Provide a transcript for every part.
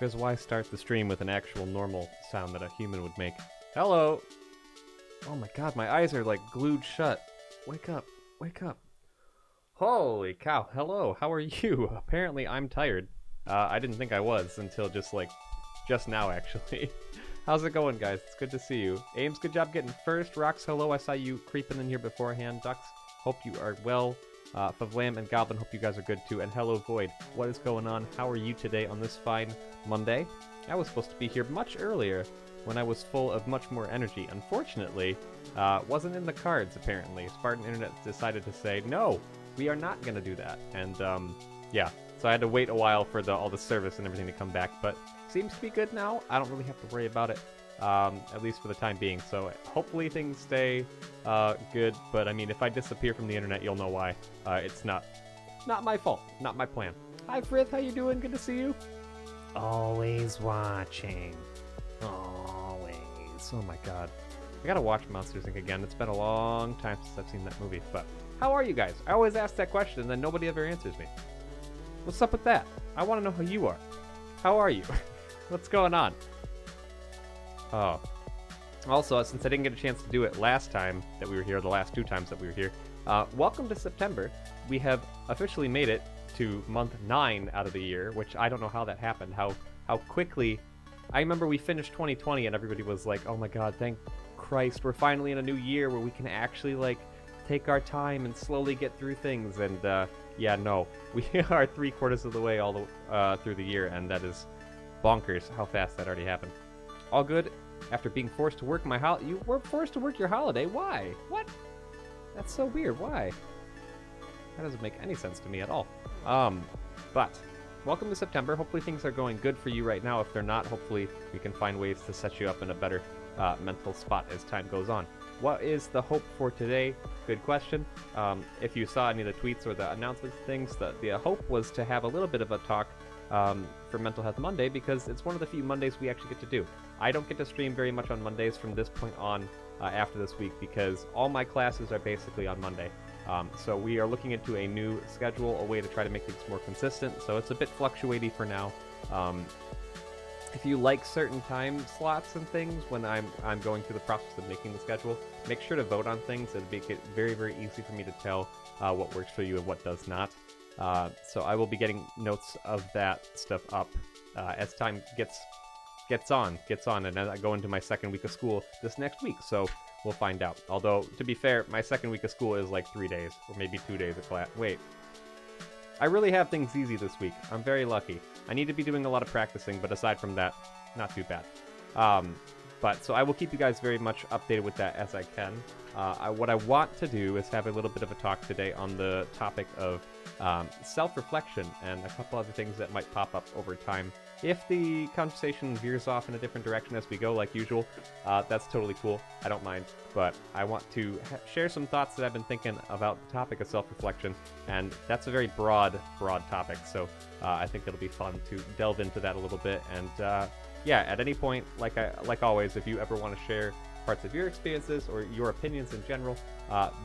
Because why start the stream with an actual normal sound that a human would make? Hello! Oh my god, my eyes are like glued shut. Wake up. Wake up. Holy cow. Hello. How are you? Apparently, I'm tired. I didn't think I was until just now, actually. How's it going, guys? It's good to see you. Ames, good job getting first. Rox, hello. I saw you creeping in here beforehand. Ducks, hope you are well. Favlam and Goblin, hope you guys are good too. And hello, Void. What is going on? How are you today on this fine Monday? I was supposed to be here much earlier when I was full of much more energy. Unfortunately, wasn't in the cards, apparently. Spartan Internet decided to say, no, we are not going to do that. And, yeah. So I had to wait a while for all the service and everything to come back. But seems to be good now. I don't really have to worry about it, at least for the time being. So hopefully things stay good. But, I mean, if I disappear from the internet, you'll know why. It's not my fault. Not my plan. Hi, Frith. How you doing? Good to see you. Always watching. Always. Oh, my God. I gotta watch Monsters, Inc. again. It's been a long time since I've seen that movie. But how are you guys? I always ask that question, and then nobody ever answers me. What's up with that? I want to know how you are. How are you? What's going on? Oh. Also, since I didn't get a chance to do it last time that we were here, the last 2 times that we were here, welcome to September. We have officially made it to month 9 out of the year, which I don't know how that happened, how quickly. I remember we finished 2020 and everybody was like, oh my god, thank Christ, we're finally in a new year where we can actually, like, take our time and slowly get through things. And, yeah, no. We are 3/4 of the way all the through the year, and that is bonkers how fast that already happened. All good. After being forced to work you were forced to work your holiday? Why? What? That's so weird. Why? That doesn't make any sense to me at all. But welcome to September. Hopefully things are going good for you right now. If they're not, hopefully we can find ways to set you up in a better mental spot as time goes on. What is the hope for today? Good question. If you saw any of the tweets or the announcements things, the hope was to have a little bit of a talk for Mental Health Monday, because it's one of the few Mondays we actually get to do. I don't get to stream very much on Mondays from this point on after this week, because all my classes are basically on Monday. So we are looking into a new schedule, a way to try to make things more consistent. So it's a bit fluctuating for now. If you like certain time slots and things when I'm going through the process of making the schedule, make sure to vote on things. It'll make it very, very easy for me to tell what works for you and what does not. So I will be getting notes of that stuff up as time gets on, and as I go into my second week of school this next week. So we'll find out. Although, to be fair, my second week of school is like 3 days, or maybe 2 days of class. Wait. I really have things easy this week. I'm very lucky. I need to be doing a lot of practicing, but aside from that, not too bad. But so I will keep you guys very much updated with that as I can. What I want to do is have a little bit of a talk today on the topic of self-reflection and a couple other things that might pop up over time. If the conversation veers off in a different direction as we go, like usual, that's totally cool. I don't mind. But I want to share some thoughts that I've been thinking about the topic of self-reflection, and that's a very broad topic. So I think it'll be fun to delve into that a little bit. And yeah, at any point, like always, if you ever want to share parts of your experiences or your opinions in general,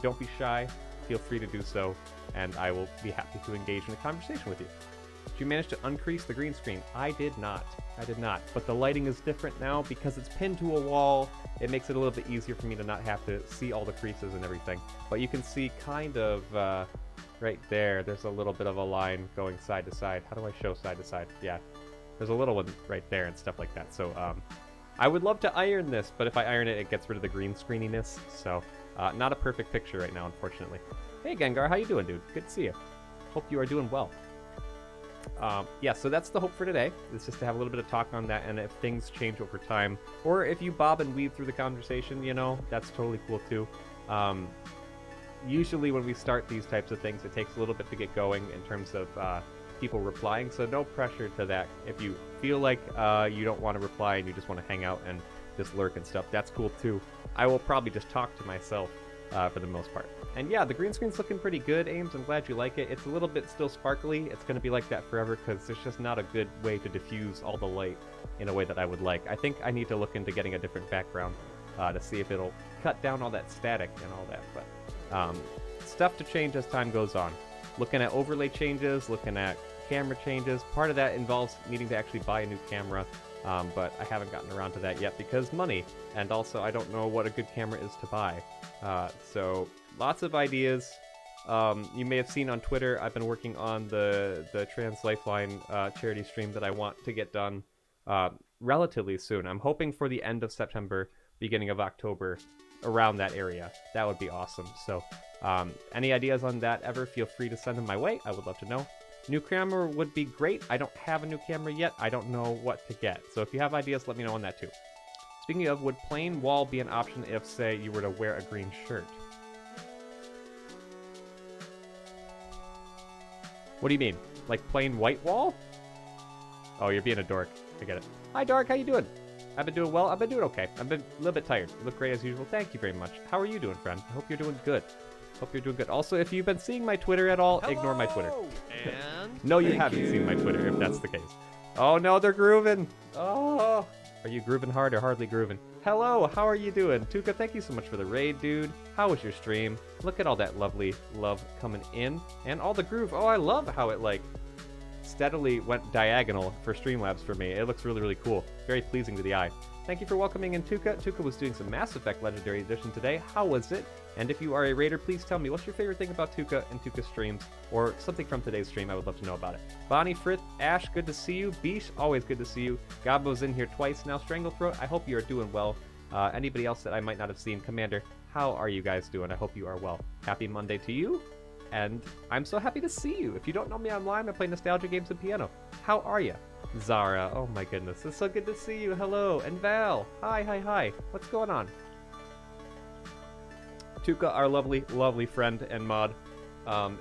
don't be shy. Feel free to do so, and I will be happy to engage in a conversation with you. Did you manage to uncrease the green screen? I did not. But the lighting is different now because it's pinned to a wall. It makes it a little bit easier for me to not have to see all the creases and everything. But you can see kind of right there, there's a little bit of a line going side to side. How do I show side to side? Yeah, there's a little one right there and stuff like that. So I would love to iron this, but if I iron it, it gets rid of the green screeniness. So not a perfect picture right now, unfortunately. Hey, Gengar, how you doing, dude? Good to see you. Hope you are doing well. Yeah, so that's the hope for today. It's just to have a little bit of talk on that, and if things change over time, or if you bob and weave through the conversation, you know, that's totally cool too. Usually when we start these types of things, it takes a little bit to get going in terms of people replying, so no pressure to that. If you feel like you don't want to reply and you just want to hang out and just lurk and stuff, that's cool too. I will probably just talk to myself for the most part. And yeah, the green screen's looking pretty good, Ames. I'm glad you like it. It's a little bit still sparkly. It's going to be like that forever because there's just not a good way to diffuse all the light in a way that I would like. I think I need to look into getting a different background to see if it'll cut down all that static and all that. But stuff to change as time goes on. Looking at overlay changes, looking at camera changes. Part of that involves needing to actually buy a new camera, but I haven't gotten around to that yet because money. And also, I don't know what a good camera is to buy. So lots of ideas. You may have seen on Twitter, I've been working on the Trans Lifeline charity stream that I want to get done relatively soon. I'm hoping for the end of September, beginning of October, around that area. That would be awesome. So any ideas on that ever, feel free to send them my way. I would love to know. New camera would be great. I don't have a new camera yet. I don't know what to get. So if you have ideas, let me know on that too. Speaking of, would plain wall be an option if, say, you were to wear a green shirt? What do you mean? Like plain white wall? Oh, you're being a dork. I get it. Hi, Dark. How you doing? I've been doing well. I've been doing okay. I've been a little bit tired. You look great as usual. Thank you very much. How are you doing, friend? I hope you're doing good. Hope you're doing good. Also, if you've been seeing my Twitter at all, ignore my Twitter. And No, you haven't seen my Twitter, if that's the case. Oh, no, they're grooving. Oh. Are you grooving hard or hardly grooving? Hello, how are you doing? Tuka, thank you so much for the raid, dude. How was your stream? Look at all that lovely love coming in. And all the groove. Oh, I love how it, like, steadily went diagonal for Streamlabs for me. It looks really, really cool. Very pleasing to the eye. Thank you for welcoming in Tuka. Tuka was doing some Mass Effect Legendary Edition today. How was it? And if you are a raider, please tell me, what's your favorite thing about Tuka and Tuka streams, or something from today's stream. I would love to know about it. Bonnie, Frith, Ash, good to see you. Beesh, always good to see you. Gabbo's in here twice now. Stranglethroat, I hope you are doing well. Anybody else that I might not have seen? Commander, how are you guys doing? I hope you are well. Happy Monday to you. And I'm so happy to see you. If you don't know me online, I play nostalgia games and piano. How are you? Zara, oh my goodness, it's so good to see you. Hello. And Val, hi. What's going on? Tuka, our lovely friend and mod,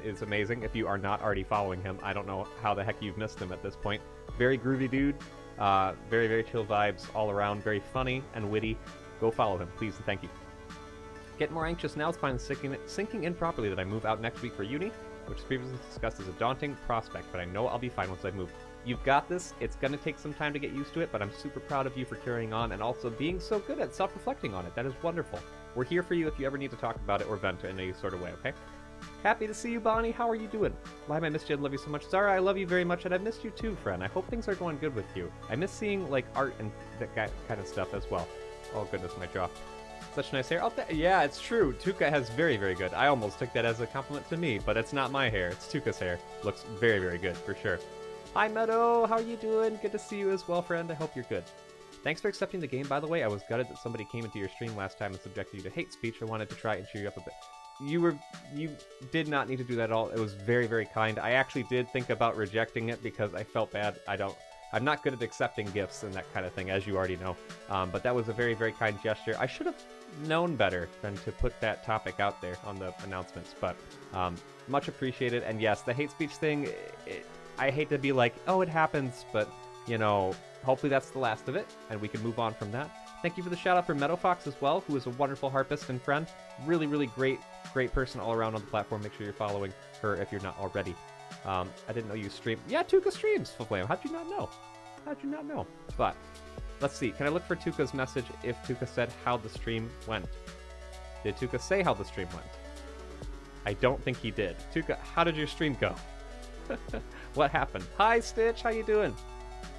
is amazing. If you are not already following him, I don't know how the heck you've missed him at this point. Very groovy dude. Very chill vibes all around. Very funny and witty. Go follow him, please and thank you. Get more anxious now. It's finally sinking in properly that I move out next week for uni, which was previously discussed as a daunting prospect, but I know I'll be fine once I move. You've got this. It's going to take some time to get used to it, but I'm super proud of you for carrying on and also being so good at self-reflecting on it. That is wonderful. We're here for you if you ever need to talk about it or vent in any sort of way, okay? Happy to see you, Bonnie. How are you doing? Lime, I missed you. I love you so much. Zara, I love you very much, and I've missed you too, friend. I hope things are going good with you. I miss seeing, like, art and that kind of stuff as well. Oh, goodness, my jaw. Such nice hair. Oh, yeah, it's true. Tuka has very good. I almost took that as a compliment to me, but it's not my hair. It's Tuka's hair. Looks very good, for sure. Hi, Meadow. How are you doing? Good to see you as well, friend. I hope you're good. Thanks for accepting the game, by the way. I was gutted that somebody came into your stream last time and subjected you to hate speech. I wanted to try and cheer you up a bit. You did not need to do that at all. It was very kind. I actually did think about rejecting it because I felt bad. I'm not good at accepting gifts and that kind of thing, as you already know. But that was a very kind gesture. I should have known better than to put that topic out there on the announcements, but much appreciated. And yes, the hate speech thing, I hate to be like, oh, it happens, but, you know, hopefully that's the last of it, and we can move on from that. Thank you for the shout-out for Meadow Fox as well, who is a wonderful harpist and friend. Really great person all around on the platform. Make sure you're following her if you're not already. I didn't know you streamed. Yeah, Tuka streams, Flame. How'd you not know? But, let's see. Can I look for Tuka's message if Tuka said how the stream went? Did Tuka say how the stream went? I don't think he did. Tuka, how did your stream go? What happened? Hi, Stitch. How you doing?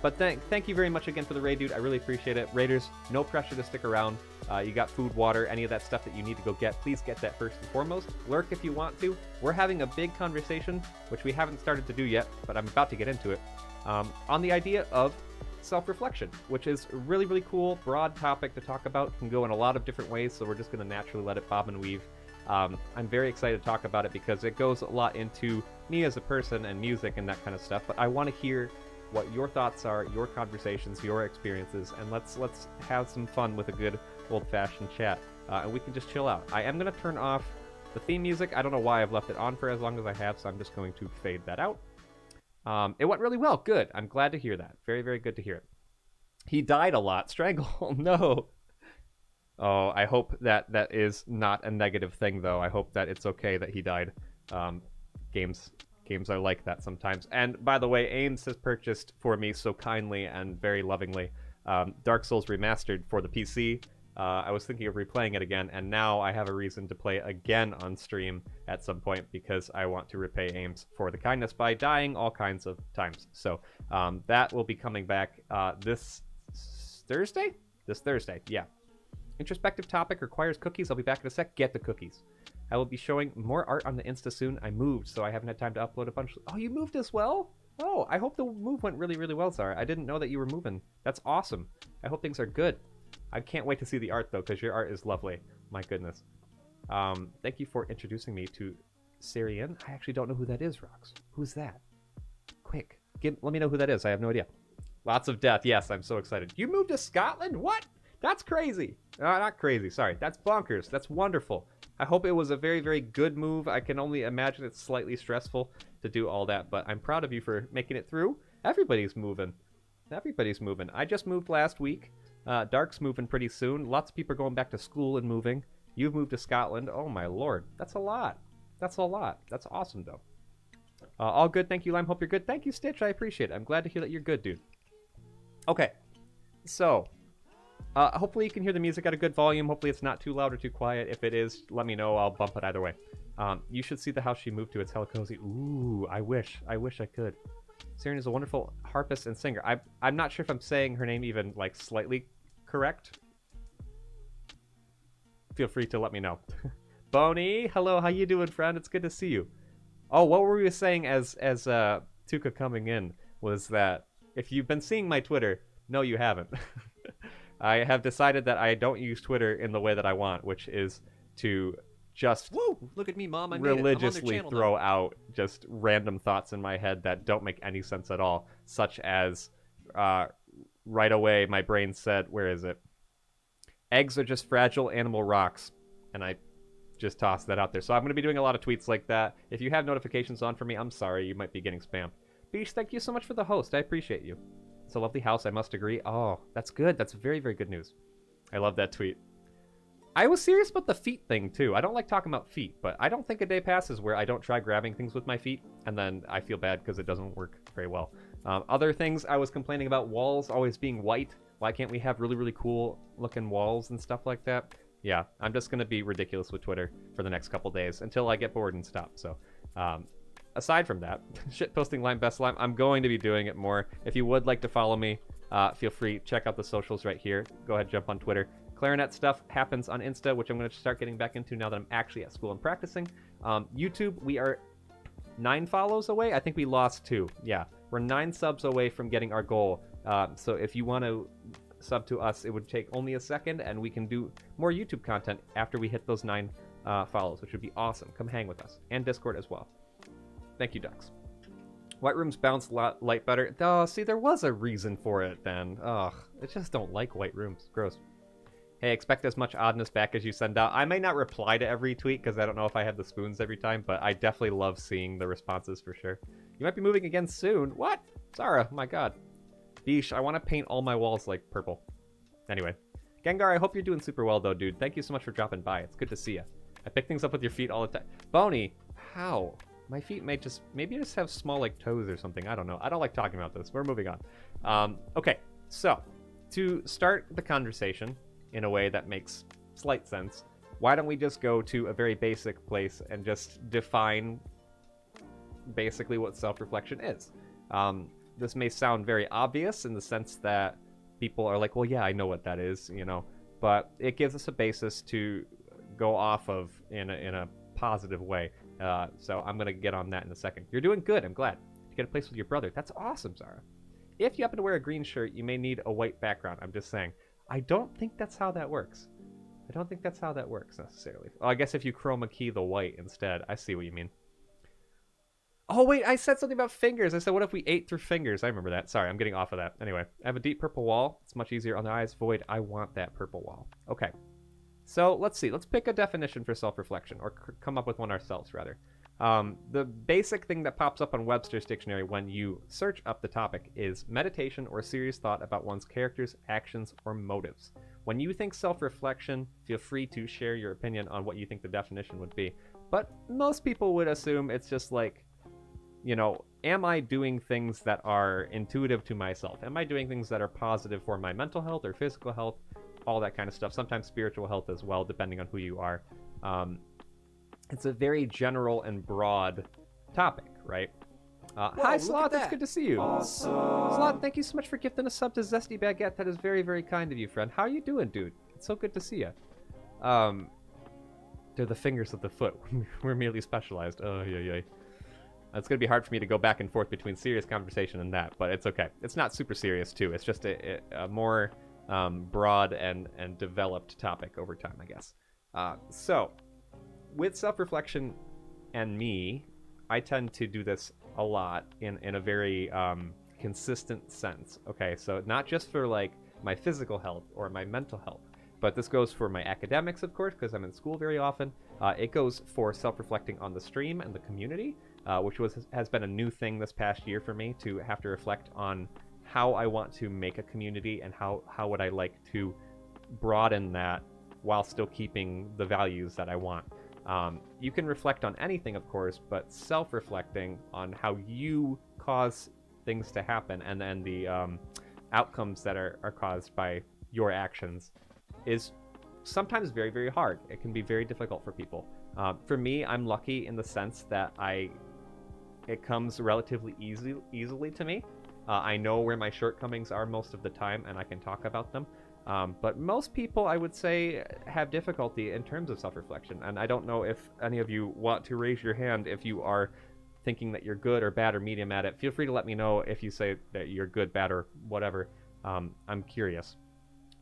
But thank you very much again for the raid, dude. I really appreciate it. Raiders, no pressure to stick around. You got food, water, any of that stuff that you need to go get. Please get that first and foremost. Lurk if you want to. We're having a big conversation, which we haven't started to do yet, but I'm about to get into it, on the idea of self-reflection, which is a really cool, broad topic to talk about. Can go in a lot of different ways, so we're just going to naturally let it bob and weave. I'm very excited to talk about it because it goes a lot into me as a person and music and that kind of stuff, but I want to hear what your thoughts are, your conversations, your experiences, and let's have some fun with a good old-fashioned chat, and we can just chill out. I am going to turn off the theme music. I don't know why I've left it on for as long as I have, so I'm just going to fade that out. It went really well. Good. I'm glad to hear that. Very good to hear it. He died a lot. Strangle. No. Oh, I hope that is not a negative thing, though. I hope that it's okay that he died. Games are like that sometimes. And by the way, Ames has purchased for me so kindly and very lovingly Dark Souls Remastered for the PC. I was thinking of replaying it again, and now I have a reason to play again on stream at some point because I want to repay Ames for the kindness by dying all kinds of times. So that will be coming back this Thursday? This Thursday, yeah. Introspective topic requires cookies. I'll be back in a sec. Get the cookies. I will be showing more art on the Insta soon. I moved, so I haven't had time to upload a bunch. Oh, you moved as well? Oh, I hope the move went really, really well, Zara. I didn't know that you were moving. That's awesome. I hope things are good. I can't wait to see the art, though, because your art is lovely. My goodness. Thank you for introducing me to Syrian. I actually don't know who that is, Rox. Who's that? Quick, let me know who that is. I have no idea. Lots of death. Yes, I'm so excited. You moved to Scotland? What? That's crazy. Not crazy. Sorry. That's bonkers. That's wonderful. I hope it was a very, very good move. I can only imagine it's slightly stressful to do all that, but I'm proud of you for making it through. Everybody's moving. Everybody's moving. I just moved last week. Dark's moving pretty soon. Lots of people are going back to school and moving. You've moved to Scotland. Oh, my lord. That's a lot. That's a lot. That's awesome, though. All good. Thank you, Lime. Hope you're good. Thank you, Stitch. I appreciate it. I'm glad to hear that you're good, dude. Okay. So, hopefully you can hear the music at a good volume. Hopefully it's not too loud or too quiet. If it is, let me know. I'll bump it either way. You should see the house she moved to. It's hella cozy. Ooh, I wish I could. Syrian is a wonderful harpist and singer. I'm not sure if I'm saying her name even, like, slightly correct. Feel free to let me know. Boney, hello, how you doing, friend? It's good to see you. Oh, what were we saying as Tuka coming in was that if you've been seeing my Twitter, no, you haven't. I have decided that I don't use Twitter in the way that I want, which is to just look at me, Mom. I religiously throw out just random thoughts in my head that don't make any sense at all, such as right away my brain said, where is it? Eggs are just fragile animal rocks, and I just tossed that out there. So I'm going to be doing a lot of tweets like that. If you have notifications on for me, I'm sorry, you might be getting spammed. Beach, thank you so much for the host. I appreciate you. It's a lovely house, I must agree. Oh, that's good. That's very, very good news. I love that tweet. I was serious about the feet thing, too. I don't like talking about feet, but I don't think a day passes where I don't try grabbing things with my feet, and then I feel bad because it doesn't work very well. Other things, I was complaining about walls always being white. Why can't we have really, really cool looking walls and stuff like that? Yeah, I'm just going to be ridiculous with Twitter for the next couple days until I get bored and stop. So, aside from that, shitposting Lime Best Lime, I'm going to be doing it more. If you would like to follow me, feel free. Check out the socials right here. Go ahead, jump on Twitter. Clarinet stuff happens on Insta, which I'm going to start getting back into now that I'm actually at school and practicing. YouTube, we are 9 follows away. I think we lost 2. Yeah, we're 9 subs away from getting our goal. So if you want to sub to us, it would take only a second, and we can do more YouTube content after we hit those 9 follows, which would be awesome. Come hang with us. And Discord as well. Thank you, Ducks. White rooms bounce light better. Oh, see, there was a reason for it then. Ugh, I just don't like white rooms. Gross. Hey, expect as much oddness back as you send out. I may not reply to every tweet because I don't know if I have the spoons every time, but I definitely love seeing the responses for sure. You might be moving again soon. What? Zara, my god. Beesh, I want to paint all my walls like purple. Anyway. Gengar, I hope you're doing super well though, dude. Thank you so much for dropping by. It's good to see you. I pick things up with your feet all the time. Boney, how? My feet maybe I just have small like toes or something. I don't know. I don't like talking about this. We're moving on. Okay, so to start the conversation in a way that makes slight sense, why don't we just go to a very basic place and just define basically what self-reflection is. This may sound very obvious in the sense that people are like, well, yeah, I know what that is, you know, but it gives us a basis to go off of in a positive way. So I'm going to get on that in a second. You're doing good. I'm glad. You get a place with your brother. That's awesome, Zara. If you happen to wear a green shirt, you may need a white background. I'm just saying. I don't think that's how that works. I don't think that's how that works necessarily. Oh, I guess if you chroma key the white instead. I see what you mean. Oh, wait, I said something about fingers. I said, what if we ate through fingers? I remember that. Sorry, I'm getting off of that. Anyway, I have a deep purple wall. It's much easier on the eyes. Void, I want that purple wall. Okay. So let's see. Let's pick a definition for self-reflection, or come up with one ourselves, rather. The basic thing that pops up on Webster's dictionary when you search up the topic is meditation or serious thought about one's characters, actions, or motives. When you think self-reflection, feel free to share your opinion on what you think the definition would be. But most people would assume it's just like, you know, am I doing things that are intuitive to myself? Am I doing things that are positive for my mental health or physical health? All that kind of stuff. Sometimes spiritual health as well, depending on who you are. It's a very general and broad topic, right? Hi, Sloth. It's good to see you. Awesome. Sloth, thank you so much for gifting a sub to Zesty Baguette. That is very, very kind of you, friend. How are you doing, dude? It's so good to see you. They're the fingers of the foot. We're merely specialized. Oh, yeah. It's going to be hard for me to go back and forth between serious conversation and that, but it's okay. It's not super serious, too. It's just a more broad and developed topic over time, I guess. So, with self-reflection and me, I tend to do this a lot in a very consistent sense. Okay, so not just for like my physical health or my mental health, but this goes for my academics, of course, because I'm in school very often. It goes for self-reflecting on the stream and the community, which has been a new thing this past year for me, to have to reflect on how I want to make a community and how would I like to broaden that while still keeping the values that I want. You can reflect on anything, of course, but self-reflecting on how you cause things to happen and then the outcomes that are caused by your actions is sometimes very, very hard. It can be very difficult for people. For me, I'm lucky in the sense that it comes relatively easily to me. I know where my shortcomings are most of the time, and I can talk about them. But most people, I would say, have difficulty in terms of self-reflection. And I don't know if any of you want to raise your hand if you are thinking that you're good or bad or medium at it. Feel free to let me know if you say that you're good, bad, or whatever. I'm curious.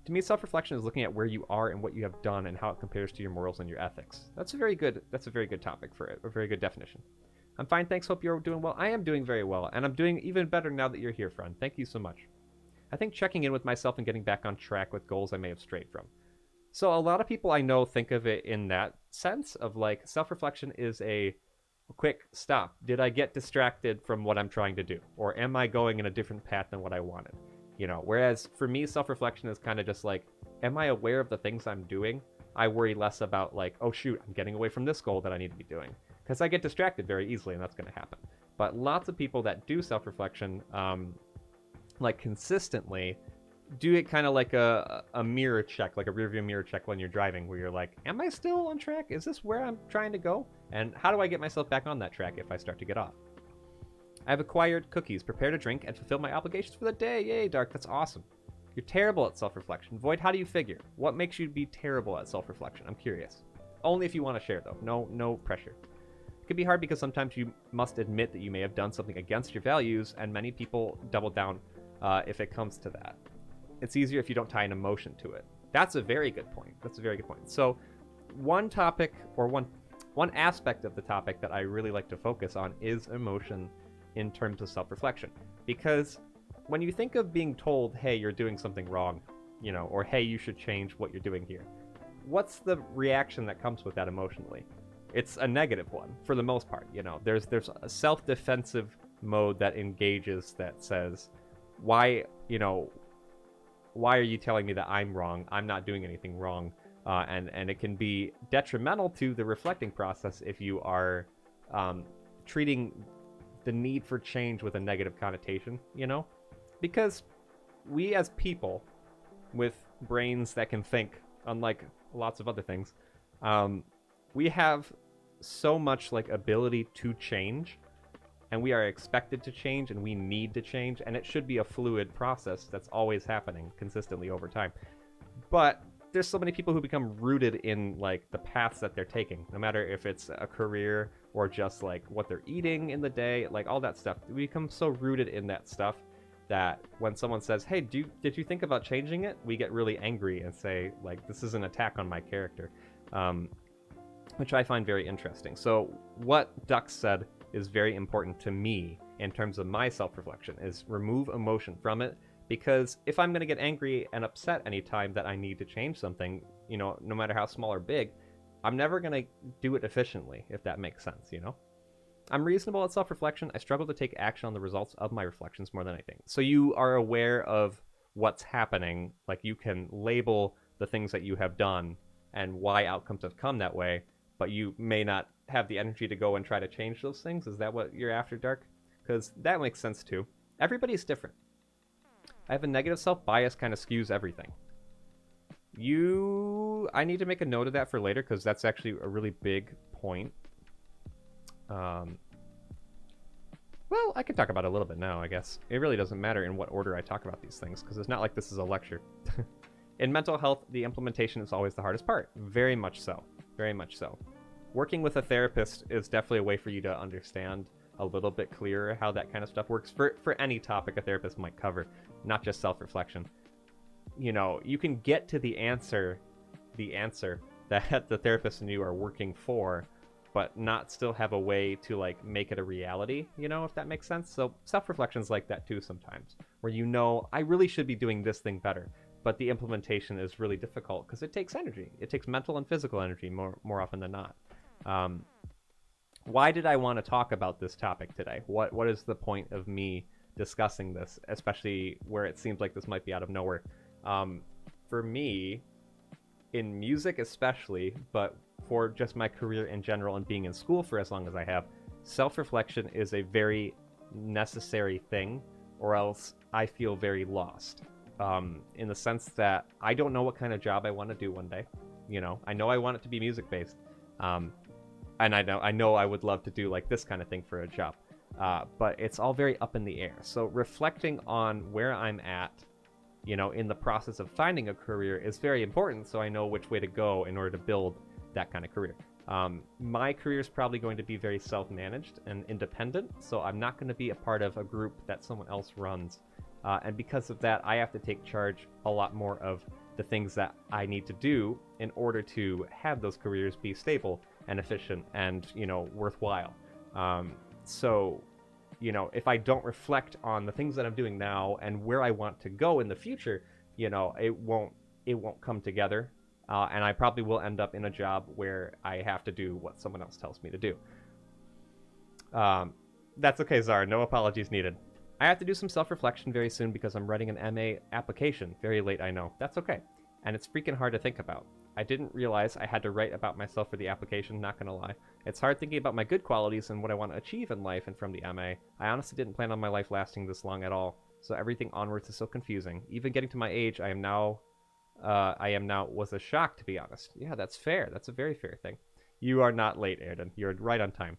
To me, self-reflection is looking at where you are and what you have done and how it compares to your morals and your ethics. That's a very good topic for it, a very good definition. I'm fine, thanks, hope you're doing well. I am doing very well, and I'm doing even better now that you're here, friend. Thank you so much. I think checking in with myself and getting back on track with goals I may have strayed from. So a lot of people I know think of it in that sense of like self-reflection is a quick stop. Did I get distracted from what I'm trying to do? Or am I going in a different path than what I wanted? You know, whereas for me, self-reflection is kind of just like, am I aware of the things I'm doing? I worry less about like, oh shoot, I'm getting away from this goal that I need to be doing. Because I get distracted very easily, and that's going to happen. But lots of people that do self-reflection, like consistently, do it kind of like a mirror check, like a rearview mirror check when you're driving, where you're like, am I still on track? Is this where I'm trying to go? And how do I get myself back on that track if I start to get off? I've acquired cookies, prepared a drink, and fulfilled my obligations for the day. Yay, Dark, that's awesome. You're terrible at self-reflection. Void, how do you figure? What makes you be terrible at self-reflection? I'm curious. Only if you want to share, though. No pressure. It can be hard because sometimes you must admit that you may have done something against your values, and many people double down if it comes to that. It's easier if you don't tie an emotion to it. That's a very good point. So one topic, or one aspect of the topic that I really like to focus on is emotion in terms of self-reflection. Because when you think of being told, hey, you're doing something wrong, you know, or hey, you should change what you're doing here, what's the reaction that comes with that emotionally? It's a negative one for the most part. You know, there's a self-defensive mode that engages that says, why are you telling me that I'm wrong? I'm not doing anything wrong. And it can be detrimental to the reflecting process if you are treating the need for change with a negative connotation, you know? Because we as people with brains that can think, unlike lots of other things, we have so much like ability to change, and we are expected to change, and we need to change, and it should be a fluid process that's always happening consistently over time. But there's so many people who become rooted in like the paths that they're taking, no matter if it's a career or just like what they're eating in the day, like all that stuff. We become so rooted in that stuff that when someone says, hey, did you think about changing it? We get really angry and say, like, this is an attack on my character, which I find very interesting. So what Duck said is very important to me in terms of my self-reflection, is remove emotion from it. Because if I'm going to get angry and upset anytime that I need to change something, you know, no matter how small or big, I'm never going to do it efficiently, if that makes sense, you know? I'm reasonable at self-reflection. I struggle to take action on the results of my reflections more than anything. So you are aware of what's happening, like you can label the things that you have done and why outcomes have come that way, but you may not have the energy to go and try to change those things. Is that what you're after, Dark? Because that makes sense too. Everybody's different. I have a negative self-bias, kind of skews everything. I need to make a note of that for later, because that's actually a really big point. Well, I could talk about it a little bit now, I guess. It really doesn't matter in what order I talk about these things, because it's not like this is a lecture. In mental health, the implementation is always the hardest part. Very much so. Very much so. Working with a therapist is definitely a way for you to understand a little bit clearer how that kind of stuff works for any topic a therapist might cover, not just self-reflection. You can get to the answer that the therapist and you are working for, but not still have a way to like make it a reality, if that makes sense. So self-reflection's like that too sometimes, where I really should be doing this thing better, but the implementation is really difficult because it takes energy. It takes mental and physical energy more often than not. Why did I want to talk about this topic today? What is the point of me discussing this, especially where it seems like this might be out of nowhere? For me, in music especially, but for just my career in general and being in school for as long as I have, self-reflection is a very necessary thing, or else I feel very lost. In the sense that I don't know what kind of job I want to do one day. I know I want it to be music-based. And I know I would love to do like this kind of thing for a job. But it's all very up in the air. So reflecting on where I'm at, in the process of finding a career is very important, so I know which way to go in order to build that kind of career. My career is probably going to be very self-managed and independent, so I'm not going to be a part of a group that someone else runs. And because of that, I have to take charge a lot more of the things that I need to do in order to have those careers be stable and efficient and, worthwhile. So, if I don't reflect on the things that I'm doing now and where I want to go in the future, it won't come together. And I probably will end up in a job where I have to do what someone else tells me to do. That's okay, Zara. No apologies needed. I have to do some self-reflection very soon because I'm writing an MA application. Very late, I know. That's okay. And it's freaking hard to think about. I didn't realize I had to write about myself for the application, not gonna lie. It's hard thinking about my good qualities and what I want to achieve in life and from the MA. I honestly didn't plan on my life lasting this long at all, so everything onwards is so confusing. Even getting to my age I am now was a shock, to be honest. Yeah, that's fair. That's a very fair thing. You are not late, Airden. You're right on time.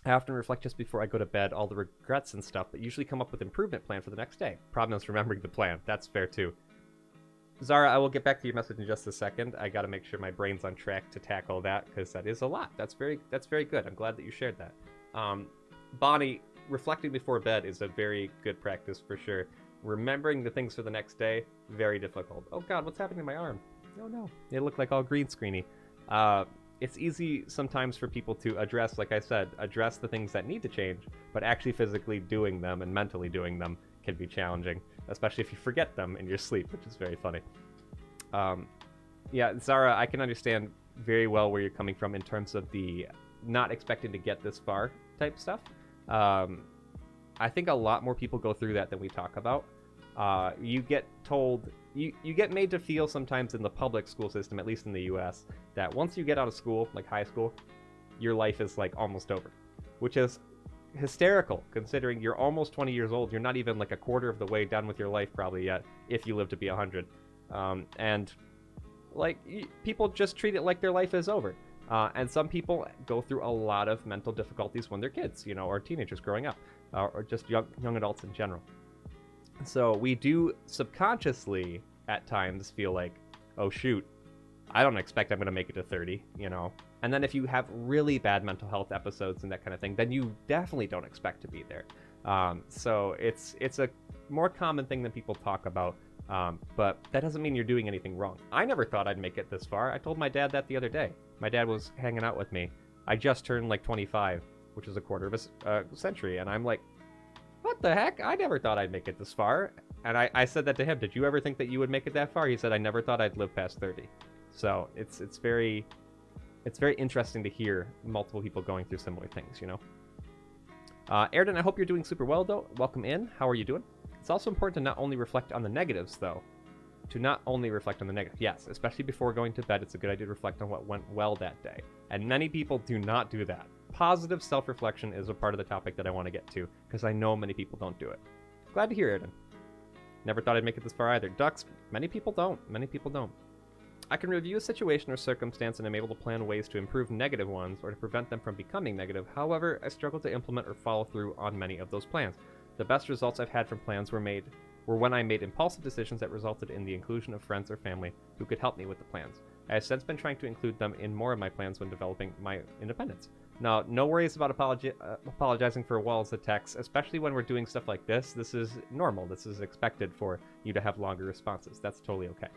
I often reflect just before I go to bed, all the regrets and stuff, but usually come up with improvement plan for the next day. Problem is remembering the plan. That's fair too. Zara, I will get back to your message in just a second. I gotta make sure my brain's on track to tackle that, because that is a lot. That's very good. I'm glad that you shared that. Bonnie, reflecting before bed is a very good practice for sure. Remembering the things for the next day, very difficult. Oh god, what's happening to my arm? Oh no, it looked like all green screeny. It's easy sometimes for people to address the things that need to change, but actually physically doing them and mentally doing them can be challenging, especially if you forget them in your sleep, which is very funny. Yeah, Zara, I can understand very well where you're coming from in terms of the not expecting to get this far type stuff. I think a lot more people go through that than we talk about. You get told, you get made to feel sometimes in the public school system, at least in the US, that once you get out of school, like high school, your life is like almost over, which is hysterical considering you're almost 20 years old. You're not even like a quarter of the way done with your life probably yet, if you live to be 100. And like people just treat it like their life is over. And some people go through a lot of mental difficulties when they're kids, or teenagers growing up, or just young adults in general. So we do subconsciously at times feel like, oh shoot, I don't expect I'm going to make it to 30, And then if you have really bad mental health episodes and that kind of thing, then you definitely don't expect to be there. So it's a more common thing than people talk about, but that doesn't mean you're doing anything wrong. I never thought I'd make it this far. I told my dad that the other day. My dad was hanging out with me. I just turned like 25, which is a quarter of a century, and I'm like, what the heck? I never thought I'd make it this far. And I said that to him. Did you ever think that you would make it that far? He said, I never thought I'd live past 30. So it's very interesting to hear multiple people going through similar things, Airden, I hope you're doing super well, though. Welcome in. How are you doing? It's also important to not only reflect on the negatives, though. Yes, especially before going to bed, it's a good idea to reflect on what went well that day. And many people do not do that. Positive self-reflection is a part of the topic that I want to get to, because I know many people don't do it. Glad to hear, Airden. Never thought I'd make it this far either. Ducks, many people don't. I can review a situation or circumstance and am able to plan ways to improve negative ones or to prevent them from becoming negative. However, I struggle to implement or follow through on many of those plans. The best results I've had from plans were when I made impulsive decisions that resulted in the inclusion of friends or family who could help me with the plans. I have since been trying to include them in more of my plans when developing my independence. Now, no worries about apologizing for walls of text, especially when we're doing stuff like this. This is normal. This is expected for you to have longer responses. That's totally okay.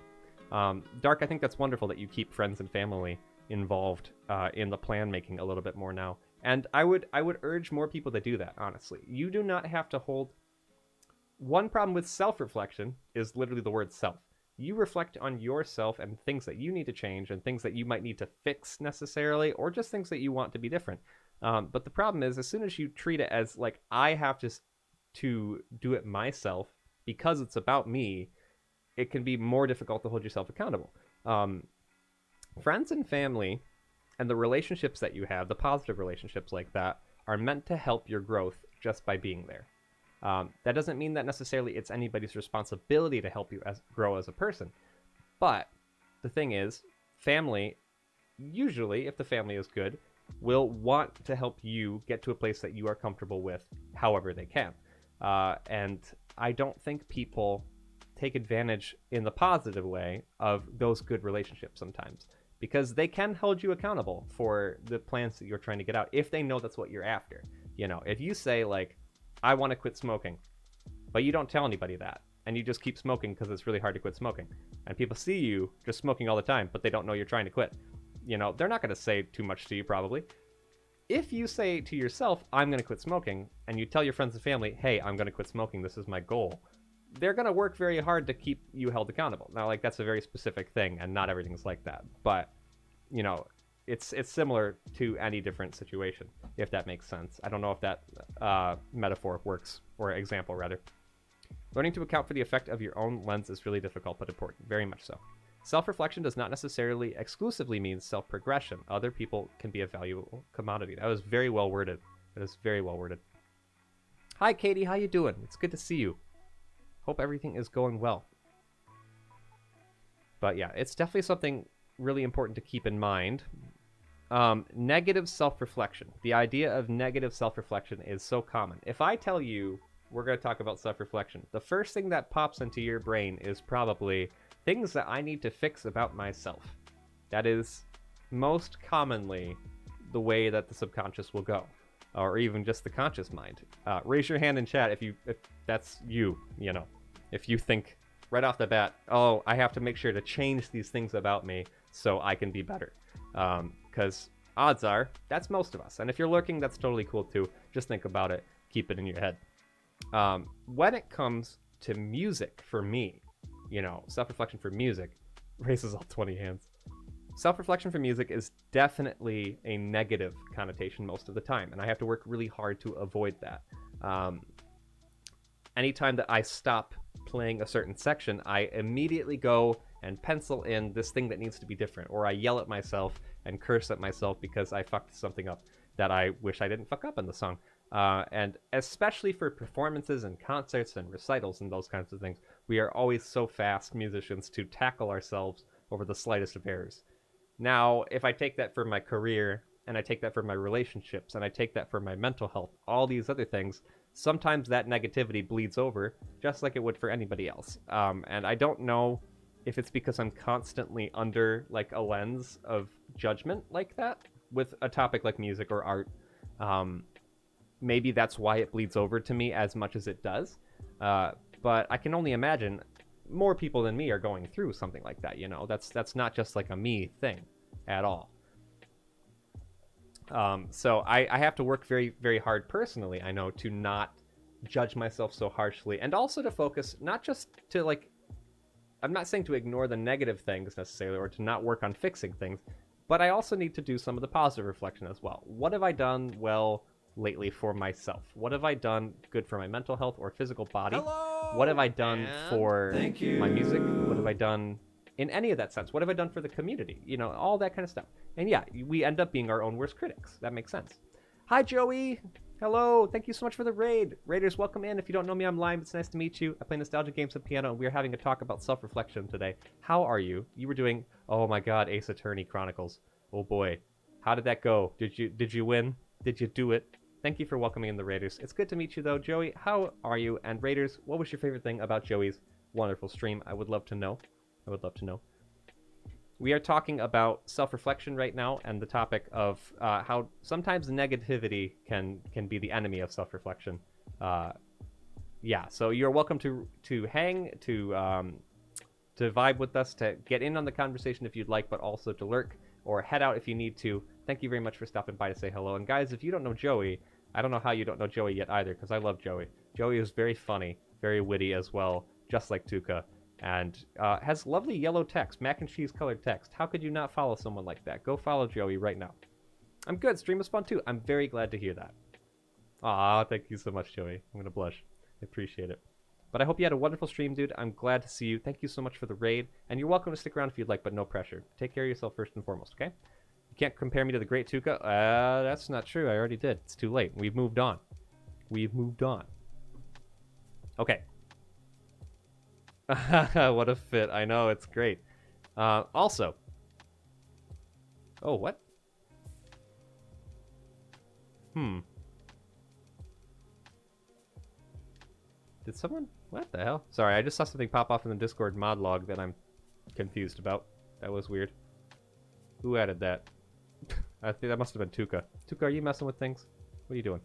Dark, I think that's wonderful that you keep friends and family involved in the plan making a little bit more now. And I would urge more people to do that, honestly. You do not have to hold... One problem with self-reflection is literally the word self. You reflect on yourself and things that you need to change and things that you might need to fix necessarily, or just things that you want to be different. But the problem is, as soon as you treat it as like, I have to do it myself because it's about me, it can be more difficult to hold yourself accountable. Friends and family and the relationships that you have, the positive relationships like that, are meant to help your growth just by being there. That doesn't mean that necessarily it's anybody's responsibility to help you grow as a person. But the thing is, family, usually, if the family is good, will want to help you get to a place that you are comfortable with however they can. And I don't think people take advantage in the positive way of those good relationships sometimes, because they can hold you accountable for the plans that you're trying to get out if they know that's what you're after. You know, if you say, like, I want to quit smoking, but you don't tell anybody that, and you just keep smoking because it's really hard to quit smoking, and people see you just smoking all the time, but they don't know you're trying to quit, you know, they're not going to say too much to you probably. If you say to yourself, I'm going to quit smoking, and you tell your friends and family, hey, I'm going to quit smoking, this is my goal, they're going to work very hard to keep you held accountable. Now, like, that's a very specific thing, and not everything's like that, but, you know, it's similar to any different situation, if that makes sense. I don't know if that metaphor works, or example, rather. Learning to account for the effect of your own lens is really difficult, but important, very much so. Self-reflection does not necessarily exclusively mean self-progression. Other people can be a valuable commodity. That was very well worded. That is very well worded. Hi, Katie. How you doing? It's good to see you. Hope everything is going well. But yeah, it's definitely something really important to keep in mind. Negative self-reflection. The idea of negative self-reflection is so common. If I tell you we're going to talk about self-reflection, the first thing that pops into your brain is probably things that I need to fix about myself. That is most commonly the way that the subconscious will go, or even just the conscious mind. Raise your hand in chat if that's you, you know, if you think right off the bat, oh, I have to make sure to change these things about me so I can be better. Because odds are, that's most of us. And if you're lurking, that's totally cool too. Just think about it. Keep it in your head. When it comes to music, for me, you know, self-reflection for music, raises all 20 hands. Self-reflection for music is definitely a negative connotation most of the time, and I have to work really hard to avoid that. Anytime that I stop playing a certain section, I immediately go and pencil in this thing that needs to be different, or I yell at myself and curse at myself because I fucked something up that I wish I didn't fuck up in the song. And especially for performances and concerts and recitals and those kinds of things, we are always so fast, musicians, to tackle ourselves over the slightest of errors. Now, if I take that for my career, and I take that for my relationships, and I take that for my mental health, all these other things, sometimes that negativity bleeds over, just like it would for anybody else. And I don't know if it's because I'm constantly under, like, a lens of judgment like that with a topic like music or art. Maybe that's why it bleeds over to me as much as it does. But I can only imagine more people than me are going through something like that, you know? That's not just like a me thing at all. So I have to work very, very hard personally, I know, to not judge myself so harshly, and also to focus, not just to, like, I'm not saying to ignore the negative things necessarily, or to not work on fixing things, but I also need to do some of the positive reflection as well. What have I done well lately for myself? What have I done good for my mental health or physical body? Hello, what have I done for my music? What have I done in any of that sense? What have I done for the community? You know, all that kind of stuff. And yeah, we end up being our own worst critics. That makes sense. Hi, Joey. Hello. Thank you so much for the raid. Raiders, welcome in. If you don't know me, I'm Lime. It's nice to meet you. I play nostalgia games and piano, and we're having a talk about self-reflection today. How are you? You were doing, oh my god, Ace Attorney Chronicles. Oh boy. How did that go? Did you win? Did you do it? Thank you for welcoming in the Raiders. It's good to meet you, though. Joey, how are you? And Raiders, what was your favorite thing about Joey's wonderful stream? I would love to know. I would love to know. We are talking about self-reflection right now, and the topic of how sometimes negativity can be the enemy of self-reflection. Yeah, so you're welcome to hang, to vibe with us, to get in on the conversation if you'd like, but also to lurk or head out if you need to. Thank you very much for stopping by to say hello. And guys, if you don't know Joey, I don't know how you don't know Joey yet either, because I love Joey. Joey is very funny, very witty as well, just like Tuka, and has lovely yellow text, mac and cheese colored text. How could you not follow someone like that? Go follow Joey right now. I'm good. Stream was fun too. I'm very glad to hear that. Aw, thank you so much, Joey. I'm gonna blush. I appreciate it. But I hope you had a wonderful stream, dude. I'm glad to see you. Thank you so much for the raid. And you're welcome to stick around if you'd like, but no pressure. Take care of yourself first and foremost, okay? You can't compare me to the great Tuka. That's not true. I already did. It's too late. We've moved on. We've moved on. Okay. What a fit. I know, it's great. Also. Oh, what? Did someone... What the hell? Sorry, I just saw something pop off in the Discord mod log that I'm confused about. That was weird. Who added that? I think that must have been Tuka. Tuka, are you messing with things? What are you doing?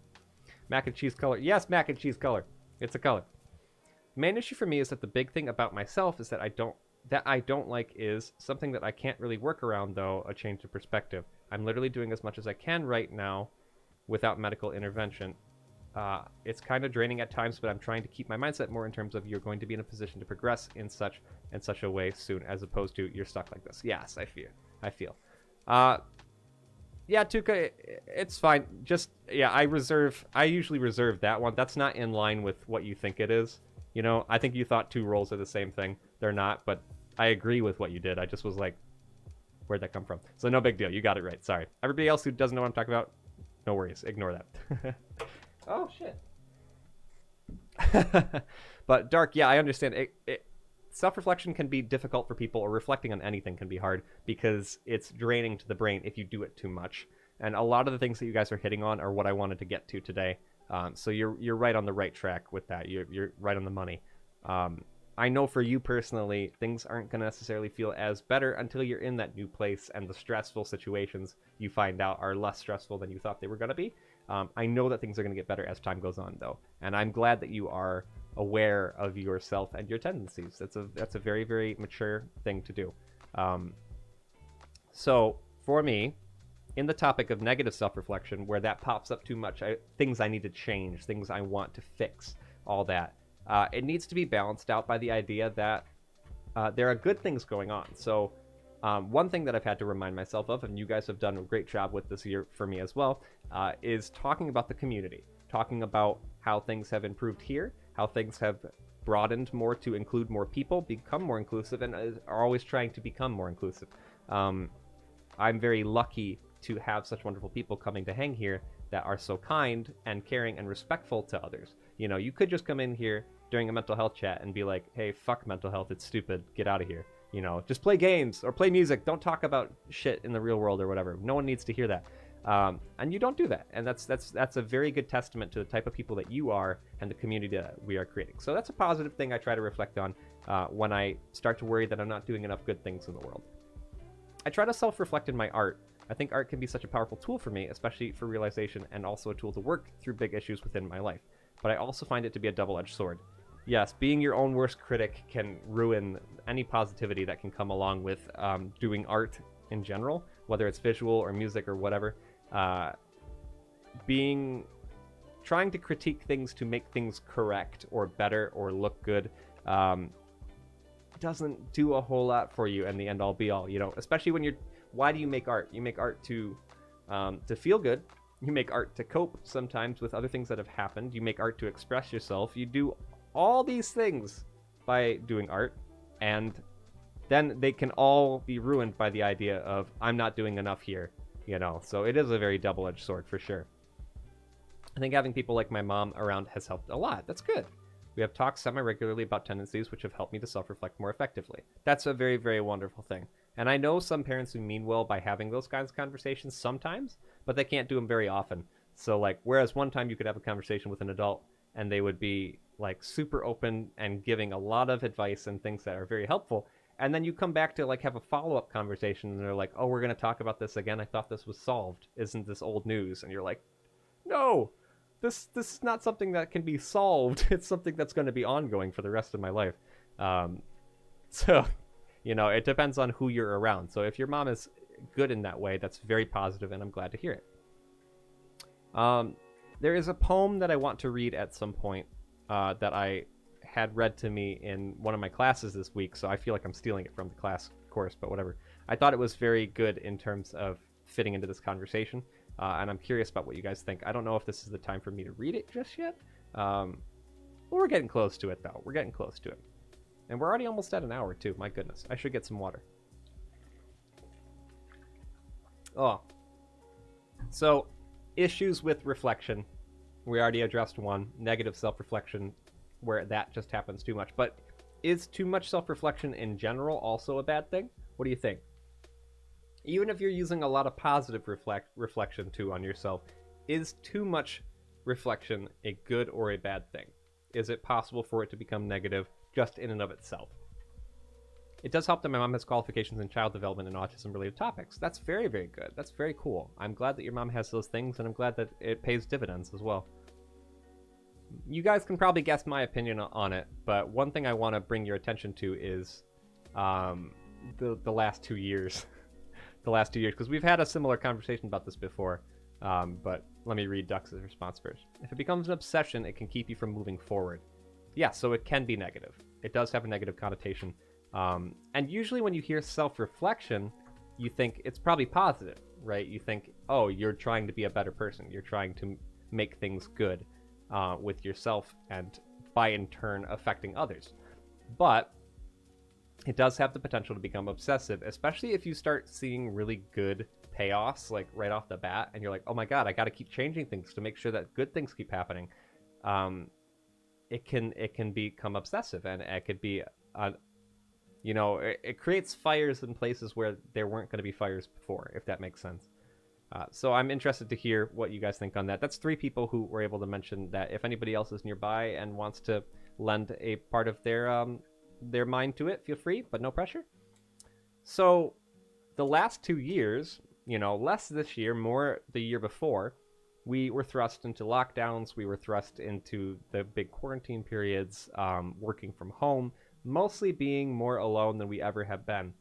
Mac and cheese color. Yes, mac and cheese color. It's a color. The main issue for me is that the big thing about myself is that I don't like is something that I can't really work around, though, a change of perspective. I'm literally doing as much as I can right now without medical intervention. It's kind of draining at times, but I'm trying to keep my mindset more in terms of you're going to be in a position to progress in such a way soon, as opposed to you're stuck like this. Yes, I feel. Yeah, Tuka, it's fine. Just, yeah, I usually reserve that one. That's not in line with what you think it is. You know, I think you thought two roles are the same thing. They're not, but I agree with what you did. I just was like, where'd that come from? So no big deal. You got it right. Sorry. Everybody else who doesn't know what I'm talking about, no worries. Ignore that. Oh, shit. But Dark, yeah, I understand. Self-reflection can be difficult for people, or reflecting on anything can be hard, because it's draining to the brain if you do it too much. And a lot of the things that you guys are hitting on are what I wanted to get to today. So you're right on the right track with that. You're right on the money. I know for you personally, things aren't going to necessarily feel as better until you're in that new place, and the stressful situations you find out are less stressful than you thought they were going to be. I know that things are going to get better as time goes on, though, and I'm glad that you are aware of yourself and your tendencies. That's a very, very mature thing to do. So for me, in the topic of negative self-reflection, where that pops up too much, things I need to change, things I want to fix, all that, it needs to be balanced out by the idea that there are good things going on. So one thing that I've had to remind myself of, and you guys have done a great job with this year for me as well, is talking about the community, talking about how things have improved here, how things have broadened more to include more people, become more inclusive, and are always trying to become more inclusive. I'm very lucky to have such wonderful people coming to hang here that are so kind and caring and respectful to others. You know, you could just come in here during a mental health chat and be like, hey, fuck mental health, it's stupid, get out of here. You know, just play games or play music. Don't talk about shit in the real world or whatever. No one needs to hear that. And you don't do that. And that's a very good testament to the type of people that you are and the community that we are creating. So that's a positive thing I try to reflect on when I start to worry that I'm not doing enough good things in the world. I try to self-reflect in my art. I think art can be such a powerful tool for me, especially for realization, and also a tool to work through big issues within my life. But I also find it to be a double-edged sword. Yes, being your own worst critic can ruin any positivity that can come along with doing art in general, whether it's visual or music or whatever. Trying to critique things to make things correct or better or look good doesn't do a whole lot for you in the end all be all, you know, especially when why do you make art? You make art to feel good. You make art to cope sometimes with other things that have happened. You make art to express yourself. You do all these things by doing art, and then they can all be ruined by the idea of I'm not doing enough here, you know. So it is a very double-edged sword for sure. I think having people like my mom around has helped a lot. That's good. We have talked semi-regularly about tendencies which have helped me to self-reflect more effectively. That's a very, very wonderful thing. And I know some parents who mean well by having those kinds of conversations sometimes, but they can't do them very often. So like, whereas one time you could have a conversation with an adult and they would be like super open and giving a lot of advice and things that are very helpful, And then you come back to like have a follow-up conversation and they're like, oh, we're going to talk about this again. I thought this was solved. Isn't this old news? And you're like, no, this is not something that can be solved. It's something that's going to be ongoing for the rest of my life. So, it depends on who you're around. So if your mom is good in that way, that's very positive, and I'm glad to hear it. There is a poem that I want to read at some point that I had read to me in one of my classes this week, so I feel like I'm stealing it from the class course, but whatever. I thought it was very good in terms of fitting into this conversation, and I'm curious about what you guys think. I don't know if this is the time for me to read it just yet. But we're getting close to it, though. We're getting close to it. And we're already almost at an hour, too. My goodness. I should get some water. Oh. So, issues with reflection. We already addressed one. Negative self-reflection, where that just happens too much. But is too much self-reflection in general also a bad thing? What do you think? Even if you're using a lot of positive reflection too on yourself, is too much reflection a good or a bad thing? Is it possible for it to become negative just in and of itself? It does help that my mom has qualifications in child development and autism-related topics. That's very, very good. That's very cool. I'm glad that your mom has those things, and I'm glad that it pays dividends as well. You guys can probably guess my opinion on it, but one thing I want to bring your attention to is the last 2 years. The last 2 years, because we've had a similar conversation about this before, but let me read Dux's response first. If it becomes an obsession, it can keep you from moving forward. Yeah, so it can be negative. It does have a negative connotation. And usually when you hear self-reflection, you think it's probably positive, right? You think, oh, you're trying to be a better person. You're trying to make things good with yourself and by in turn affecting others. But it does have the potential to become obsessive, especially if you start seeing really good payoffs like right off the bat and you're like, oh my god, I got to keep changing things to make sure that good things keep happening. It can become obsessive, and it could be it creates fires in places where there weren't going to be fires before, if that makes sense. So I'm interested to hear what you guys think on that. That's 3 people who were able to mention that. If anybody else is nearby and wants to lend a part of their mind to it, feel free, but no pressure. So the last 2 years, less this year, more the year before, we were thrust into lockdowns. We were thrust into the big quarantine periods, working from home, mostly being more alone than we ever have been.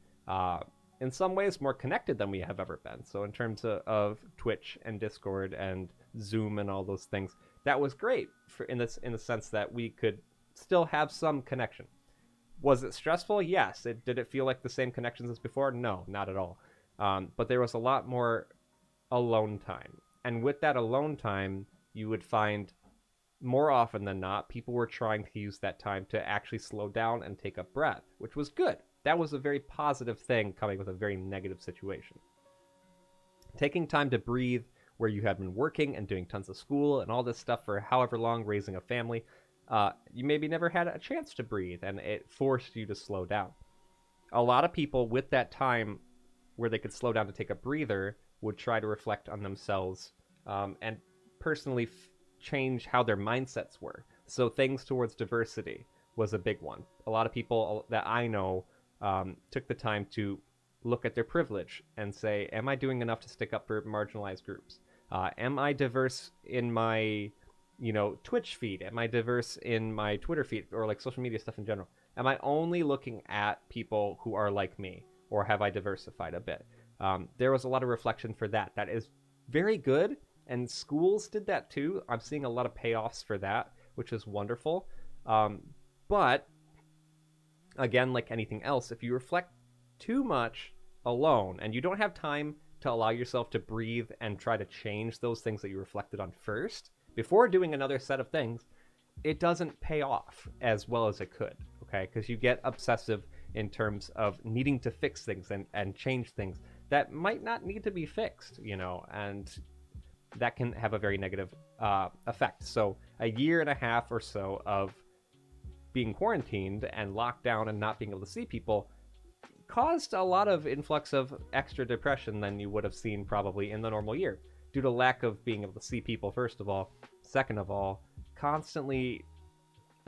In some ways, more connected than we have ever been. So in terms of Twitch and Discord and Zoom and all those things, that was great in the sense that we could still have some connection. Was it stressful? Yes. Did it feel like the same connections as before? No, not at all. But there was a lot more alone time. And with that alone time, you would find more often than not, people were trying to use that time to actually slow down and take a breath, which was good. That was a very positive thing coming with a very negative situation. Taking time to breathe where you had been working and doing tons of school and all this stuff for however long, raising a family, you maybe never had a chance to breathe, and it forced you to slow down. A lot of people with that time where they could slow down to take a breather would try to reflect on themselves and personally change how their mindsets were. So things towards diversity was a big one. A lot of people that I know took the time to look at their privilege and say, am I doing enough to stick up for marginalized groups? Am I diverse in my Twitch feed? Am I diverse in my Twitter feed, or like social media stuff in general? Am I only looking at people who are like me, or have I diversified a bit? There was a lot of reflection for that. That is very good, and schools did that too. I'm seeing a lot of payoffs for that, which is wonderful. But again, like anything else, if you reflect too much alone and you don't have time to allow yourself to breathe and try to change those things that you reflected on first before doing another set of things, it doesn't pay off as well as it could, okay? Because you get obsessive in terms of needing to fix things and change things that might not need to be fixed, and that can have a very negative effect. So a year and a half or so of being quarantined and locked down and not being able to see people caused a lot of influx of extra depression than you would have seen probably in the normal year, due to lack of being able to see people, first of all. Second of all, constantly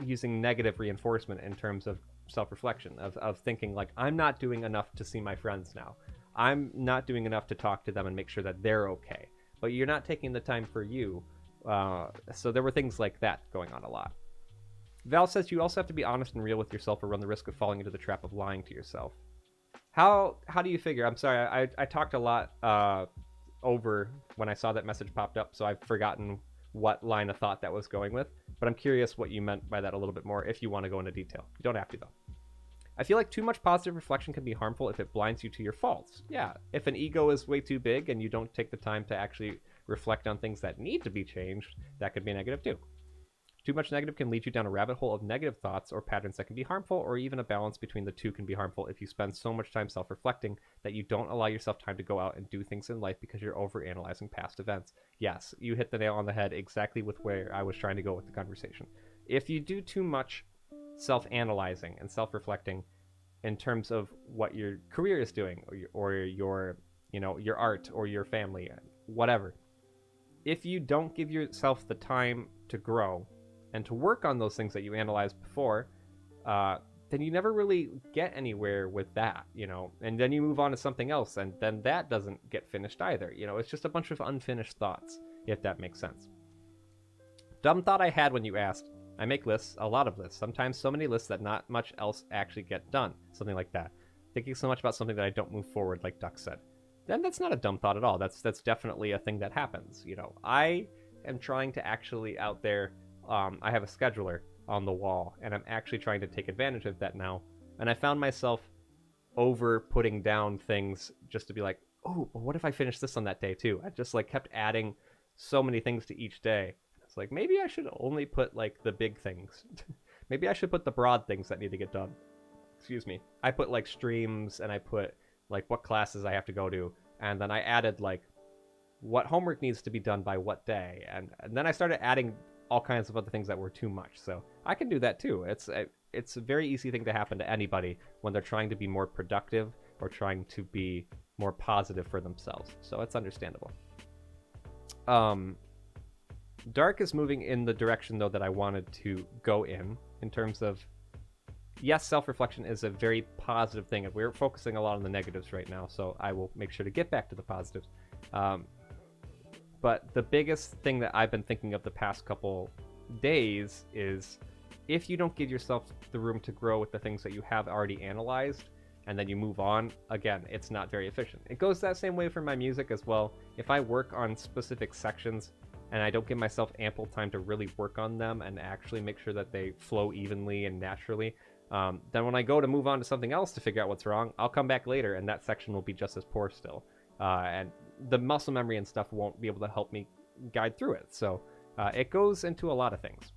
using negative reinforcement in terms of self-reflection, of thinking like, I'm not doing enough to see my friends now. I'm not doing enough to talk to them and make sure that they're okay. But you're not taking the time for you. So there were things like that going on a lot. Val says you also have to be honest and real with yourself or run the risk of falling into the trap of lying to yourself. How do you figure? I'm sorry, I talked a lot over when I saw that message popped up, so I've forgotten what line of thought that was going with. But I'm curious what you meant by that a little bit more if you want to go into detail. You don't have to, though. I feel like too much positive reflection can be harmful if it blinds you to your faults. Yeah, if an ego is way too big and you don't take the time to actually reflect on things that need to be changed, that could be negative too. Too much negative can lead you down a rabbit hole of negative thoughts or patterns that can be harmful, or even a balance between the two can be harmful if you spend so much time self-reflecting that you don't allow yourself time to go out and do things in life because you're over-analyzing past events. Yes, you hit the nail on the head exactly with where I was trying to go with the conversation. If you do too much self-analyzing and self-reflecting in terms of what your career is doing, or your your art or your family, whatever, if you don't give yourself the time to grow and to work on those things that you analyzed before, then you never really get anywhere with that, and then you move on to something else, and then that doesn't get finished either. It's just a bunch of unfinished thoughts, if that makes sense. Dumb thought I had when you asked. I make lists, a lot of lists, sometimes so many lists that not much else actually get done, something like that. Thinking so much about something that I don't move forward, like Duck said. Then that's not a dumb thought at all. That's definitely a thing that happens. I am trying to actually out there, I have a scheduler on the wall, and I'm actually trying to take advantage of that now. And I found myself over putting down things just to be like, oh, well, what if I finish this on that day too? I just kept adding so many things to each day. It's like, maybe I should only put the big things. Maybe I should put the broad things that need to get done. Excuse me. I put streams, and I put what classes I have to go to, and then I added what homework needs to be done by what day, and then I started adding all kinds of other things that were too much. So I can do that too. It's a very easy thing to happen to anybody when they're trying to be more productive or trying to be more positive for themselves. So it's understandable. Dark is moving in the direction, though, that I wanted to go in terms of, yes, self-reflection is a very positive thing, and we're focusing a lot on the negatives right now, so I will make sure to get back to the positives. But the biggest thing that I've been thinking of the past couple days is, if you don't give yourself the room to grow with the things that you have already analyzed, and then you move on, again, it's not very efficient. It goes that same way for my music as well. If I work on specific sections and I don't give myself ample time to really work on them and actually make sure that they flow evenly and naturally, then when I go to move on to something else to figure out what's wrong, I'll come back later and that section will be just as poor still. And the muscle memory and stuff won't be able to help me guide through it. So it goes into a lot of things.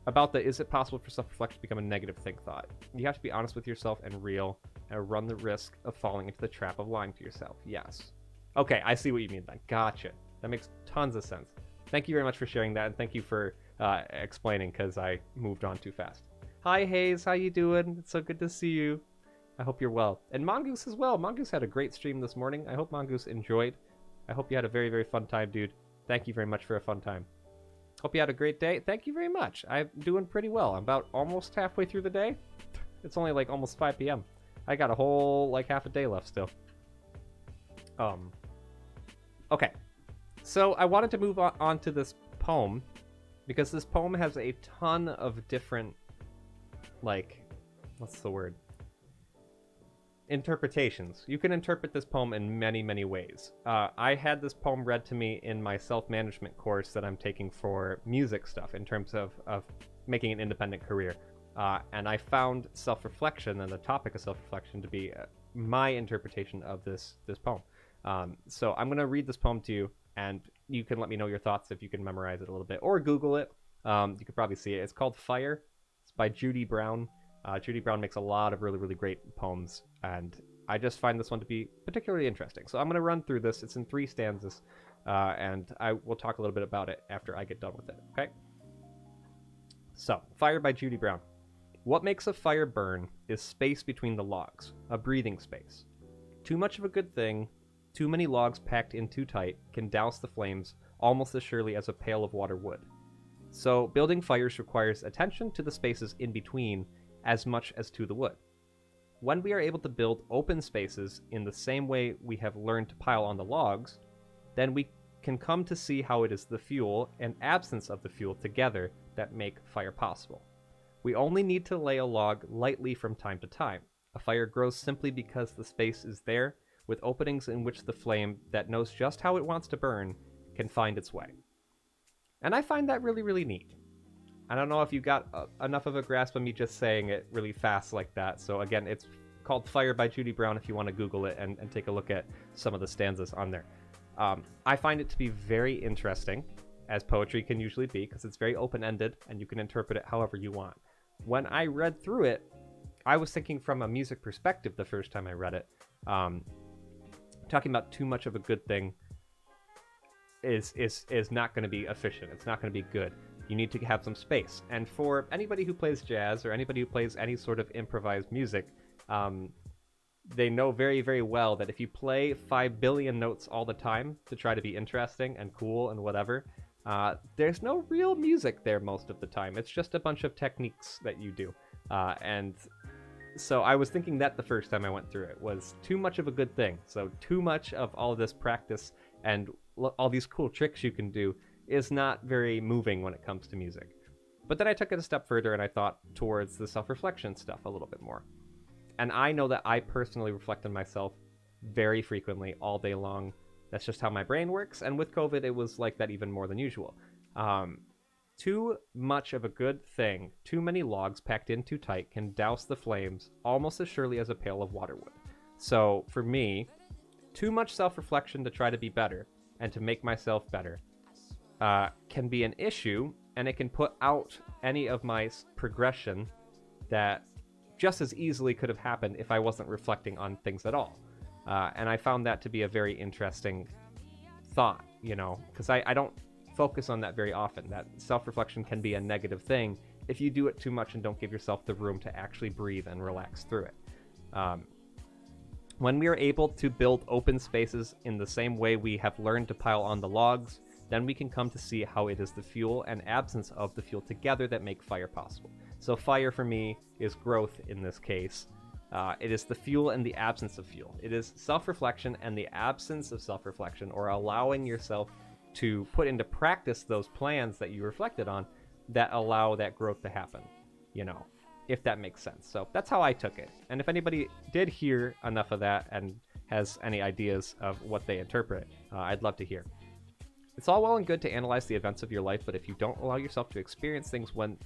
About the, is it possible for self-reflection to become a negative think thought? You have to be honest with yourself and real, and run the risk of falling into the trap of lying to yourself. Yes. Okay, I see what you mean then. Gotcha. That makes tons of sense. Thank you very much for sharing that, and thank you for explaining, because I moved on too fast. Hi, Hayes. How you doing? It's so good to see you. I hope you're well. And Mongoose as well. Mongoose had a great stream this morning. I hope Mongoose enjoyed. I hope you had a very, very fun time, dude. Thank you very much for a fun time. Hope you had a great day. Thank you very much. I'm doing pretty well. I'm about almost halfway through the day. It's only almost 5 p.m. I got a whole half a day left still. Okay. So I wanted to move on to this poem, because this poem has a ton of different, what's the word? Interpretations. You can interpret this poem in many, many ways. I had this poem read to me in my self-management course that I'm taking for music stuff, in terms of making an independent career. And I found self-reflection and the topic of self-reflection to be my interpretation of this poem. So I'm going to read this poem to you, and you can let me know your thoughts if you can memorize it a little bit, or Google it. You could probably see it. It's called Fire. It's by Judy Brown. Judy Brown makes a lot of really, really great poems, and I just find this one to be particularly interesting. So I'm going to run through this. It's in 3 stanzas, and I will talk a little bit about it after I get done with it, okay? So, Fire by Judy Brown. What makes a fire burn is space between the logs, a breathing space. Too much of a good thing, too many logs packed in too tight, can douse the flames almost as surely as a pail of water would. So, building fires requires attention to the spaces in between, as much as to the wood. When we are able to build open spaces in the same way we have learned to pile on the logs, then we can come to see how it is the fuel and absence of the fuel together that make fire possible. We only need to lay a log lightly from time to time. A fire grows simply because the space is there, with openings in which the flame that knows just how it wants to burn can find its way. And I find that really, really neat. I don't know if you got enough of a grasp of me just saying it really fast like that. So again, it's called Fire by Judy Brown if you want to Google it and take a look at some of the stanzas on there. I find it to be very interesting, as poetry can usually be, because it's very open-ended and you can interpret it however you want. When I read through it, I was thinking from a music perspective the first time I read it. Talking about too much of a good thing is not going to be efficient. It's not going to be good. You need to have some space. And for anybody who plays jazz or anybody who plays any sort of improvised music, they know very, very well that if you play 5 billion notes all the time to try to be interesting and cool and whatever, there's no real music there most of the time. It's just a bunch of techniques that you do. And so I was thinking that the first time I went through it was too much of a good thing. So too much of all of this practice and all these cool tricks you can do is not very moving when it comes to music. But then I took it a step further and I thought towards the self-reflection stuff a little bit more. And I know that I personally reflect on myself very frequently all day long. That's just how my brain works. And with COVID, it was like that even more than usual. Too much of a good thing, too many logs packed in too tight can douse the flames almost as surely as a pail of water would. So for me, too much self-reflection to try to be better and to make myself better can be an issue, and it can put out any of my progression that just as easily could have happened if I wasn't reflecting on things at all. And I found that to be a very interesting thought, you know, because I don't focus on that very often. That self-reflection can be a negative thing if you do it too much and don't give yourself the room to actually breathe and relax through it. When we are able to build open spaces in the same way we have learned to pile on the logs, then we can come to see how it is the fuel and absence of the fuel together that make fire possible. So fire for me is growth in this case. It is the fuel and the absence of fuel. It is self-reflection and the absence of self-reflection, or allowing yourself to put into practice those plans that you reflected on that allow that growth to happen, you know, if that makes sense. So that's how I took it. And if anybody did hear enough of that and has any ideas of what they interpret, I'd love to hear. It's all well and good to analyze the events of your life, but if you don't allow yourself to experience things when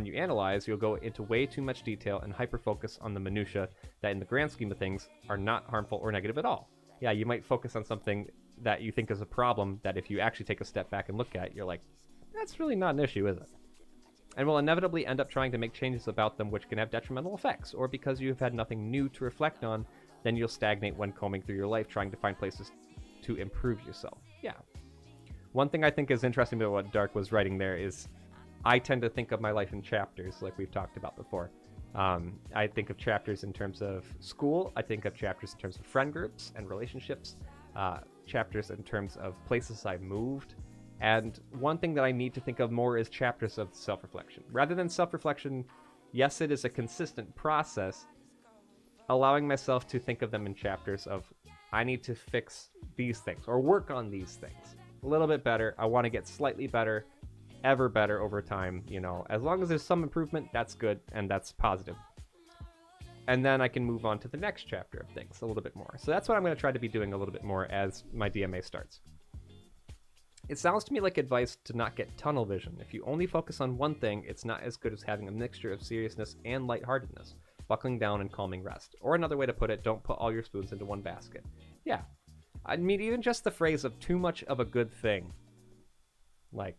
you analyze, you'll go into way too much detail and hyper-focus on the minutia that in the grand scheme of things are not harmful or negative at all. Yeah, you might focus on something that you think is a problem that if you actually take a step back and look at, you're like, that's really not an issue, is it? And will inevitably end up trying to make changes about them which can have detrimental effects, or because you've had nothing new to reflect on, then you'll stagnate when combing through your life trying to find places to improve yourself. Yeah. One thing I think is interesting about what Dark was writing there is I tend to think of my life in chapters, like we've talked about before. I think of chapters in terms of school. I think of chapters in terms of friend groups and relationships. Chapters in terms of places I've moved. And one thing that I need to think of more is chapters of self-reflection. Rather than self-reflection, yes, it is a consistent process, allowing myself to think of them in chapters of, I need to fix these things or work on these things a little bit better. I want to get slightly better, ever better over time, you know. As long as there's some improvement, that's good and that's positive. And then I can move on to the next chapter of things a little bit more. So that's what I'm going to try to be doing a little bit more as my DMA starts. It sounds to me like advice to not get tunnel vision. If you only focus on one thing, it's not as good as having a mixture of seriousness and lightheartedness, buckling down and calming rest. Or another way to put it, don't put all your spoons into one basket. Yeah. I mean, even just the phrase of too much of a good thing. Like,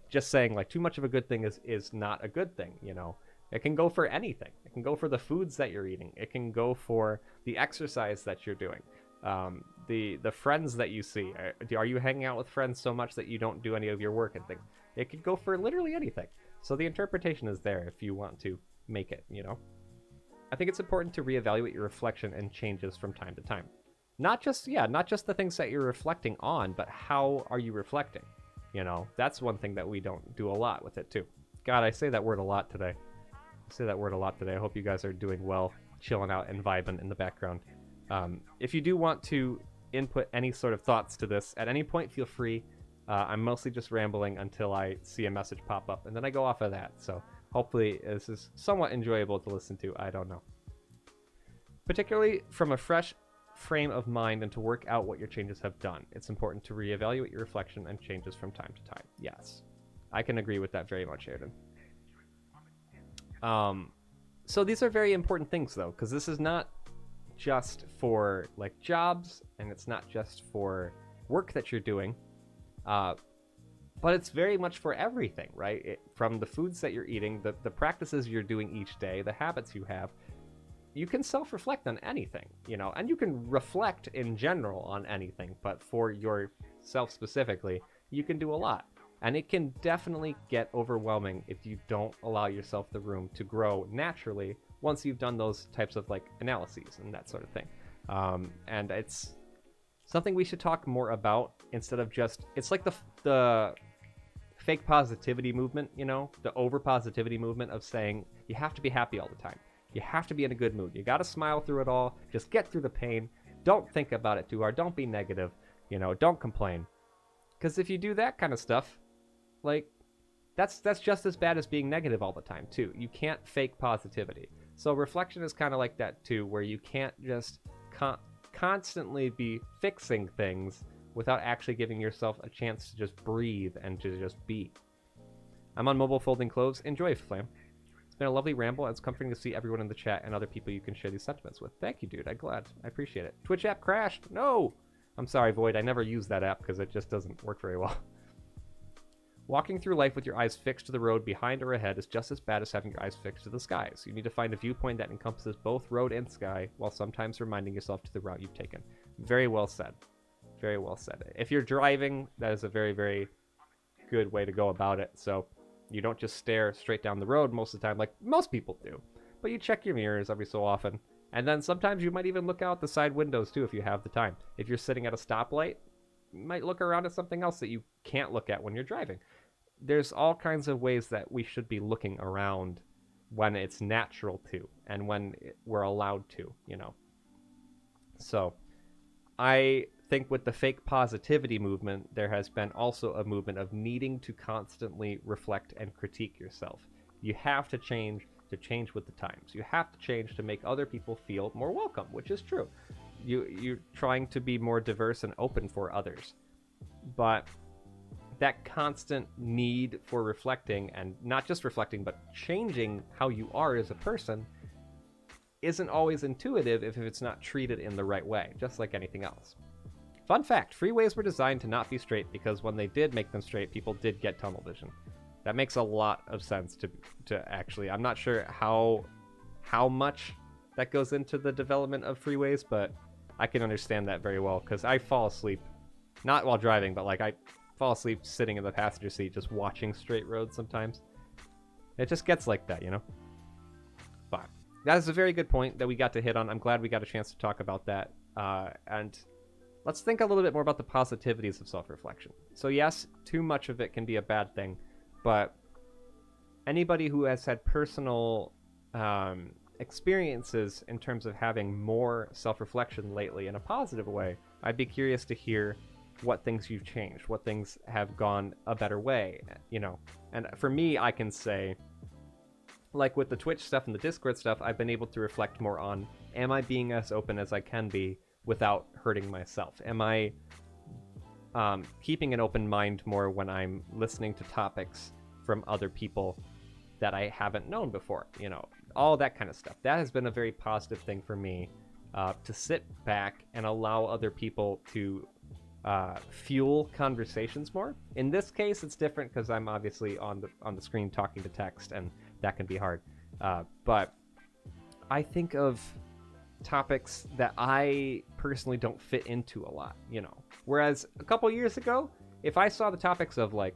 just saying, like, too much of a good thing is not a good thing, you know? It can go for anything. It can go for the foods that you're eating. It can go for the exercise that you're doing. The friends that you see. Are you hanging out with friends so much that you don't do any of your work and things? It could go for literally anything. So the interpretation is there if you want to make it, you know? I think it's important to reevaluate your reflection and changes from time to time. Not just the things that you're reflecting on, but how are you reflecting? You know, that's one thing that we don't do a lot with it too. God, I say that word a lot today. I say that word a lot today. I hope you guys are doing well, chilling out and vibing in the background. If you do want to input any sort of thoughts to this at any point, feel free. I'm mostly just rambling until I see a message pop up, and then I go off of that. So hopefully this is somewhat enjoyable to listen to. I don't know. Particularly from a fresh frame of mind and to work out what your changes have done. It's important to reevaluate your reflection and changes from time to time. Yes, I can agree with that very much, Airden. So these are very important things, though, because this is not just for like jobs, and it's not just for work that you're doing, but it's very much for everything, right? From the foods that you're eating, the practices you're doing each day, the habits you have. You can self-reflect on anything, and you can reflect in general on anything, but for yourself specifically, you can do a lot. And it can definitely get overwhelming if you don't allow yourself the room to grow naturally once you've done those types of like analyses and that sort of thing. And it's something we should talk more about instead of just, it's like the fake positivity movement, the over positivity movement of saying you have to be happy all the time. You have to be in a good mood. You got to smile through it all. Just get through the pain. Don't think about it too hard. Don't be negative. Don't complain. Because if you do that kind of stuff, like, that's just as bad as being negative all the time, too. You can't fake positivity. So reflection is kind of like that, too, where you can't just constantly be fixing things without actually giving yourself a chance to just breathe and to just be. I'm on mobile folding clothes. Enjoy, Flam. It's been a lovely ramble, and it's comforting to see everyone in the chat and other people you can share these sentiments with. Thank you, dude. I'm glad. I appreciate it. Twitch app crashed. No! I'm sorry, Void. I never use that app because it just doesn't work very well. Walking through life with your eyes fixed to the road behind or ahead is just as bad as having your eyes fixed to the skies. You need to find a viewpoint that encompasses both road and sky, while sometimes reminding yourself to the route you've taken. Very well said. Very well said. If you're driving, that is a very, very good way to go about it. So you don't just stare straight down the road most of the time like most people do, but you check your mirrors every so often. And then sometimes you might even look out the side windows too if you have the time. If you're sitting at a stoplight, you might look around at something else that you can't look at when you're driving. There's all kinds of ways that we should be looking around when it's natural to and when we're allowed to, So I think with the fake positivity movement, there has been also a movement of needing to constantly reflect and critique yourself. You have to change with the times. You have to change to make other people feel more welcome, which is true. You're trying to be more diverse and open for others. But that constant need for reflecting, and not just reflecting, but changing how you are as a person, isn't always intuitive if it's not treated in the right way, just like anything else. Fun fact, freeways were designed to not be straight because when they did make them straight, people did get tunnel vision. That makes a lot of sense to actually. I'm not sure how much that goes into the development of freeways, but I can understand that very well because I fall asleep, not while driving, but like I fall asleep sitting in the passenger seat just watching straight roads sometimes. It just gets like that, But that is a very good point that we got to hit on. I'm glad we got a chance to talk about that. And let's think a little bit more about the positivities of self-reflection. So yes, too much of it can be a bad thing, but anybody who has had personal experiences in terms of having more self-reflection lately in a positive way, I'd be curious to hear what things you've changed, what things have gone a better way, And for me, I can say, like with the Twitch stuff and the Discord stuff, I've been able to reflect more on, am I being as open as I can be without hurting myself? Am I keeping an open mind more when I'm listening to topics from other people that I haven't known before? All that kind of stuff. That has been a very positive thing for me, to sit back and allow other people to fuel conversations more. In this case, it's different because I'm obviously on the screen talking to text, and that can be hard. But I think of topics that I personally don't fit into a lot, Whereas a couple years ago, if I saw the topics of like,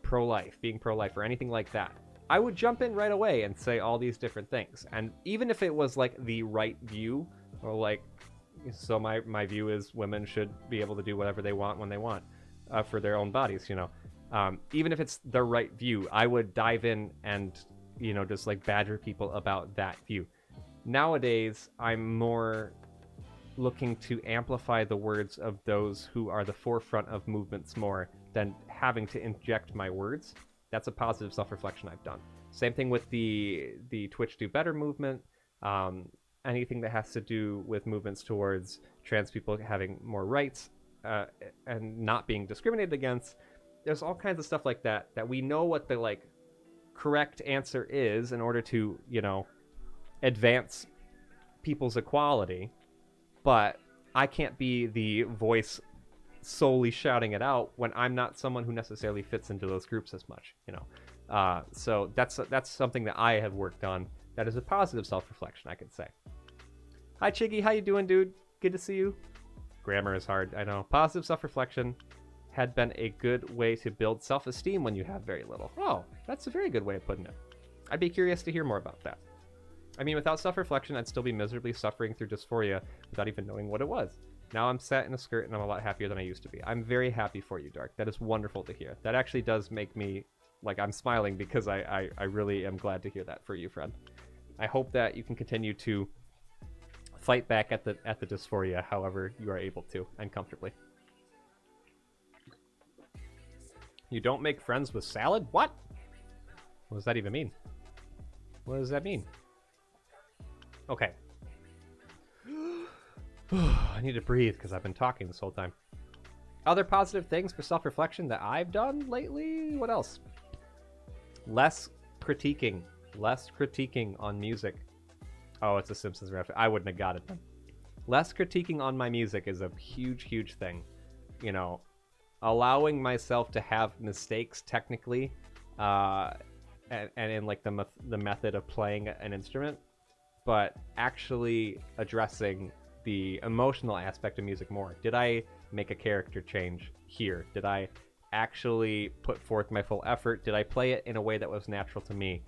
pro-life, being pro-life or anything like that, I would jump in right away and say all these different things. And even if it was like the right view, or like, so my view is women should be able to do whatever they want when they want, for their own bodies, even if it's the right view, I would dive in and you know, just like badger people about that view. Nowadays, I'm more looking to amplify the words of those who are the forefront of movements more than having to inject my words. That's a positive self-reflection I've done. Same thing with the Twitch Do Better movement. Anything that has to do with movements towards trans people having more rights and not being discriminated against. There's all kinds of stuff like that that we know what the like correct answer is in order to, you know, advance people's equality, but I can't be the voice solely shouting it out when I'm not someone who necessarily fits into those groups as much, you know. So that's something that I have worked on. That is a positive self-reflection, I could say. Hi Chiggy, how you doing, dude? Good to see you. Grammar is hard, I know. Positive self-reflection had been a good way to build self-esteem when you have very little. Oh, that's a very good way of putting it. I'd be curious to hear more about that. I mean, without self-reflection, I'd still be miserably suffering through dysphoria without even knowing what it was. Now I'm sat in a skirt and I'm a lot happier than I used to be. I'm very happy for you, Dark. That is wonderful to hear. That actually does make me, like, I'm smiling because I really am glad to hear that for you, friend. I hope that you can continue to fight back at the dysphoria however you are able to and comfortably. You don't make friends with salad? What? What does that even mean? What does that mean? Okay. I need to breathe because I've been talking this whole time. Other positive things for self-reflection that I've done lately? What else? Less critiquing. Less critiquing on music. Oh, it's a Simpsons reference. I wouldn't have got it then. Less critiquing on my music is a huge, huge thing. You know, allowing myself to have mistakes technically, and in like the method of playing an instrument, but actually addressing the emotional aspect of music more. Did I make a character change here? Did I actually put forth my full effort? Did I play it in a way that was natural to me?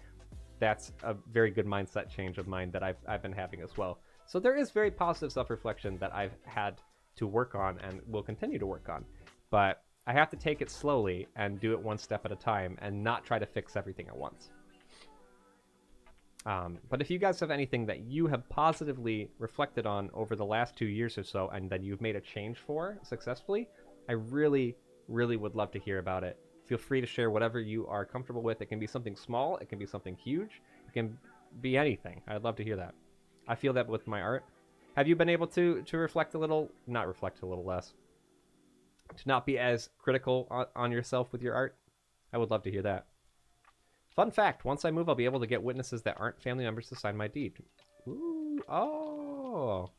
That's a very good mindset change of mine that I've been having as well. So there is very positive self-reflection that I've had to work on and will continue to work on. But I have to take it slowly and do it one step at a time and not try to fix everything at once. But if you guys have anything that you have positively reflected on over the last 2 years or so and that you've made a change for successfully, I really, really would love to hear about it. Feel free to share whatever you are comfortable with. It can be something small. It can be something huge. It can be anything. I'd love to hear that. I feel that with my art. Have you been able to reflect a little, not reflect a little less, to not be as critical on yourself with your art? I would love to hear that. Fun fact, once I move, I'll be able to get witnesses that aren't family members to sign my deed. Ooh, oh.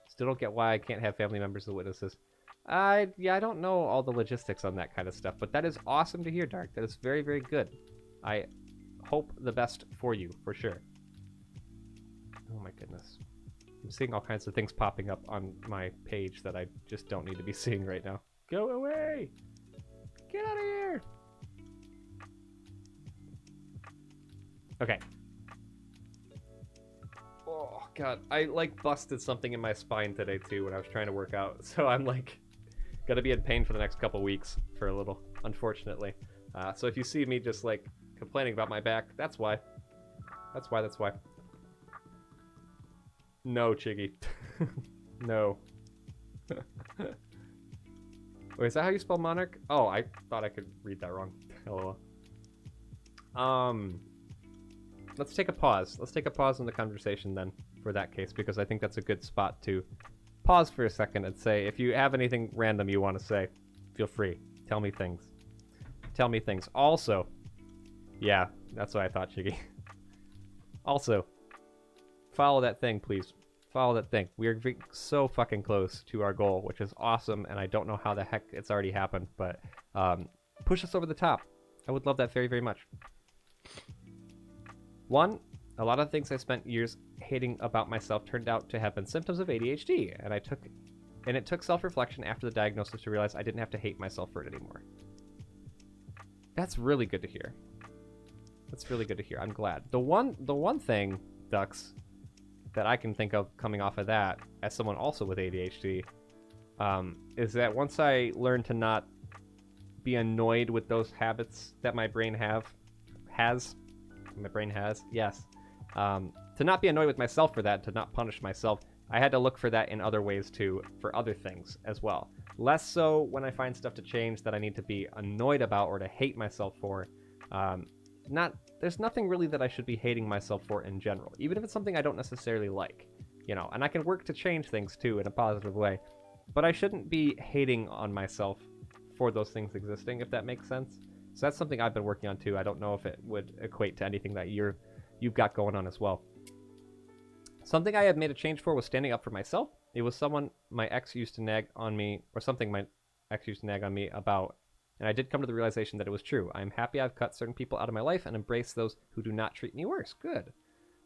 Still don't get why I can't have family members as witnesses. Yeah, I don't know all the logistics on that kind of stuff, but that is awesome to hear, Dark. That is very, very good. I hope the best for you, for sure. Oh my goodness. I'm seeing all kinds of things popping up on my page that I just don't need to be seeing right now. Go away! Get out of here! Okay. Oh, God. I, like, busted something in my spine today, too, when I was trying to work out. So I'm, like, gonna be in pain for the next couple weeks for a little, unfortunately. So if you see me just, like, complaining about my back, that's why. That's why. No, Chiggy. No. Wait, is that how you spell monarch? Oh, I thought I could read that wrong. LOL. Let's take a pause. Let's take a pause in the conversation then, for that case, because I think that's a good spot to pause for a second and say, if you have anything random you want to say, feel free. Tell me things. Tell me things. Also, yeah, that's what I thought, Chiggy. Also, follow that thing, please. Follow that thing. We are so fucking close to our goal, which is awesome, and I don't know how the heck it's already happened, but push us over the top. I would love that very, very much. One, a lot of things I spent years hating about myself turned out to have been symptoms of ADHD, and it took self-reflection after the diagnosis to realize I didn't have to hate myself for it anymore. That's really good to hear. That's really good to hear. I'm glad. The one thing, Ducks, that I can think of coming off of that, as someone also with ADHD, is that once I learned to not be annoyed with those habits that my brain has, My brain has, yes. To not be annoyed with myself for that, to not punish myself, I had to look for that in other ways too, for other things as well. Less so when I find stuff to change that I need to be annoyed about or to hate myself for. There's nothing really that I should be hating myself for in general, even if it's something I don't necessarily like, you know, and I can work to change things too in a positive way, but I shouldn't be hating on myself for those things existing, if that makes sense. So that's something I've been working on too. I don't know if it would equate to anything that you've got going on as well. Something I had made a change for was standing up for myself. It was someone my ex used to nag on me, or something my ex used to nag on me about, and I did come to the realization that it was true. I'm happy I've cut certain people out of my life and embraced those who do not treat me worse. Good.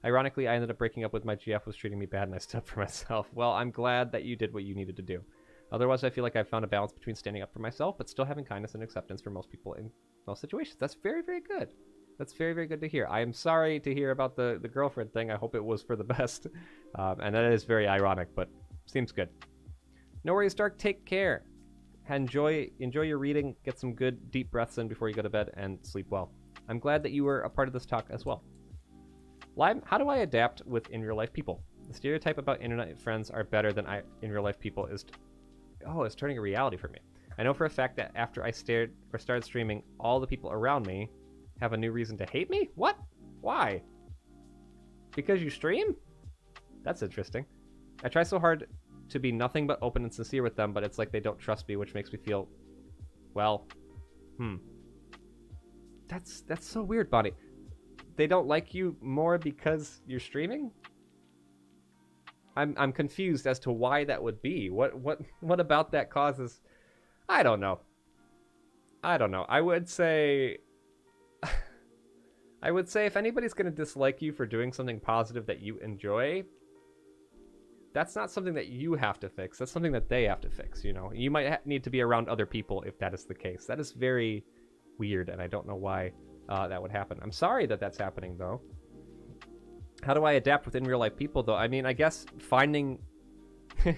Ironically, I ended up breaking up with my GF was treating me bad and I stood up for myself. Well, I'm glad that you did what you needed to do. Otherwise, I feel like I've found a balance between standing up for myself, but still having kindness and acceptance for most people in most situations. That's very, very good. That's very, very good to hear. I am sorry to hear about the girlfriend thing. I hope it was for the best. And that is very ironic, but seems good. No worries, Dark. Take care. Enjoy your reading. Get some good deep breaths in before you go to bed and sleep well. I'm glad that you were a part of this talk as well. Live, how do I adapt with in real life people? The stereotype about internet friends are better than in real life people is turning a reality for me. I know for a fact that after I started streaming, all the people around me have a new reason to hate me? What? Why? Because you stream? That's interesting. I try so hard to be nothing but open and sincere with them, but it's like they don't trust me, which makes me feel, well, That's so weird, Bonnie. They don't like you more because you're streaming? I'm confused as to why that would be. What about that causes? I don't know. I would say if anybody's going to dislike you for doing something positive that you enjoy, that's not something that you have to fix. That's something that they have to fix, you know. You might need to be around other people if that is the case. That is very weird, and I don't know why that would happen. I'm sorry that that's happening, though. How do I adapt within real life people, though? I mean, I guess finding...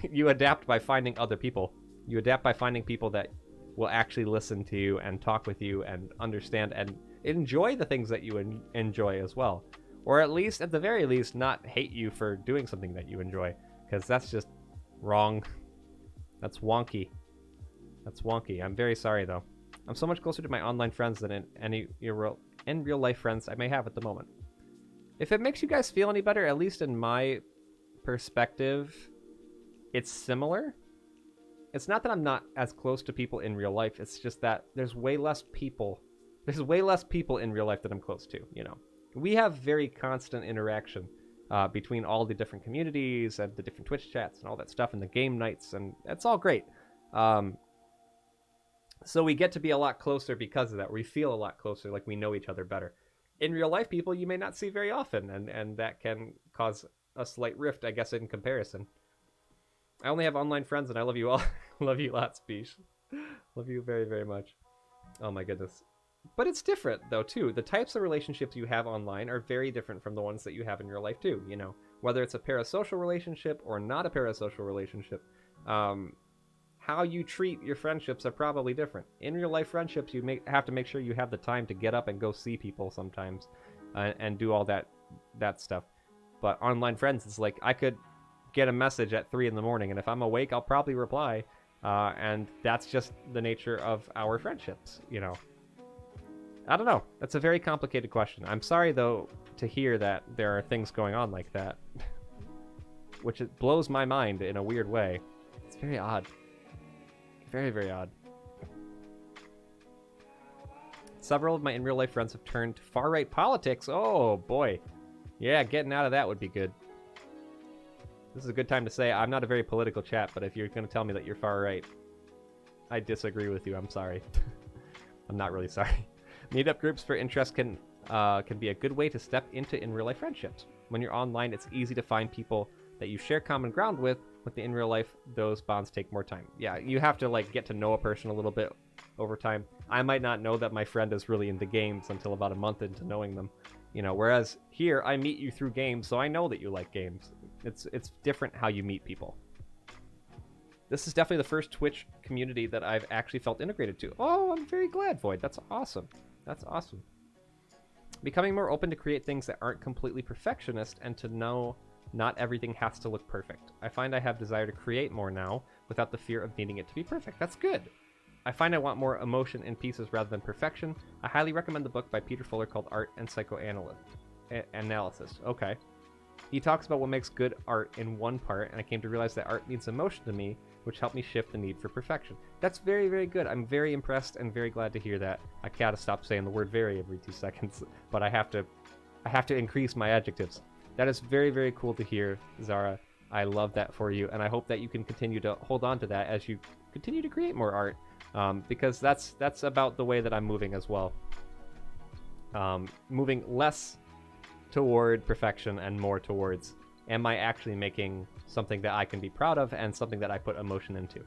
you adapt by finding other people. You adapt by finding people that will actually listen to you and talk with you and understand and enjoy the things that you enjoy as well. Or at least, at the very least, not hate you for doing something that you enjoy. Because that's just wrong. That's wonky. That's wonky. I'm very sorry, though. I'm so much closer to my online friends than in real life friends I may have at the moment. If it makes you guys feel any better, at least in my perspective, it's similar. It's not that I'm not as close to people in real life. It's just that there's way less people. There's way less people in real life that I'm close to, you know. We have very constant interaction between all the different communities and the different Twitch chats and all that stuff and the game nights, and it's all great. So we get to be a lot closer because of that. We feel a lot closer, like we know each other better. In real life, people you may not see very often, and that can cause a slight rift, I guess, in comparison. I only have online friends, and I love you all. Love you lots, Beesh. Love you very, very much. Oh my goodness. But it's different, though, too. The types of relationships you have online are very different from the ones that you have in real life, too, you know. Whether it's a parasocial relationship or not a parasocial relationship, how you treat your friendships are probably different. In real life friendships, you have to make sure you have the time to get up and go see people sometimes and do all that stuff. But online friends, it's like I could get a message at 3 in the morning, and if I'm awake, I'll probably reply. And that's just the nature of our friendships, you know. I don't know. That's a very complicated question. I'm sorry, though, to hear that there are things going on like that. Which it blows my mind in a weird way. It's very odd. Very, very odd. Several of my in real life friends have turned to far-right politics. Oh, boy. Yeah, getting out of that would be good. This is a good time to say I'm not a very political chat, but if you're going to tell me that you're far-right, I disagree with you. I'm sorry. I'm not really sorry. Meetup groups for interest can be a good way to step into in real life friendships. When you're online, it's easy to find people that you share common ground with. With the in real life, those bonds take more time. Yeah, you have to like get to know a person a little bit over time. I might not know that my friend is really into games until about a month into knowing them, you know. Whereas here, I meet you through games, so I know that you like games. It's different how you meet people. This is definitely the first Twitch community that I've actually felt integrated to. Oh, I'm very glad, Void. That's awesome. That's awesome. Becoming more open to create things that aren't completely perfectionist and to know not everything has to look perfect. I find I have desire to create more now without the fear of needing it to be perfect. That's good. I find I want more emotion in pieces rather than perfection. I highly recommend the book by Peter Fuller called Art and Psychoanalysis. Okay. He talks about what makes good art in one part, and I came to realize that art needs emotion to me, which helped me shift the need for perfection. That's very, very good. I'm very impressed and very glad to hear that. I gotta stop saying the word very every 2 seconds, but I have to increase my adjectives. That is very, very cool to hear, Zara. I love that for you, and I hope that you can continue to hold on to that as you continue to create more art, because that's about the way that I'm moving as well. Moving less toward perfection and more towards, am I actually making something that I can be proud of and something that I put emotion into?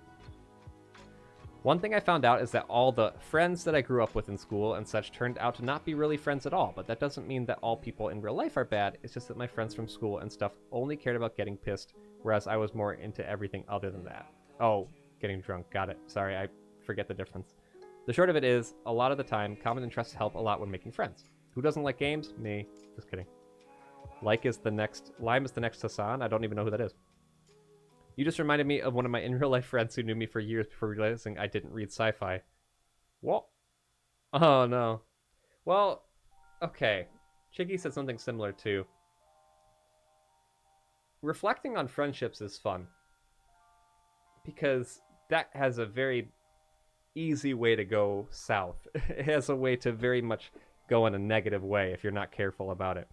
One thing I found out is that all the friends that I grew up with in school and such turned out to not be really friends at all, but that doesn't mean that all people in real life are bad. It's just that my friends from school and stuff only cared about getting pissed, whereas I was more into everything other than that. Oh, getting drunk. Got it. Sorry, I forget the difference. The short of it is, a lot of the time, common interests help a lot when making friends. Who doesn't like games? Me. Just kidding. Lime is the next Hassan? I don't even know who that is. You just reminded me of one of my in-real-life friends who knew me for years before realizing I didn't read sci-fi. What? Oh, no. Well, okay. Chiggy said something similar, too. Reflecting on friendships is fun. Because that has a very easy way to go south. It has a way to very much go in a negative way if you're not careful about it.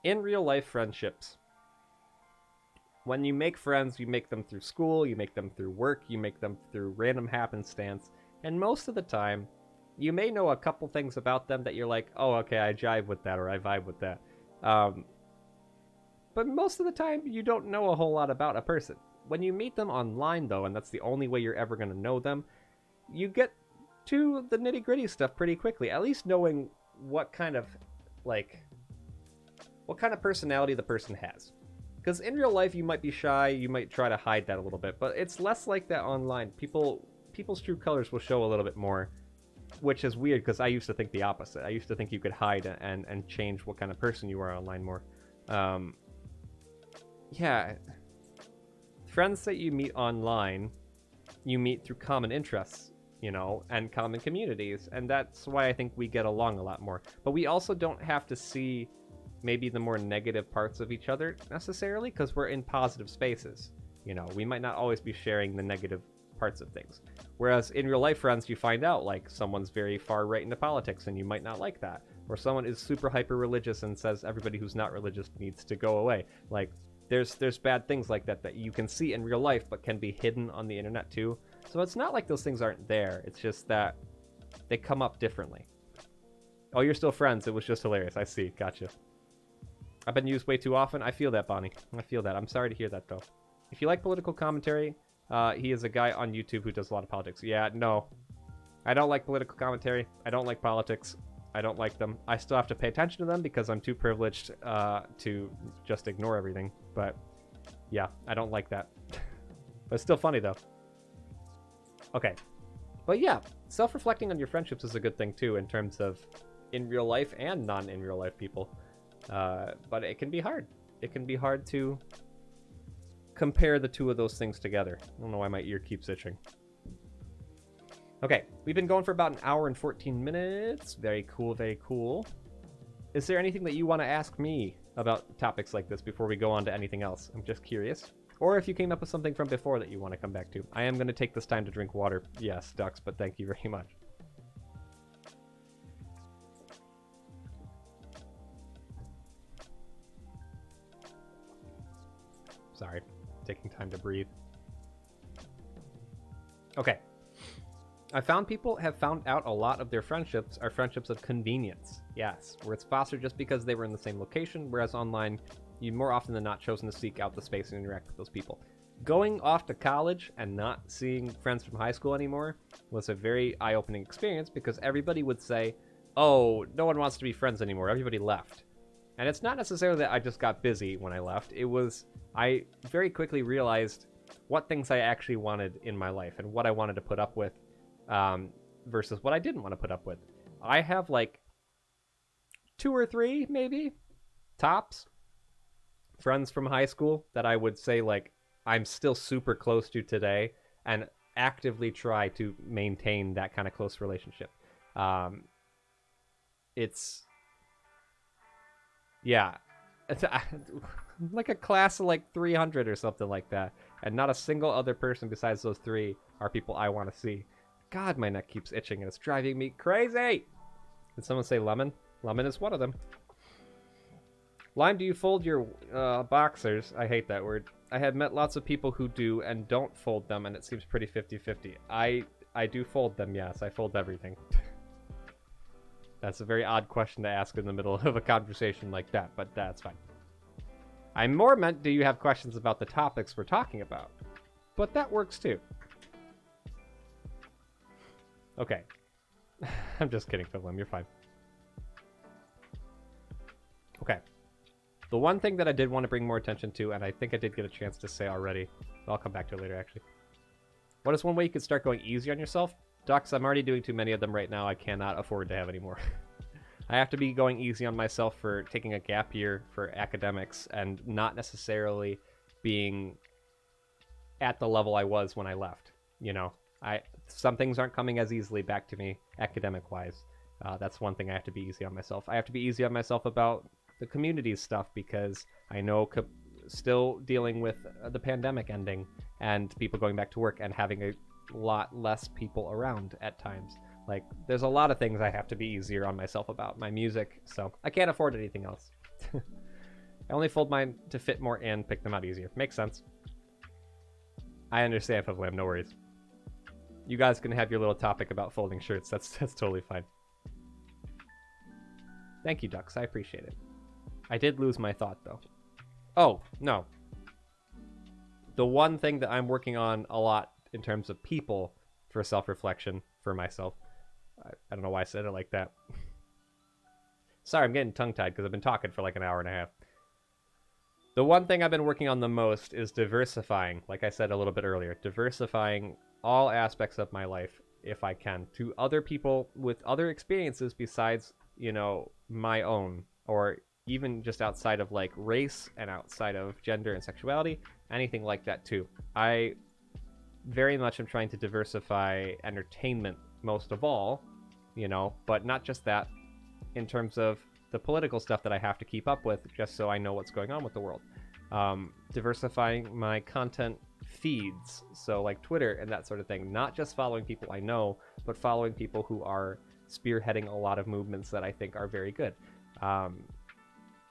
In real life friendships, when you make friends, you make them through school, you make them through work, you make them through random happenstance, and most of the time, you may know a couple things about them that you're like, oh, okay, I jive with that, or I vibe with that. But most of the time, you don't know a whole lot about a person. When you meet them online, though, and that's the only way you're ever going to know them, you get to the nitty-gritty stuff pretty quickly, at least knowing what kind of personality the person has. Because in real life, you might be shy, you might try to hide that a little bit, but it's less like that online. People's true colors will show a little bit more, which is weird because I used to think the opposite. I used to think you could hide and change what kind of person you are online more. Yeah. Friends that you meet online, you meet through common interests, and common communities, and that's why I think we get along a lot more. But we also don't have to see maybe the more negative parts of each other necessarily, because we're in positive spaces. We might not always be sharing the negative parts of things. Whereas in real life friends, you find out like someone's very far right into politics and you might not like that. Or someone is super hyper religious and says everybody who's not religious needs to go away. Like there's bad things like that you can see in real life but can be hidden on the internet too. So it's not like those things aren't there. It's just that they come up differently. Oh, you're still friends. It was just hilarious. I see. Gotcha. I've been used way too often. I feel that, Bonnie. I feel that. I'm sorry to hear that, though. If you like political commentary, he is a guy on YouTube who does a lot of politics. Yeah, no. I don't like political commentary. I don't like politics. I don't like them. I still have to pay attention to them because I'm too privileged to just ignore everything. But, yeah, I don't like that. But it's still funny, though. Okay. But, yeah, self-reflecting on your friendships is a good thing, too, in terms of in real life and non-in real life people. But it can be hard. It can be hard to compare the two of those things together. I don't know why my ear keeps itching. Okay, we've been going for about an hour and 14 minutes. Very cool, very cool. Is there anything that you want to ask me about topics like this before we go on to anything else? I'm just curious. Or if you came up with something from before that you want to come back to. I am going to take this time to drink water. Yes, ducks, but thank you very much. Sorry, taking time to breathe. Okay. I found people have found out a lot of their friendships are friendships of convenience. Yes, where it's faster just because they were in the same location, whereas online, you more often than not chosen to seek out the space and interact with those people. Going off to college and not seeing friends from high school anymore was a very eye-opening experience because everybody would say, oh, no one wants to be friends anymore, everybody left. And it's not necessarily that I just got busy when I left, it was I very quickly realized what things I actually wanted in my life and what I wanted to put up with versus what I didn't want to put up with. I have like 2 or 3, maybe, tops. Friends from high school that I would say, like, I'm still super close to today and actively try to maintain that kind of close relationship. It's, yeah, it's like a class of like 300 or something like that. And not a single other person besides those 3 are people I want to see. God, my neck keeps itching and it's driving me crazy. Did someone say lemon? Lemon is one of them. Lime, do you fold your boxers? I hate that word. I have met lots of people who do and don't fold them, and it seems pretty 50-50. I do fold them, yes. I fold everything. That's a very odd question to ask in the middle of a conversation like that, but that's fine. I more meant, do you have questions about the topics we're talking about? But that works too. Okay. I'm just kidding, Philem. You're fine. Okay. The one thing that I did want to bring more attention to, and I think I did get a chance to say already, but I'll come back to it later, actually. What is one way you could start going easy on yourself? Ducks, I'm already doing too many of them right now. I cannot afford to have any more. I have to be going easy on myself for taking a gap year for academics and not necessarily being at the level I was when I left. You know, some things aren't coming as easily back to me academic-wise. That's one thing I have to be easy on myself. I have to be easy on myself about the community stuff because I know still dealing with the pandemic ending and people going back to work and having a lot less people around at times. Like, there's a lot of things I have to be easier on myself about. My music, so I can't afford anything else. I only fold mine to fit more and pick them out easier. Makes sense. I understand, Fivlam, no worries. You guys can have your little topic about folding shirts. That's totally fine. Thank you, Ducks. I appreciate it. I did lose my thought, though. Oh, no. The one thing that I'm working on a lot in terms of people for self-reflection for myself. I don't know why I said it like that. Sorry, I'm getting tongue-tied because I've been talking for like an hour and a half. The one thing I've been working on the most is diversifying, like I said a little bit earlier, diversifying all aspects of my life, if I can, to other people with other experiences besides, you know, my own, or even just outside of like race and outside of gender and sexuality, anything like that too. I very much am trying to diversify entertainment most of all, you know, but not just that, in terms of the political stuff that I have to keep up with just so I know what's going on with the world. Diversifying my content feeds, so like Twitter and that sort of thing, not just following people I know, but following people who are spearheading a lot of movements that I think are very good.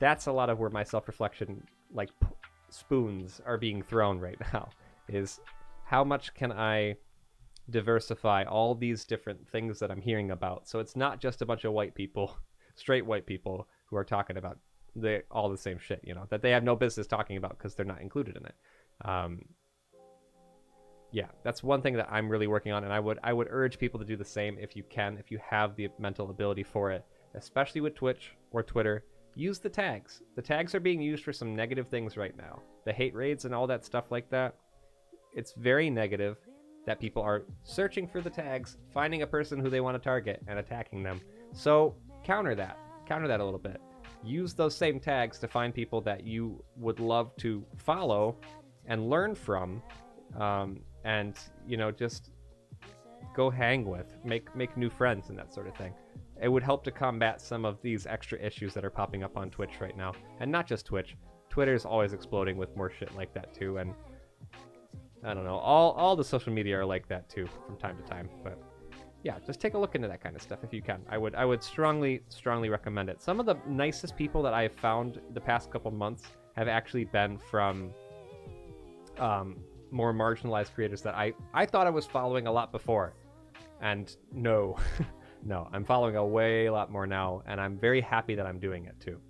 That's a lot of where my self-reflection, like spoons are being thrown right now, is how much can I diversify all these different things that I'm hearing about, so it's not just a bunch of white people, straight white people, who are talking about all the same shit, you know, that they have no business talking about because they're not included in it. Yeah, that's one thing that I'm really working on, and I would urge people to do the same if you can, if you have the mental ability for it, especially with Twitch or Twitter. Use the tags. The tags are being used for some negative things right now. The hate raids and all that stuff like that. It's very negative that people are searching for the tags, finding a person who they want to target, and attacking them. So counter that. Counter that a little bit. Use those same tags to find people that you would love to follow and learn from, and, you know, just go hang with, make new friends and that sort of thing. It would help to combat some of these extra issues that are popping up on Twitch right now. And not just Twitch. Twitter's always exploding with more shit like that too, and I don't know, all the social media are like that too from time to time. But yeah, just take a look into that kind of stuff if you can. I would strongly recommend it. Some of the nicest people that I have found the past couple months have actually been from more marginalized creators that I thought I was following a lot before. And no, no, I'm following a lot more now, and I'm very happy that I'm doing it too.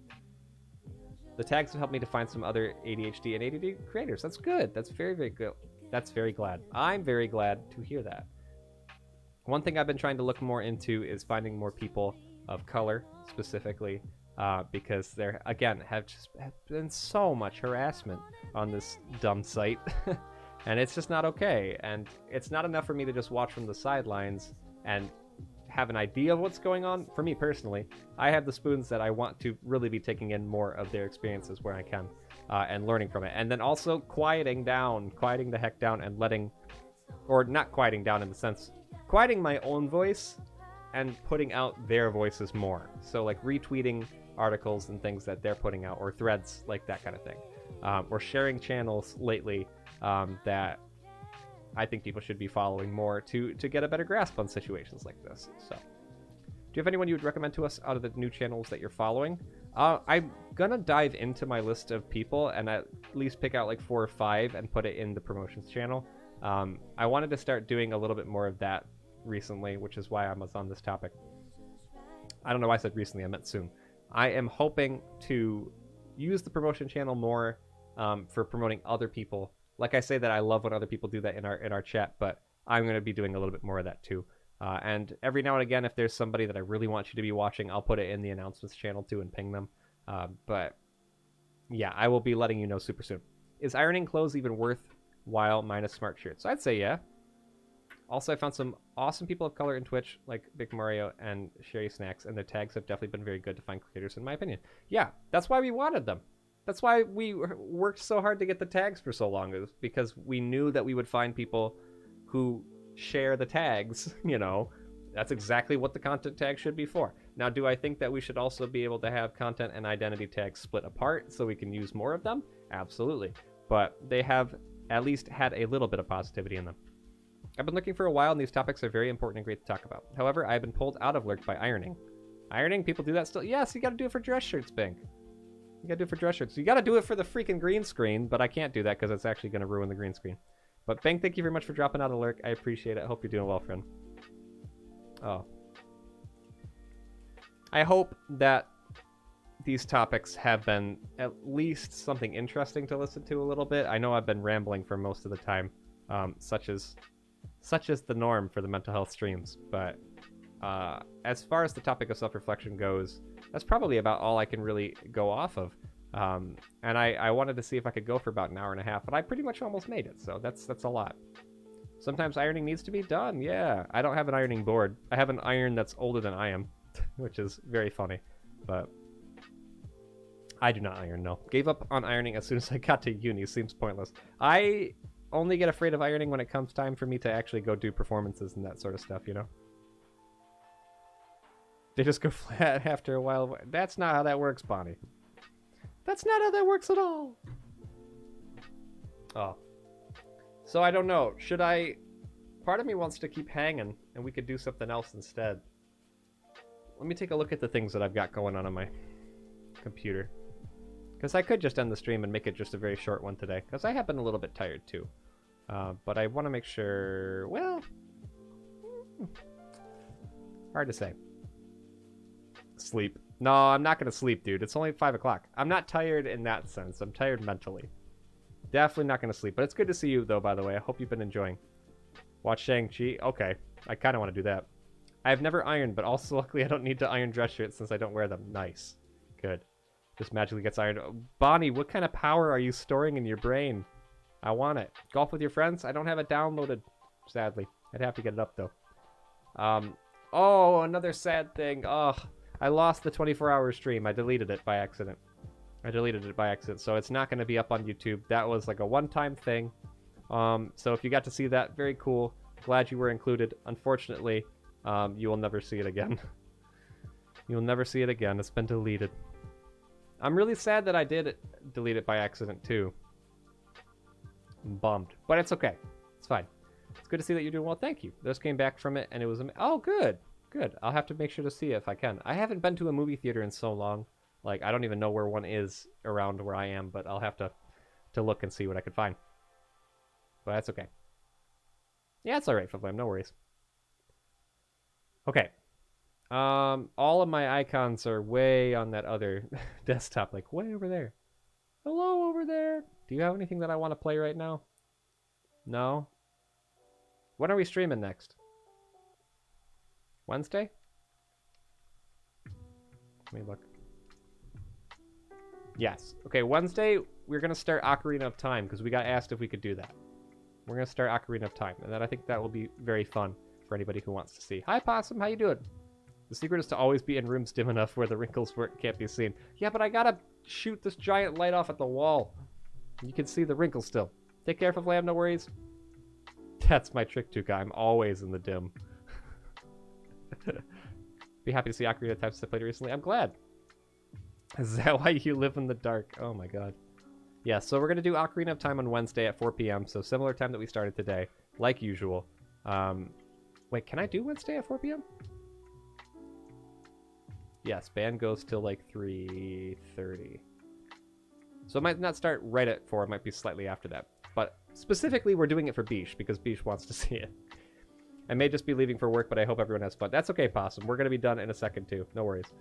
The tags have helped me to find some other ADHD and ADD creators. That's good. That's very, very good. That's very glad. I'm very glad to hear that. One thing I've been trying to look more into is finding more people of color, specifically, because there, again, have been so much harassment on this dumb site. And it's just not okay. And it's not enough for me to just watch from the sidelines and have an idea of what's going on. For me personally, I have the spoons that I want to really be taking in more of their experiences where I can, and learning from it. And then also quieting the heck down and letting, or not quieting down in the sense, quieting my own voice and putting out their voices more. So like retweeting articles and things that they're putting out, or threads, like that kind of thing. Or sharing channels lately that I think people should be following more to get a better grasp on situations like this. So, do you have anyone you would recommend to us out of the new channels that you're following? I'm gonna dive into my list of people and at least pick out like 4 or 5 and put it in the promotions channel. I wanted to start doing a little bit more of that recently, which is why I was on this topic. I don't know why I said recently, I meant soon. I am hoping to use the promotion channel more for promoting other people. Like I say that I love when other people do that in our chat, but I'm going to be doing a little bit more of that too. And every now and again, if there's somebody that I really want you to be watching, I'll put it in the announcements channel too and ping them. But yeah, I will be letting you know super soon. Is ironing clothes even worthwhile minus smart shirts? I'd say yeah. Also, I found some awesome people of color in Twitch, like Big Mario and Sherry Snacks, and their tags have definitely been very good to find creators, in my opinion. Yeah, that's why we wanted them. That's why we worked so hard to get the tags for so long, is because we knew that we would find people who share the tags, you know. That's exactly what the content tag should be for. Now, do I think that we should also be able to have content and identity tags split apart so we can use more of them? Absolutely. But they have at least had a little bit of positivity in them. I've been looking for a while, and these topics are very important and great to talk about. However, I have been pulled out of Lurk by ironing. Ironing? People do that still? Yes, you gotta do it for dress shirts, Bink. You gotta do it for dress shirts. You gotta do it for the freaking green screen, but I can't do that because it's actually gonna ruin the green screen. But Bink, thank you very much for dropping out of Lurk. I appreciate it. I hope you're doing well, friend. Oh. I hope that these topics have been at least something interesting to listen to a little bit. I know I've been rambling for most of the time, such as the norm for the mental health streams, but as far as the topic of self-reflection goes, that's probably about all I can really go off of. And I wanted to see if I could go for about an hour and a half, but I pretty much almost made it, so that's a lot. Sometimes ironing needs to be done, yeah. I don't have an ironing board. I have an iron that's older than I am, which is very funny, but I do not iron, no. Gave up on ironing as soon as I got to uni. Seems pointless. I only get afraid of ironing when it comes time for me to actually go do performances and that sort of stuff, you know? They just go flat after a while. That's not how that works, Bonnie. That's not how that works at all. Oh. So I don't know. Should I... Part of me wants to keep hanging, and we could do something else instead. Let me take a look at the things that I've got going on my computer. Because I could just end the stream and make it just a very short one today. Because I have been a little bit tired, too. But I want to make sure... Well... Hard to say. Sleep. No, I'm not going to sleep, dude. It's only 5 o'clock. I'm not tired in that sense. I'm tired mentally. Definitely not going to sleep. But it's good to see you, though, by the way. I hope you've been enjoying. Watch Shang-Chi. Okay. I kind of want to do that. I have never ironed, but also luckily I don't need to iron dress shirts since I don't wear them. Nice. Good. Just magically gets ironed. Bonnie, what kind of power are you storing in your brain? I want it. Golf with your friends? I don't have it downloaded, sadly. I'd have to get it up, though. Oh, another sad thing. Ugh. I lost the 24-hour stream. I deleted it by accident. So it's not going to be up on YouTube. That was like a one-time thing. So if you got to see that, very cool. Glad you were included. Unfortunately, you will never see it again. You'll never see it again. It's been deleted. I'm really sad that I did delete it by accident, too. I'm bummed. But it's okay. It's fine. It's good to see that you're doing well. Thank you. Just came back from it, and it was... Oh, good. Good. I'll have to make sure to see it if I can. I haven't been to a movie theater in so long. Like, I don't even know where one is around where I am, but I'll have to look and see what I can find. But that's okay. Yeah, it's alright, Flipflam. No worries. Okay. All of my icons are way on that other desktop, like way over there. Hello over there. Do you have anything that I want to play right now? No? When are we streaming next? Wednesday? Let me look. Yes. Okay, Wednesday, we're going to start Ocarina of Time, because we got asked if we could do that. We're going to start Ocarina of Time, and then I think that will be very fun for anybody who wants to see. Hi, Possum. How you doing? The secret is to always be in rooms dim enough where the wrinkles can't be seen. Yeah, but I gotta shoot this giant light off at the wall. You can see the wrinkles still. Take care, Flam, no worries. That's my trick, Tuka. I'm always in the dim. Be happy to see Ocarina of Time since I played it recently. I'm glad. Is that why you live in the dark? Oh my god. Yeah, so we're going to do Ocarina of Time on Wednesday at 4 p.m. So similar time that we started today, like usual. Wait, can I do Wednesday at 4 p.m.? Yes, ban goes till like 3:30. So it might not start right at 4, it might be slightly after that. But specifically, we're doing it for Bish, because Bish wants to see it. I may just be leaving for work, but I hope everyone has fun. That's okay, Possum. We're going to be done in a second, too. No worries.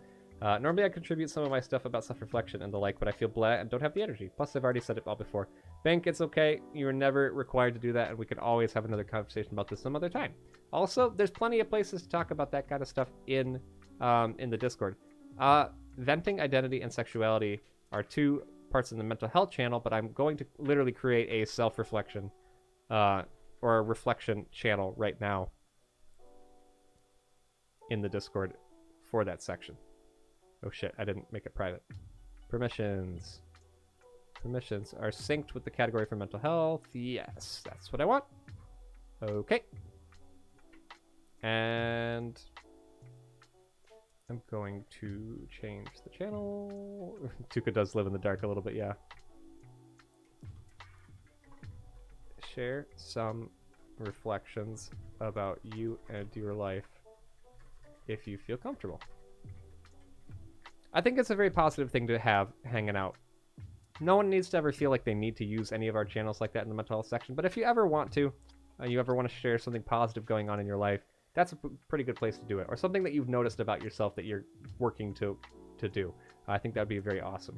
Normally I contribute some of my stuff about self-reflection and the like, but I feel blah and don't have the energy. Plus, I've already said it all before. Bank, it's okay. You're never required to do that, and we can always have another conversation about this some other time. Also, there's plenty of places to talk about that kind of stuff in the Discord. Venting, identity, and sexuality are 2 parts in the mental health channel, but I'm going to literally create a self-reflection or a reflection channel right now in the Discord for that section. Oh shit, I didn't make it private. Permissions. Permissions are synced with the category for mental health. Yes, that's what I want. Okay. And I'm going to change the channel. Tuka does live in the dark a little bit, yeah. Share some reflections about you and your life if you feel comfortable. I think it's a very positive thing to have hanging out. No one needs to ever feel like they need to use any of our channels like that in the mental health section, but if you ever want to, you ever want to share something positive going on in your life, that's a pretty good place to do it. Or something that you've noticed about yourself that you're working to do. I think that would be very awesome.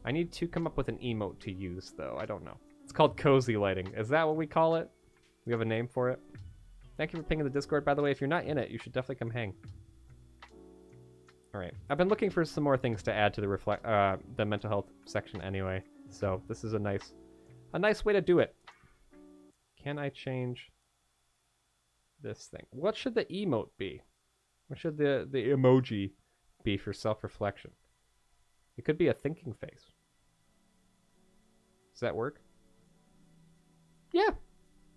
I need to come up with an emote to use, though. I don't know. It's called cozy lighting. Is that what we call it? We have a name for it? Thank you for pinging the Discord, by the way. If you're not in it, you should definitely come hang. All right, I've been looking for some more things to add to the mental health section anyway, so this is a nice way to do it. Can I change this thing? What should the emote be? What should the emoji be for self-reflection? It could be a thinking face. Does that work? Yeah,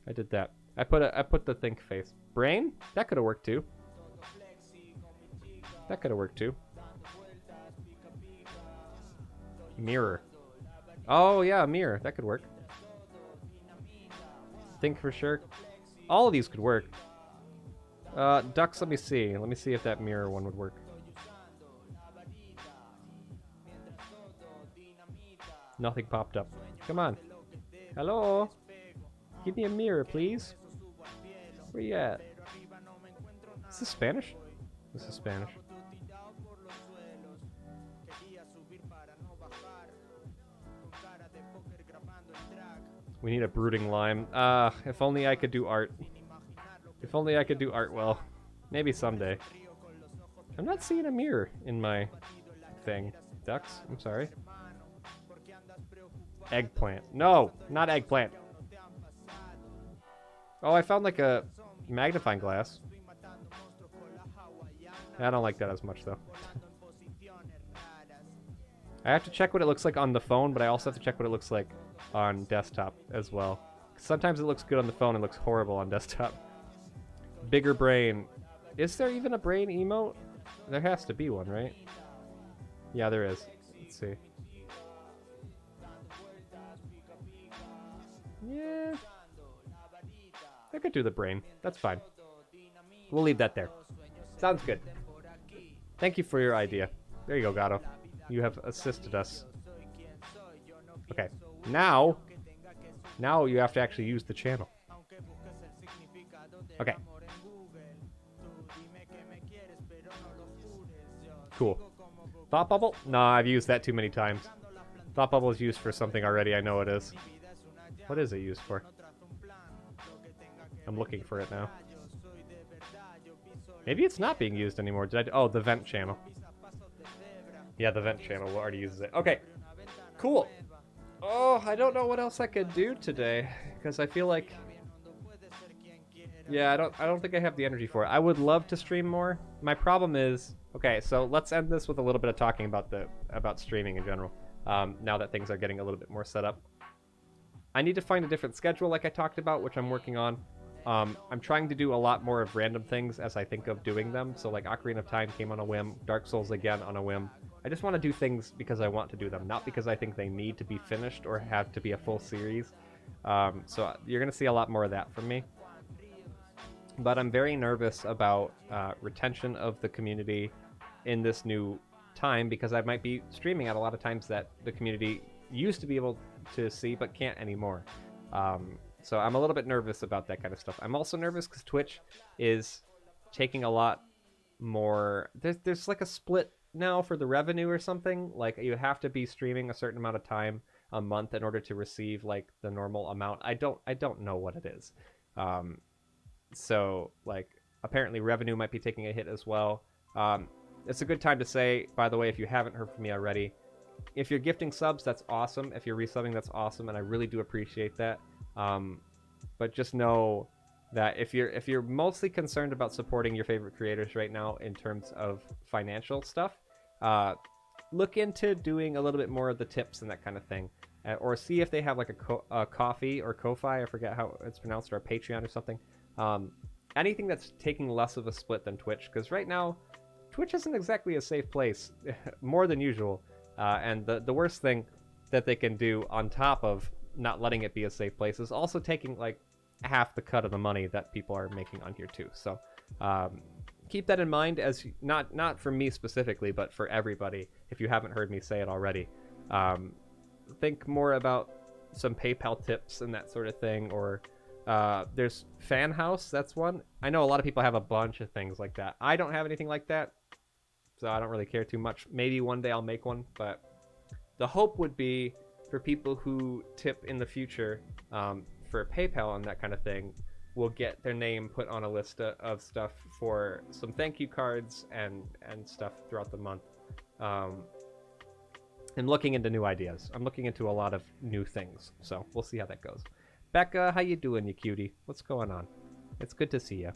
I did that. I put the think face. Brain? That could have worked too. That could have worked too. Mirror. Oh yeah, mirror. That could work. Think for sure. All of these could work. Ducks, let me see. Let me see if that mirror one would work. Nothing popped up. Come on. Hello? Give me a mirror, please. Where you at? Is this Spanish? This is Spanish. We need a brooding lime. If only I could do art. If only I could do art well. Maybe someday. I'm not seeing a mirror in my thing. Ducks? I'm sorry. Eggplant. No! Not eggplant. Oh, I found like a magnifying glass. I don't like that as much though. I have to check what it looks like on the phone, but I also have to check what it looks like on desktop as well. Sometimes it looks good on the phone and looks horrible on desktop. Bigger brain. Is there even a brain emote? There has to be one, right? Yeah, there is. Let's see. Yeah. I could do the brain. That's fine. We'll leave that there. Sounds good. Thank you for your idea. There you go, Gato. You have assisted us. Okay. Now you have to actually use the channel. Okay. Cool. Thought bubble? Nah, I've used that too many times. Thought bubble is used for something already. I know it is. What is it used for? I'm looking for it now. Maybe it's not being used anymore. Did I? Oh, the vent channel. Yeah, the vent channel already uses it. Okay. Cool. Oh, I don't know what else I could do today, because I feel like Yeah, I don't think I have the energy for it. I would love to stream more. My problem is, okay, so let's end this with a little bit of talking about streaming in general. Now that things are getting a little bit more set up, I need to find a different schedule, like I talked about, which I'm working on. I'm trying to do a lot more of random things as I think of doing them. So like Ocarina of Time came on a whim, Dark Souls again on a whim. I just want to do things because I want to do them, not because I think they need to be finished or have to be a full series. So you're going to see a lot more of that from me. But I'm very nervous about retention of the community in this new time because I might be streaming at a lot of times that the community used to be able to see but can't anymore. So I'm a little bit nervous about that kind of stuff. I'm also nervous because Twitch is taking a lot more. There's like a split now for the revenue or something. Like you have to be streaming a certain amount of time a month in order to receive like the normal amount. I don't know what it is. So like apparently revenue might be taking a hit as well. It's a good time to say, by the way, if you haven't heard from me already, if you're gifting subs, that's awesome. If you're resubbing, that's awesome, and I really do appreciate that. But just know that if you're mostly concerned about supporting your favorite creators right now in terms of financial stuff, look into doing a little bit more of the tips and that kind of thing, or see if they have like a Ko-fi or Ko-fi, I forget how it's pronounced, or a Patreon or something. Anything that's taking less of a split than Twitch, because right now Twitch isn't exactly a safe place, more than usual. And the worst thing that they can do on top of not letting it be a safe place is also taking like half the cut of the money that people are making on here too. So keep that in mind, as not for me specifically, but for everybody. If you haven't heard me say it already, think more about some PayPal tips and that sort of thing. Or there's Fan House, that's one. I know a lot of people have a bunch of things like that. I don't have anything like that, so I don't really care too much. Maybe one day I'll make one, but the hope would be for people who tip in the future for PayPal and that kind of thing will get their name put on a list of stuff for some thank you cards and stuff throughout the month. I'm looking into new ideas. I'm looking into a lot of new things, so we'll see how that goes. Becca, how you doing, you cutie? What's going on? It's good to see you.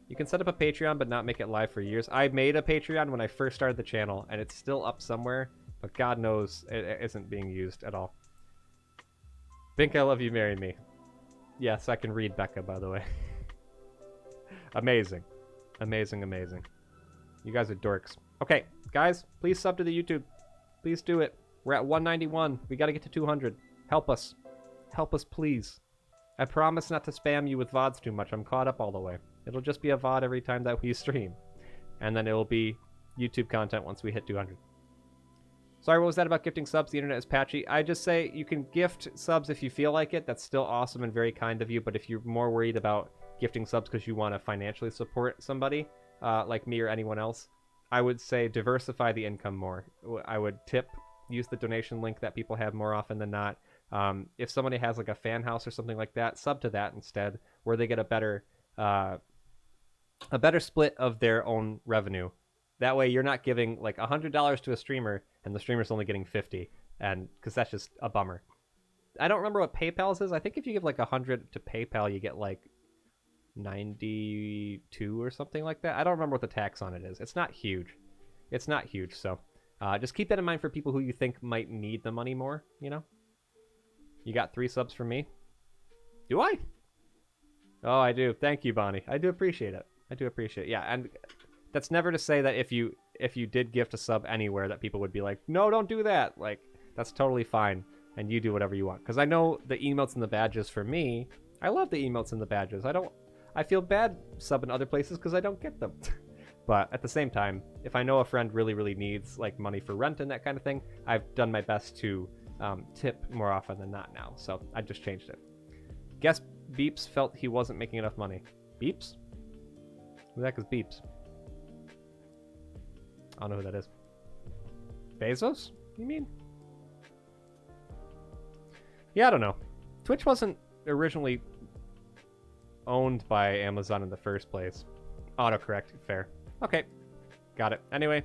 You can set up a Patreon but not make it live for years. I made a Patreon when I first started the channel, and it's still up somewhere, but God knows it isn't being used at all. Think I love you, marry me. Yes, I can read Becca, by the way. Amazing. Amazing, amazing. You guys are dorks. Okay, guys, please sub to the YouTube. Please do it. We're at 191. We gotta get to 200. Help us. Help us, please. I promise not to spam you with VODs too much. I'm caught up all the way. It'll just be a VOD every time that we stream. And then it'll be YouTube content once we hit 200. Sorry, what was that about gifting subs? The internet is patchy. I just say you can gift subs if you feel like it. That's still awesome and very kind of you. But if you're more worried about gifting subs because you want to financially support somebody, like me or anyone else, I would say diversify the income more. I would tip, use the donation link that people have more often than not. If somebody has like a fan house or something like that, sub to that instead, where they get a better split of their own revenue. That way you're not giving like $100 to a streamer and the streamer's only getting 50, and because that's just a bummer. I don't remember what PayPal's is. I think if you give like 100 to PayPal, you get like 92 or something like that. I don't remember what the tax on it is. It's not huge. It's not huge, so just keep that in mind for people who you think might need the money more, you know? You got 3 subs from me? Do I? Oh, I do. Thank you, Bonnie. I do appreciate it. I do appreciate it. Yeah, and that's never to say that if you did gift a sub anywhere that people would be like, no, don't do that. Like, that's totally fine, and you do whatever you want. Because I know the emotes and the badges for me, I love the emotes and the badges. I feel bad subbing other places because I don't get them. But at the same time, if I know a friend really, really needs like money for rent and that kind of thing, I've done my best to tip more often than not now. So I just changed it. Guess Beeps felt he wasn't making enough money. Beeps? Who the heck is Beeps? I don't know who that is. Bezos, you mean? Yeah, I don't know. Twitch wasn't originally owned by Amazon in the first place. Autocorrect, fair. Okay, got it. Anyway.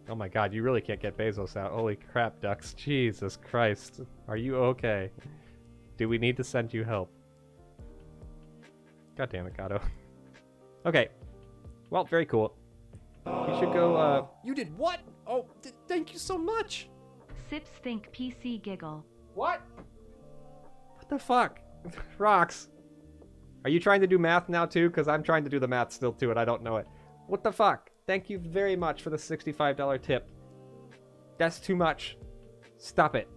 Oh my god, you really can't get Bezos out. Holy crap, Ducks. Jesus Christ. Are you okay? Do we need to send you help? God damn it, Gato. Okay. Well, very cool. You should go, You did what? Oh, thank you so much! Sips think PC giggle. What? What the fuck? Rocks. Are you trying to do math now too? Because I'm trying to do the math still too and I don't know it. What the fuck? Thank you very much for the $65 tip. That's too much. Stop it.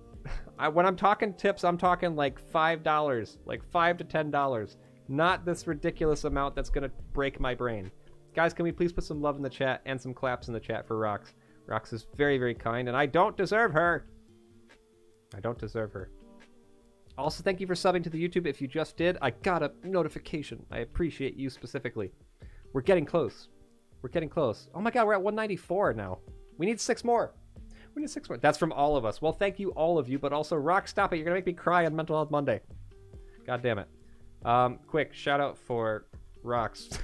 When I'm talking tips, I'm talking like $5. Like $5 to $10. Not this ridiculous amount that's going to break my brain. Guys, can we please put some love in the chat and some claps in the chat for Rox? Rox is very, very kind, and I don't deserve her. I don't deserve her. Also, thank you for subbing to the YouTube. If you just did, I got a notification. I appreciate you specifically. We're getting close. We're getting close. Oh my god, we're at 194 now. We need 6 more. We need 6 more. That's from all of us. Well, thank you, all of you, but also, Rock, stop it. You're going to make me cry on Mental Health Monday. God damn it. Quick, shout out for Rox.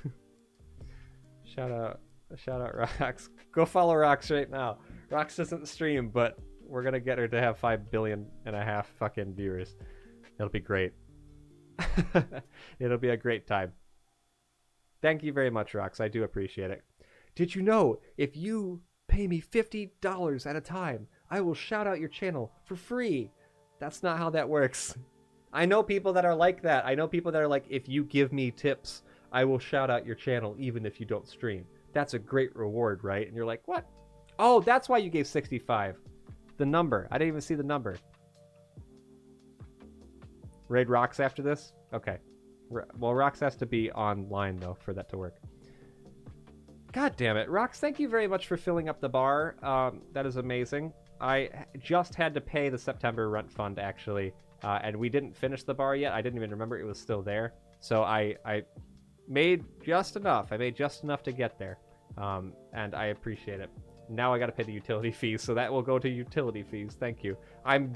Shout out Rox. Go follow Rox right now. Rox doesn't stream, but we're going to get her to have 5.5 billion fucking viewers. It'll be great. It'll be a great time. Thank you very much, Rox. I do appreciate it. Did you know, if you pay me $50 at a time, I will shout out your channel for free? That's not how that works. I know people that are like that. I know people that are like, if you give me tips, I will shout out your channel even if you don't stream. That's a great reward, right? And you're like, what? Oh, that's why you gave 65. The number. I didn't even see the number. Raid Rox after this? Okay. Well, Rox has to be online, though, for that to work. God damn it. Rox, thank you very much for filling up the bar. That is amazing. I just had to pay the September rent fund, actually. And we didn't finish the bar yet. I didn't even remember it was still there. So I made just enough. I made just enough to get there. And I appreciate it. Now I got to pay the utility fees, so that will go to utility fees. Thank you. I'm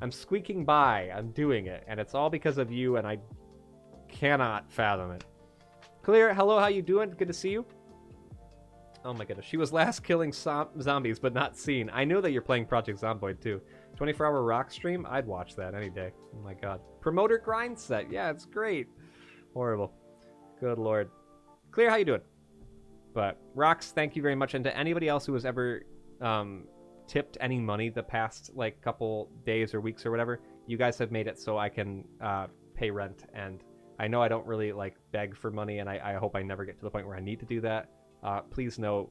squeaking by. I'm doing it. And it's all because of you, and I cannot fathom it. Clear, hello, how you doing? Good to see you. Oh my goodness. She was last killing zombies, but not seen. I know that you're playing Project Zomboid, too. 24-hour rock stream? I'd watch that any day. Oh my god. Promoter grind set. Yeah, it's great. Horrible. Good lord. Clear, how you doing? But, Rox, thank you very much. And to anybody else who has ever tipped any money the past, like, couple days or weeks or whatever, you guys have made it so I can pay rent. And I know I don't really, like, beg for money, and I hope I never get to the point where I need to do that. Please know,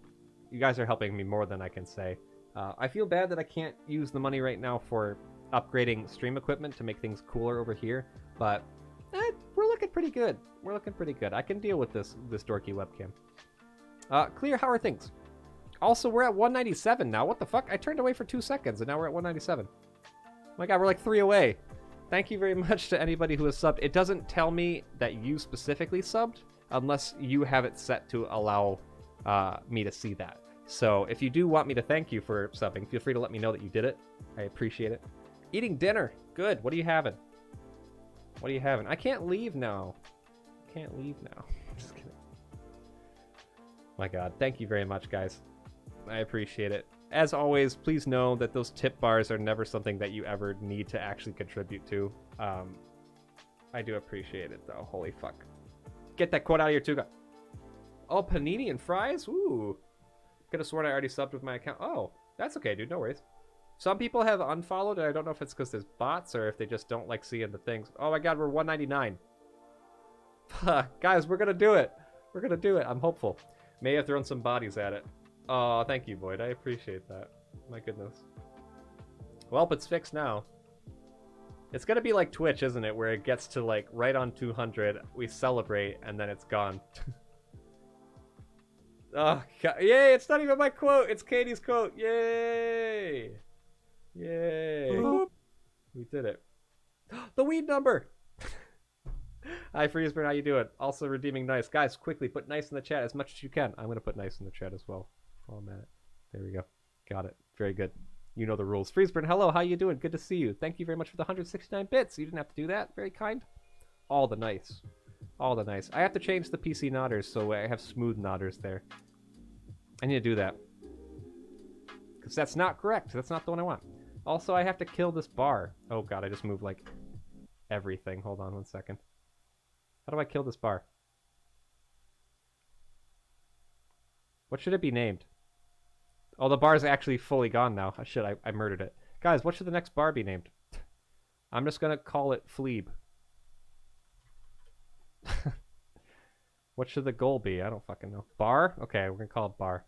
you guys are helping me more than I can say. I feel bad that I can't use the money right now for upgrading stream equipment to make things cooler over here, but we're looking pretty good. We're looking pretty good. I can deal with this dorky webcam. Clear, how are things? Also, we're at 197 now. What the fuck? I turned away for 2 seconds, and now we're at 197. Oh my god, we're like 3 away. Thank you very much to anybody who has subbed. It doesn't tell me that you specifically subbed, unless you have it set to allow me to see that. So if you do want me to thank you for subbing, feel free to let me know that you did it. I appreciate it. Eating dinner. Good. What are you having? What are you having? I can't leave now. Can't leave now. Just kidding. My god. Thank you very much, guys. I appreciate it. As always, please know that those tip bars are never something that you ever need to actually contribute to. I do appreciate it, though. Holy fuck. Get that quote out of your Tuga. Oh, panini and fries? Ooh. Could have sworn I already subbed with my account. Oh, that's okay, dude. No worries. Some people have unfollowed, and I don't know if it's because there's bots or if they just don't like seeing the things. Oh my god, we're 199. Guys, we're going to do it. We're going to do it. I'm hopeful. May have thrown some bodies at it. Oh, thank you, Boyd. I appreciate that. My goodness. Well, it's fixed now. It's going to be like Twitch, isn't it? Where it gets to, like, right on 200, we celebrate, and then it's gone. Oh, god. Yay, it's not even my quote. It's Katie's quote. Yay. Yay. We did it. The weed number. Hi, Freezeburn. How you doing? Also redeeming nice. Guys, quickly, put nice in the chat as much as you can. I'm going to put nice in the chat as well. Oh, man. There we go. Got it. Very good. You know the rules. Freezeburn, hello. How you doing? Good to see you. Thank you very much for the 169 bits. You didn't have to do that. Very kind. All the nice. All the nice. I have to change the PC nodders so I have smooth nodders there. I need to do that. Because that's not correct. That's not the one I want. Also, I have to kill this bar. Oh god, I just moved like everything. Hold on 1 second. How do I kill this bar? What should it be named? Oh, the bar is actually fully gone now. Shit, I murdered it. Guys, what should the next bar be named? I'm just gonna call it Fleeb. What should the goal be? I don't fucking know. Bar? Okay, we're gonna call it bar.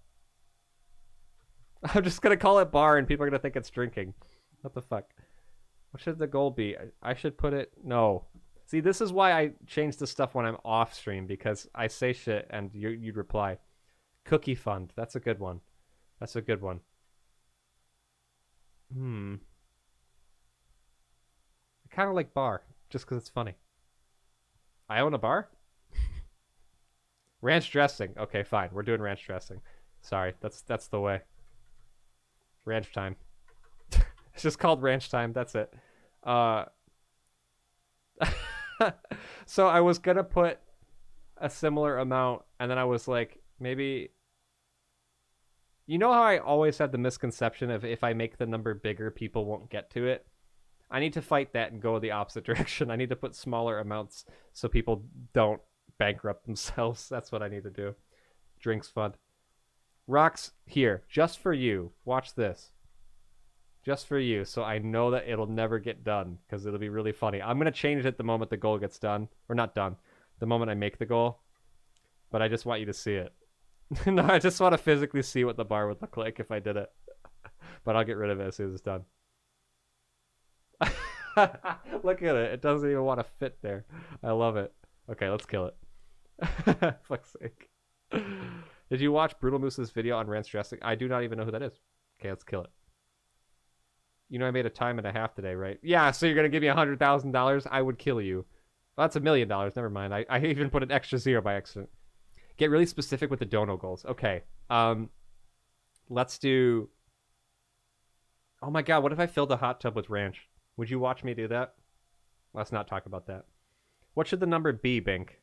I'm just gonna call it bar and people are gonna think it's drinking. What the fuck? What should the goal be? I should put it... No. See, this is why I change the stuff when I'm off stream, because I say shit and you'd reply. Cookie fund. That's a good one. That's a good one. I kind of like bar, just because it's funny. I own a bar? Ranch dressing. Okay, fine. We're doing ranch dressing. Sorry, that's the way. Ranch time. It's just called ranch time. That's it. So I was gonna put a similar amount, and then I was like, maybe... You know how I always had the misconception of if I make the number bigger, people won't get to it? I need to fight that and go the opposite direction. I need to put smaller amounts so people don't bankrupt themselves. That's what I need to do. Drinks fund. Rocks, here, just for you. Watch this. Just for you, so I know that it'll never get done, because it'll be really funny. I'm going to change it the moment the goal gets done. Or not done. The moment I make the goal. But I just want you to see it. No, I just want to physically see what the bar would look like if I did it. But I'll get rid of it as soon as it's done. Look at it. It doesn't even want to fit there. I love it. Okay, let's kill it. Fuck's sake. Did you watch Brutal Moose's video on ranch dressing? I do not even know who that is. Okay, let's kill it. You know I made a time and a half today, right? Yeah, so you're going to give me $100,000? I would kill you. Well, that's $1 million. Never mind. I even put an extra zero by accident. Get really specific with the dono goals. Okay. Let's do... Oh my god, what if I filled a hot tub with ranch? Would you watch me do that? Let's not talk about that. What should the number be, Bink?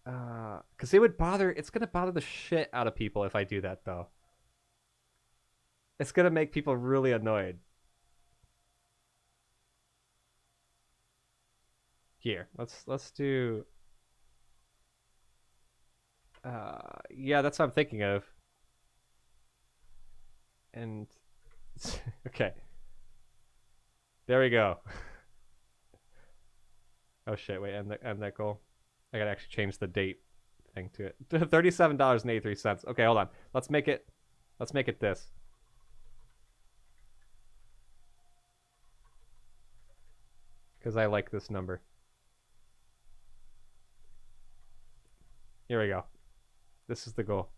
Because it would bother... It's going to bother the shit out of people if I do that, though. It's going to make people really annoyed. Here, let's do... yeah, that's what I'm thinking of. And... okay. There we go. Oh shit, wait, end that goal. I gotta actually change the date thing to it. $37.83. Okay, hold on. Let's make it this. Because I like this number. Here we go. This is the goal.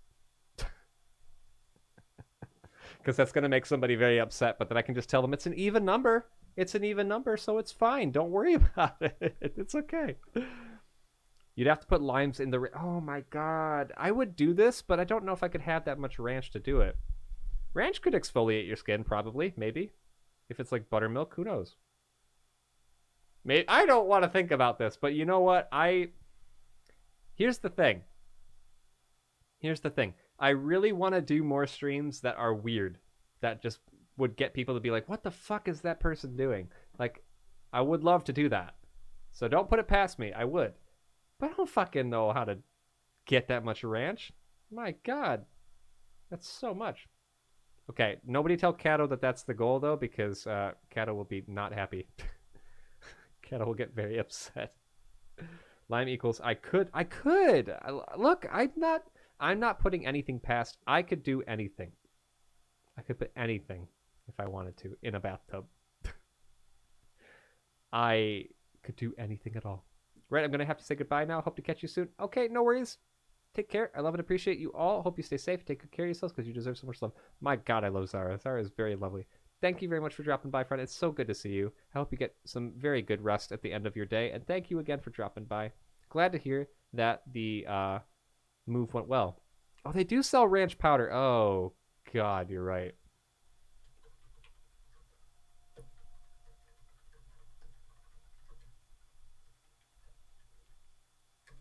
Because that's going to make somebody very upset, but then I can just tell them it's an even number. It's an even number, so it's fine. Don't worry about it. It's okay. You'd have to put limes in the... Oh my god. I would do this, but I don't know if I could have that much ranch to do it. Ranch could exfoliate your skin, probably. Maybe. If it's like buttermilk, who knows? Maybe, I don't want to think about this, but you know what? Here's the thing. Here's the thing. I really want to do more streams that are weird. That just would get people to be like, what the fuck is that person doing? Like, I would love to do that. So don't put it past me. I would. But I don't fucking know how to get that much ranch. My god. That's so much. Okay, nobody tell Kato that that's the goal, though, because Kato will be not happy. Kato will get very upset. Lime equals I could. Look, I'm not putting anything past. I could do anything. I could put anything if I wanted to in a bathtub. I could do anything at all. Right, I'm going to have to say goodbye now. Hope to catch you soon. Okay, no worries. Take care. I love and appreciate you all. Hope you stay safe. Take good care of yourselves because you deserve so much love. My god, I love Zara. Zara is very lovely. Thank you very much for dropping by, friend. It's so good to see you. I hope you get some very good rest at the end of your day. And thank you again for dropping by. Glad to hear that the move went well. Oh, they do sell ranch powder. Oh, God, you're right.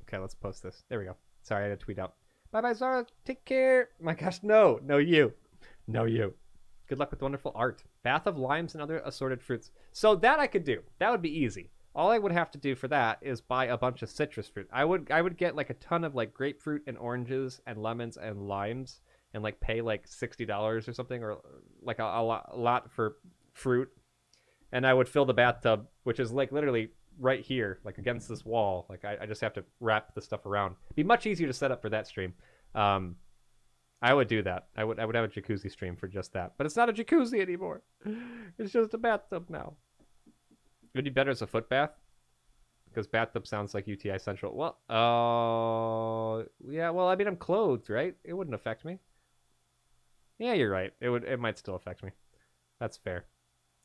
Okay, let's post this. There we go. Sorry, I had to tweet out. Bye-bye, Zara. Take care. My gosh, no. No, you. No, you. Good luck with wonderful art. Bath of limes and other assorted fruits. So that I could do. That would be easy. All I would have to do for that is buy a bunch of citrus fruit. I would get like a ton of like grapefruit and oranges and lemons and limes and like pay like $60 or something, or like a lot for fruit, and I would fill the bathtub, which is like literally right here, like against this wall. Like I just have to wrap the stuff around. It'd be much easier to set up for that stream. Um, I would do that. I would have a jacuzzi stream for just that. But it's not a jacuzzi anymore. It's just a bathtub now. It'd be better as a foot bath, because bathtub sounds like UTI Central. Well, yeah. Well, I mean, I'm clothed, right? It wouldn't affect me. Yeah, you're right. It would. It might still affect me. That's fair.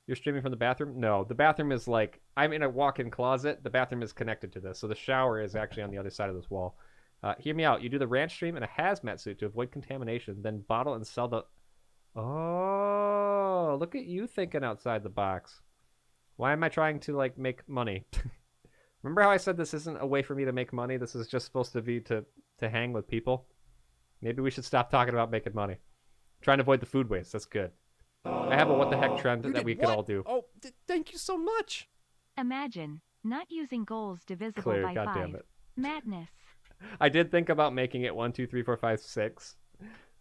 You're streaming from the bathroom? No, the bathroom is like, I'm in a walk-in closet. The bathroom is connected to this, so the shower is actually on the other side of this wall. Hear me out. You do the ranch stream in a hazmat suit to avoid contamination, then bottle and sell the... Oh, look at you thinking outside the box. Why am I trying to, like, make money? Remember how I said this isn't a way for me to make money? This is just supposed to be to hang with people? Maybe we should stop talking about making money. Trying to avoid the food waste. That's good. I have a what the heck trend that we could all do. Oh, thank you so much. Imagine not using goals divisible Clear, by 5. goddammit. Madness. I did think about making it 1, 2, 3, 4, 5, 6.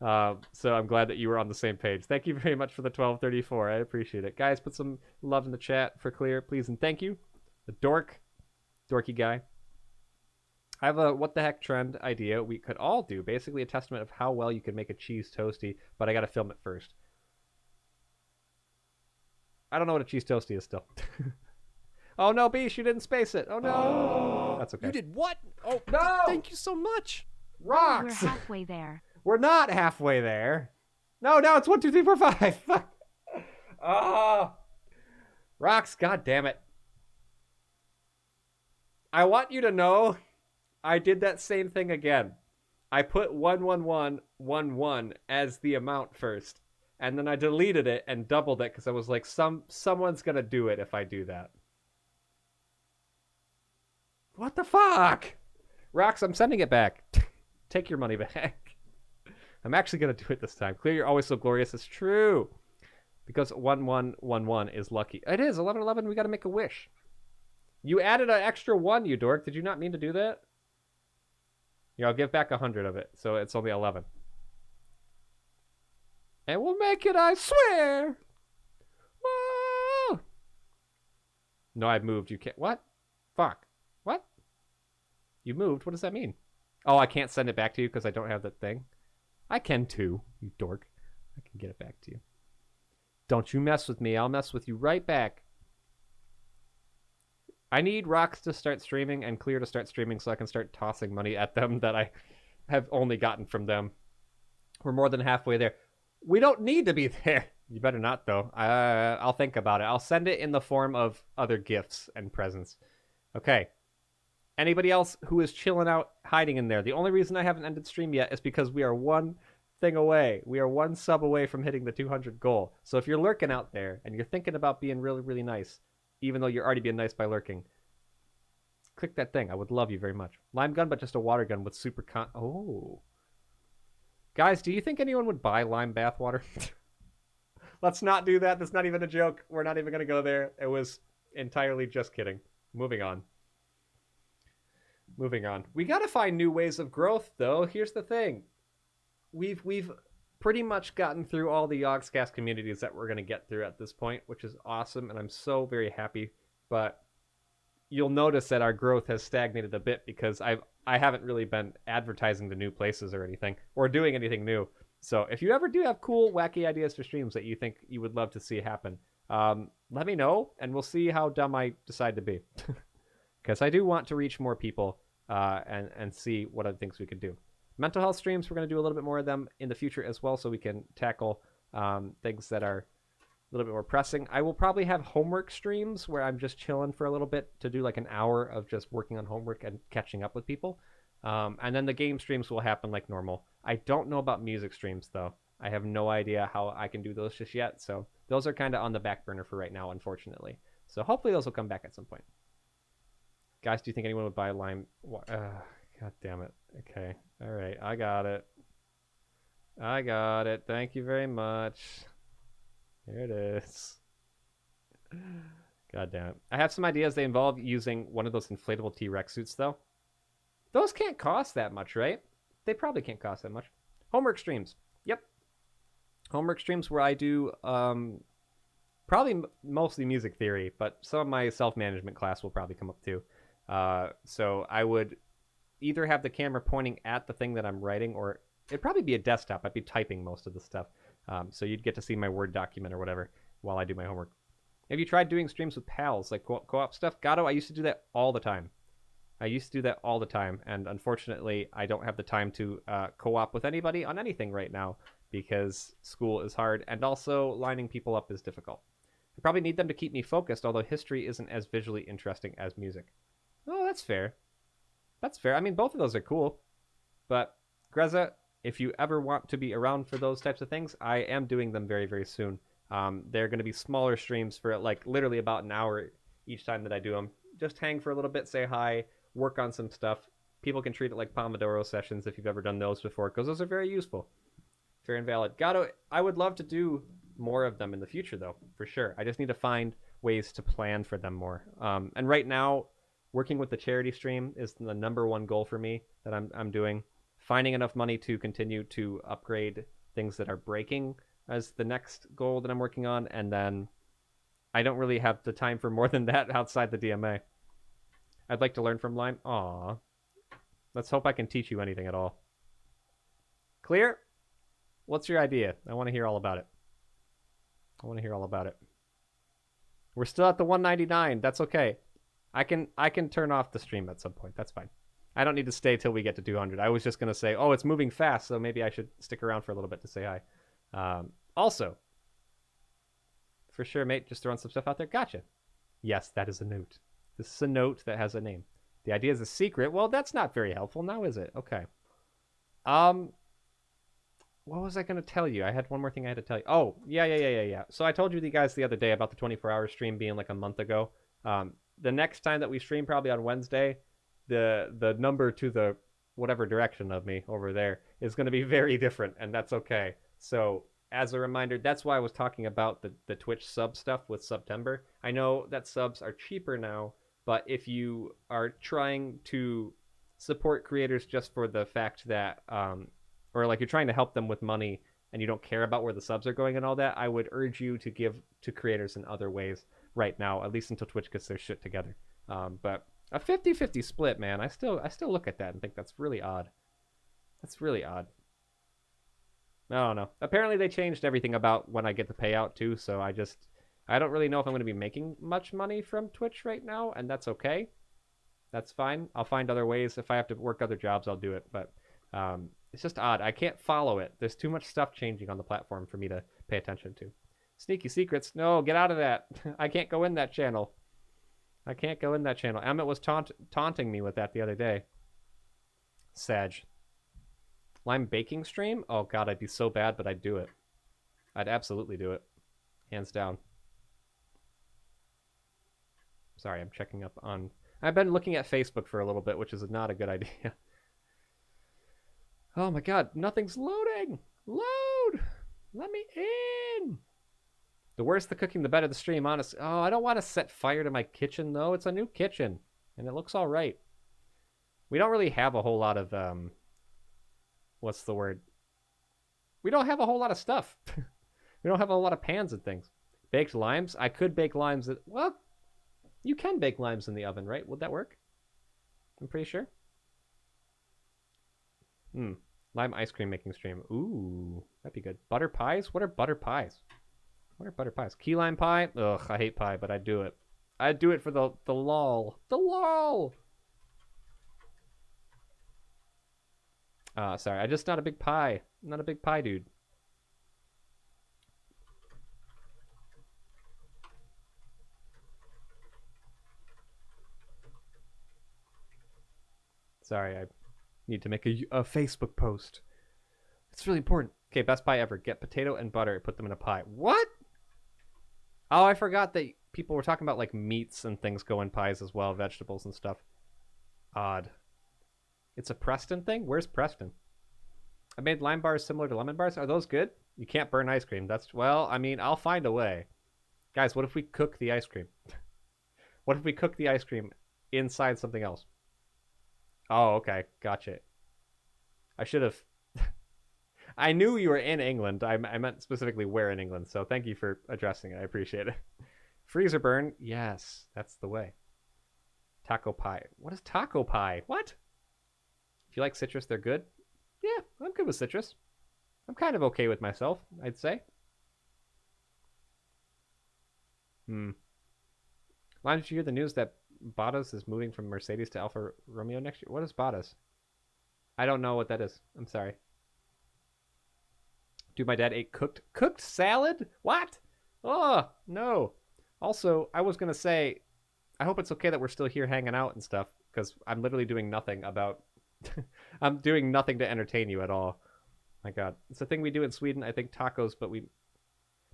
So I'm glad that you were on the same page. Thank you very much for the 1234. I appreciate it. Guys, put some love in the chat for Clear, please, and thank you. The dorky guy. I have a what the heck trend idea we could all do. Basically a testament of how well you can make a cheese toasty, but I gotta film it first. I don't know what a cheese toasty is still. Oh no, Beesh, you didn't space it. Oh no. That's okay. You did what? Oh, no! Thank you so much. Rocks! We're halfway there. We're not halfway there. No, it's 1, 2, 3, 4, 5. Fuck. Oh. Rocks, god damn it. I want you to know I did that same thing again. I put 11111 as the amount first. And then I deleted it and doubled it because I was like, someone's gonna do it if I do that. What the fuck? Rox, I'm sending it back. Take your money back. I'm actually gonna do it this time. Clear, you're always so glorious. It's true. Because 1111 is lucky. It is 1111. We gotta make a wish. You added an extra 1, you dork. Did you not mean to do that? Yeah, I'll give back 100 of it, so it's only 11. And we'll make it, I swear. Whoa. No, I moved. You can't. What? Fuck. What? You moved? What does that mean? Oh, I can't send it back to you because I don't have that thing. I can too, you dork. I can get it back to you. Don't you mess with me. I'll mess with you right back. I need Rocks to start streaming and Clear to start streaming so I can start tossing money at them that I have only gotten from them. We're more than halfway there. We don't need to be there. You better not, though. I'll think about it. I'll send it in the form of other gifts and presents. Okay. Anybody else who is chilling out, hiding in there? The only reason I haven't ended stream yet is because we are one thing away. We are 1 sub away from hitting the 200 goal. So if you're lurking out there and you're thinking about being really, really nice, even though you're already being nice by lurking, click that thing. I would love you very much. Lime gun, but just a water gun with super Oh. Guys, do you think anyone would buy lime bathwater? Let's not do that. That's not even a joke. We're not even going to go there. It was entirely just kidding. Moving on. We got to find new ways of growth, though. Here's the thing. We've pretty much gotten through all the Yogscast communities that we're going to get through at this point, which is awesome, and I'm so very happy. But you'll notice that our growth has stagnated a bit because I haven't really been advertising the new places or anything, or doing anything new. So if you ever do have cool, wacky ideas for streams that you think you would love to see happen, let me know, and we'll see how dumb I decide to be. Because I do want to reach more people and see what other things we could do. Mental health streams, we're going to do a little bit more of them in the future as well, so we can tackle things that are a little bit more pressing. I will probably have homework streams where I'm just chilling for a little bit to do like an hour of just working on homework and catching up with people. And then the game streams will happen like normal. I don't know about music streams, though. I have no idea how I can do those just yet. So those are kind of on the back burner for right now, unfortunately. So hopefully those will come back at some point. Guys, do you think anyone would buy lime? God damn it. Okay. All right. I got it. Thank you very much. Here it is. God damn it. I have some ideas. They involve using one of those inflatable T-Rex suits, though. Those can't cost that much, right? They probably can't cost that much. Homework streams. Yep. Homework streams where I do probably mostly music theory, but some of my self-management class will probably come up too. So I would either have the camera pointing at the thing that I'm writing, or it'd probably be a desktop. I'd be typing most of the stuff. So you'd get to see my Word document or whatever while I do my homework. Have you tried doing streams with pals, like co-op stuff? Gato, I used to do that all the time. And unfortunately, I don't have the time to co-op with anybody on anything right now because school is hard, and also lining people up is difficult. I probably need them to keep me focused, although history isn't as visually interesting as music. Oh, that's fair. That's fair. I mean, both of those are cool. But, Greza, if you ever want to be around for those types of things, I am doing them very, very soon. They're going to be smaller streams for like literally about an hour each time that I do them. Just hang for a little bit, say hi, work on some stuff. People can treat it like Pomodoro sessions if you've ever done those before, because those are very useful. Fair and valid. Gato, I would love to do more of them in the future, though, for sure. I just need to find ways to plan for them more. And right now, working with the charity stream is the #1 goal for me that I'm doing. Finding enough money to continue to upgrade things that are breaking as the next goal that I'm working on, and then I don't really have the time for more than that outside the DMA. I'd like to learn from Lime. Aww. Let's hope I can teach you anything at all. Clear? What's your idea? I want to hear all about it. We're still at the 199. That's okay. I can turn off the stream at some point. That's fine. I don't need to stay till we get to 200. I was just going to say, oh, it's moving fast, so maybe I should stick around for a little bit to say hi. Also, for sure, mate, just throwing some stuff out there. Gotcha. Yes, that is a note. This is a note that has a name. The idea is a secret. Well, that's not very helpful now, is it? Okay. What was I going to tell you? I had one more thing I had to tell you. Oh, yeah. So I told you guys the other day about the 24-hour stream being like a month ago. The next time that we stream, probably on Wednesday, the number to the whatever direction of me over there is going to be very different, and that's okay. So as a reminder, that's why I was talking about the Twitch sub stuff with September. I know that subs are cheaper now, but if you are trying to support creators just for the fact that, or like you're trying to help them with money and you don't care about where the subs are going and all that, I would urge you to give to creators in other ways right now, at least until Twitch gets their shit together. But a 50-50 split, man, I still look at that and think that's really odd. That's really odd. I don't know. Apparently they changed everything about when I get the payout too, so I don't really know if I'm going to be making much money from Twitch right now, and that's okay. That's fine. I'll find other ways. If I have to work other jobs, I'll do it, but it's just odd. I can't follow it. There's too much stuff changing on the platform for me to pay attention to. Sneaky secrets. No, get out of that. I can't go in that channel. Emmett was taunting me with that the other day. Sag. Lime baking stream? Oh god, I'd be so bad, but I'd do it. I'd absolutely do it. Hands down. Sorry, I'm checking up on... I've been looking at Facebook for a little bit, which is not a good idea. Oh my god, nothing's loading! Load! Let me in! The worse the cooking, the better the stream, honest. Oh, I don't want to set fire to my kitchen, though. It's a new kitchen, and it looks alright. We don't really have a whole lot of, what's the word? We don't have a whole lot of stuff. We don't have a lot of pans and things. Baked limes? I could bake limes. Well, you can bake limes in the oven, right? Would that work? I'm pretty sure. Lime ice cream making stream. Ooh, that'd be good. Butter pies? What are butter pies? Key lime pie? Ugh, I hate pie, but I'd do it. I'd do it for the lol. The lol! Sorry, I'm just not a big pie. I'm not a big pie dude. Sorry, I need to make a Facebook post. It's really important. Okay, best pie ever. Get potato and butter, put them in a pie. What? Oh, I forgot that people were talking about like meats and things go in pies as well, vegetables and stuff. Odd. It's a Preston thing? Where's Preston? I made lime bars similar to lemon bars. Are those good? You can't burn ice cream. That's, well, I mean, I'll find a way. Guys, what if we cook the ice cream? What if we cook the ice cream inside something else? Oh, okay. Gotcha. I should have... I knew you were in England. I meant specifically where in England, so thank you for addressing it. I appreciate it. Freezer burn. Yes, that's the way. Taco pie. What is taco pie? What? If you like citrus, they're good? Yeah, I'm good with citrus. I'm kind of okay with myself, I'd say. Why did you hear the news that Bottas is moving from Mercedes to Alfa Romeo next year? What is Bottas? I don't know what that is. I'm sorry. Dude, my dad ate cooked salad? What? Oh, no. Also, I was going to say, I hope it's okay that we're still here hanging out and stuff, because I'm literally doing nothing about... I'm doing nothing to entertain you at all. My God. It's a thing we do in Sweden, I think tacos, but we...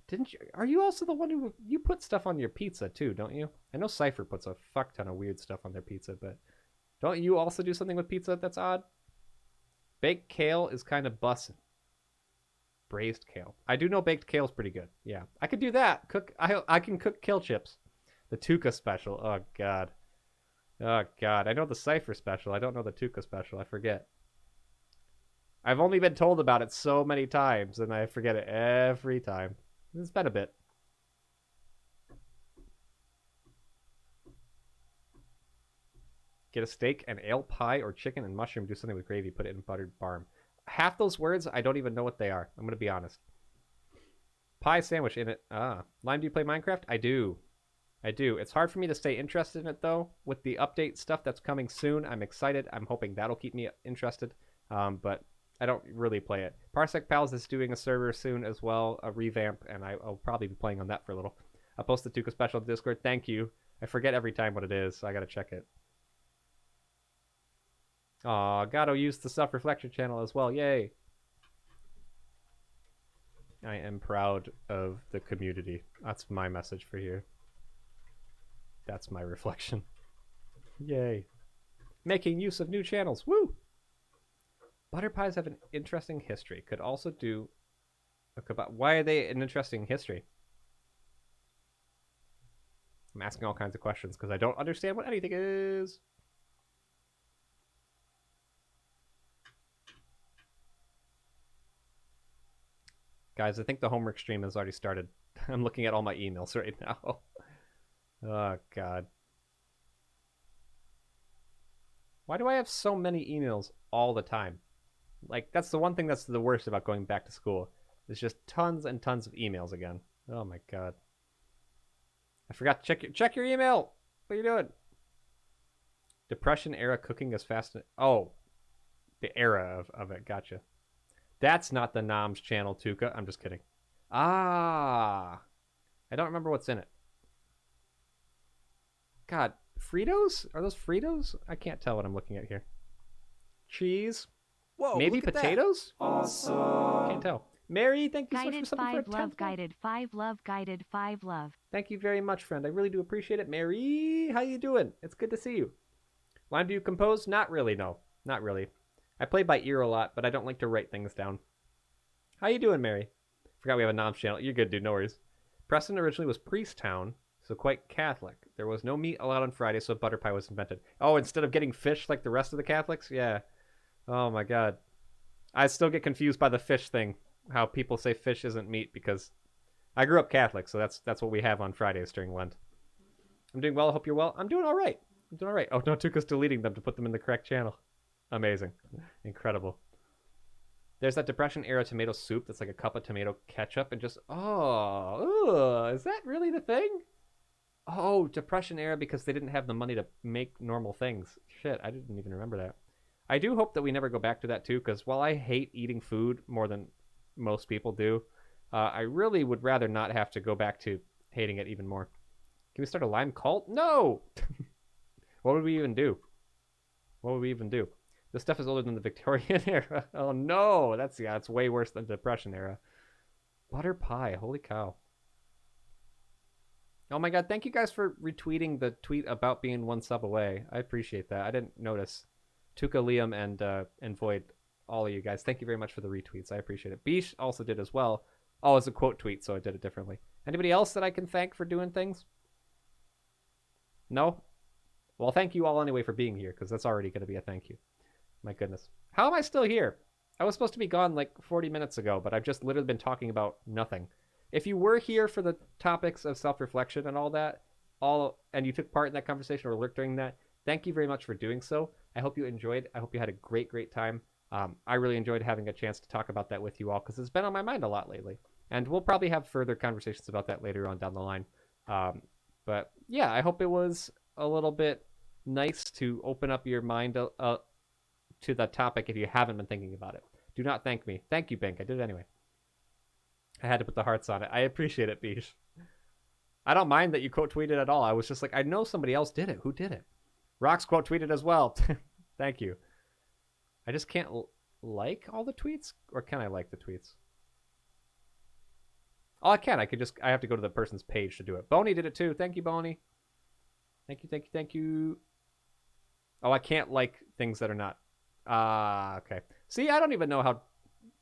Didn't you... Are you also the one who... You put stuff on your pizza, too, don't you? I know Cypher puts a fuck ton of weird stuff on their pizza, but... Don't you also do something with pizza that's odd? Baked kale is kind of bussin'. Braised kale. I do know baked kale's pretty good. Yeah, I could do that. I can cook kale chips. The Tuca special. Oh God. Oh God. I know the Cypher special. I don't know the Tuca special. I forget. I've only been told about it so many times, and I forget it every time. It's been a bit. Get a steak, an ale pie, or chicken and mushroom. Do something with gravy. Put it in buttered barm. Half those words, I don't even know what they are. I'm going to be honest. Pie sandwich in it. Lime, do you play Minecraft? I do. It's hard for me to stay interested in it, though. With the update stuff that's coming soon, I'm excited. I'm hoping that'll keep me interested. But I don't really play it. Parsec Pals is doing a server soon as well, a revamp, and I'll probably be playing on that for a little. I'll post the Tuca special to Discord. Thank you. I forget every time what it is, so I got to check it. Aw, Gato used the self-reflection channel as well. Yay. I am proud of the community. That's my message for here. That's my reflection. Yay. Making use of new channels. Woo! Butter pies have an interesting history. Could also do a kebab. Why are they an interesting history? I'm asking all kinds of questions because I don't understand what anything is. Guys, I think the homework stream has already started. I'm looking at all my emails right now. Oh, God. Why do I have so many emails all the time? Like, that's the one thing that's the worst about going back to school. There's just tons and tons of emails again. Oh, my God. I forgot to check your email. What are you doing? Depression era cooking is fast. Oh, the era of it. Gotcha. That's not the Noms channel, Tuca. I'm just kidding. Ah. I don't remember what's in it. God, Fritos? Are those Fritos? I can't tell what I'm looking at here. Cheese? Whoa, maybe look at that. potatoes? Awesome. Can't tell. Mary, thank you so much Guided for something 5 for love, 10th. guided 5 love, guided 5 love. Thank you very much, friend. I really do appreciate it. Mary, how you doing? It's good to see you. Lime, do you compose? Not really, no. Not really. I play by ear a lot, but I don't like to write things down. How you doing, Mary? Forgot we have a Noms channel. You're good, dude. No worries. Preston originally was Priest Town, so quite Catholic. There was no meat allowed on Friday, so butter pie was invented. Oh, instead of getting fish like the rest of the Catholics? Yeah. Oh, my God. I still get confused by the fish thing. How people say fish isn't meat because I grew up Catholic, so that's what we have on Fridays during Lent. I'm doing well. I hope you're well. I'm doing all right. Oh, no, Tuca's deleting them to put them in the correct channel. Amazing. Incredible. There's that Depression era tomato soup that's like a cup of tomato ketchup and just, is that really the thing? Oh, Depression era because they didn't have the money to make normal things. Shit, I didn't even remember that. I do hope that we never go back to that too, because while I hate eating food more than most people do, I really would rather not have to go back to hating it even more. Can we start a lime cult? No! What would we even do? This stuff is older than the Victorian era. Oh no, it's way worse than the Depression era. Butter pie, holy cow. Oh my God, thank you guys for retweeting the tweet about being one sub away. I appreciate that. I didn't notice. Tuca, Liam, and Void, all of you guys, thank you very much for the retweets. I appreciate it. Bish also did as well. Oh, it's a quote tweet, so I did it differently. Anybody else that I can thank for doing things? No? Well, thank you all anyway for being here, because that's already going to be a thank you. My goodness. How am I still here? I was supposed to be gone like 40 minutes ago, but I've just literally been talking about nothing. If you were here for the topics of self-reflection and all that, and you took part in that conversation or lurked during that, thank you very much for doing so. I hope you enjoyed. I hope you had a great, great time. I really enjoyed having a chance to talk about that with you all because it's been on my mind a lot lately. And we'll probably have further conversations about that later on down the line. But yeah, I hope it was a little bit nice to open up your mind to the topic if you haven't been thinking about it. Do not thank me. Thank you, Bink. I did it anyway. I had to put the hearts on it. I appreciate it, Beesh. I don't mind that you quote tweeted at all. I was just like, I know somebody else did it. Who did it? Rox quote tweeted as well. Thank you. I just can't like all the tweets, or can I like the tweets? Oh, I can. I have to go to the person's page to do it. Boney did it too. Thank you, Boney. Thank you, thank you, thank you. Oh, I can't like things that are not. Okay. See, I don't even know how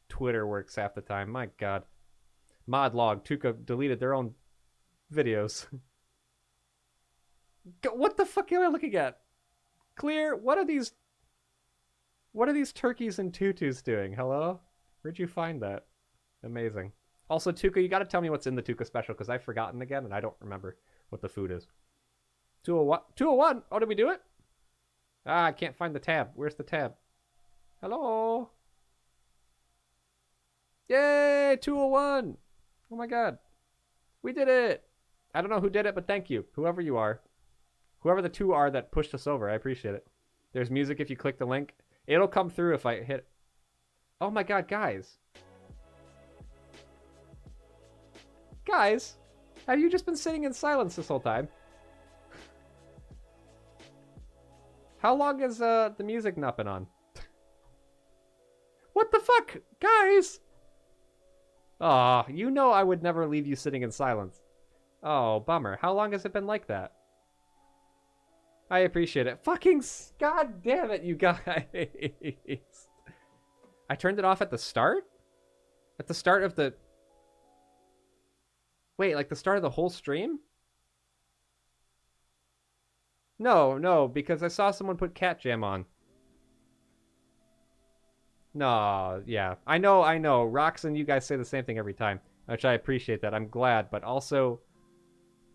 Twitter works half the time. My God. Mod log. Tuca deleted their own videos. What the fuck am I looking at? Clear. What are these turkeys and tutus doing? Hello? Where'd you find that? Amazing. Also, Tuca, you gotta tell me what's in the Tuca special, because I've forgotten again, and I don't remember what the food is. 201? 201? Oh, did we do it? I can't find the tab. Where's the tab? Hello? Yay! 201! Oh my god. We did it! I don't know who did it, but thank you. Whoever you are. Whoever the two are that pushed us over, I appreciate it. There's music if you click the link. It'll come through if I hit... Oh my god, guys. Guys, have you just been sitting in silence this whole time? How long has the music not been on? What the fuck? Guys! Aw, you know I would never leave you sitting in silence. Oh, bummer. How long has it been like that? I appreciate it. Fucking god damn it, you guys. I turned it off at the start? At the start of the... Wait, like the start of the whole stream? No, because I saw someone put Cat Jam on. No, yeah. I know. Rox and you guys say the same thing every time, which I appreciate that. I'm glad, but also...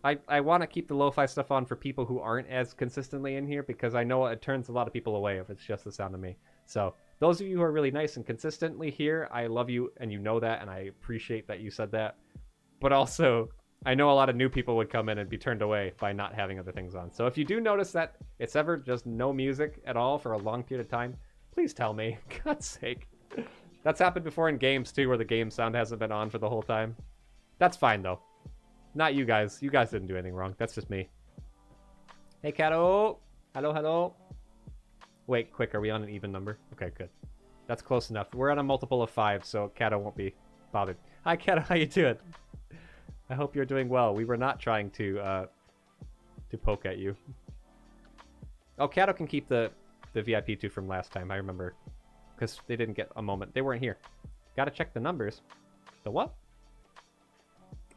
I want to keep the lo-fi stuff on for people who aren't as consistently in here, because I know it turns a lot of people away if it's just the sound of me. So, those of you who are really nice and consistently here, I love you, and you know that, and I appreciate that you said that. But also, I know a lot of new people would come in and be turned away by not having other things on. So if you do notice that it's ever just no music at all for a long period of time, please tell me. God's sake. That's happened before in games too, where the game sound hasn't been on for the whole time. That's fine though. Not you guys. You guys didn't do anything wrong. That's just me. Hey, Kato. Hello. Wait, quick. Are we on an even number? Okay, good. That's close enough. We're on a multiple of 5, so Kato won't be bothered. Hi, Kato. How you doing? I hope you're doing well. We were not trying to poke at you. Oh, Kato can keep the VIP 2 from last time. I remember. Because they didn't get a moment. They weren't here. Gotta check the numbers. The what?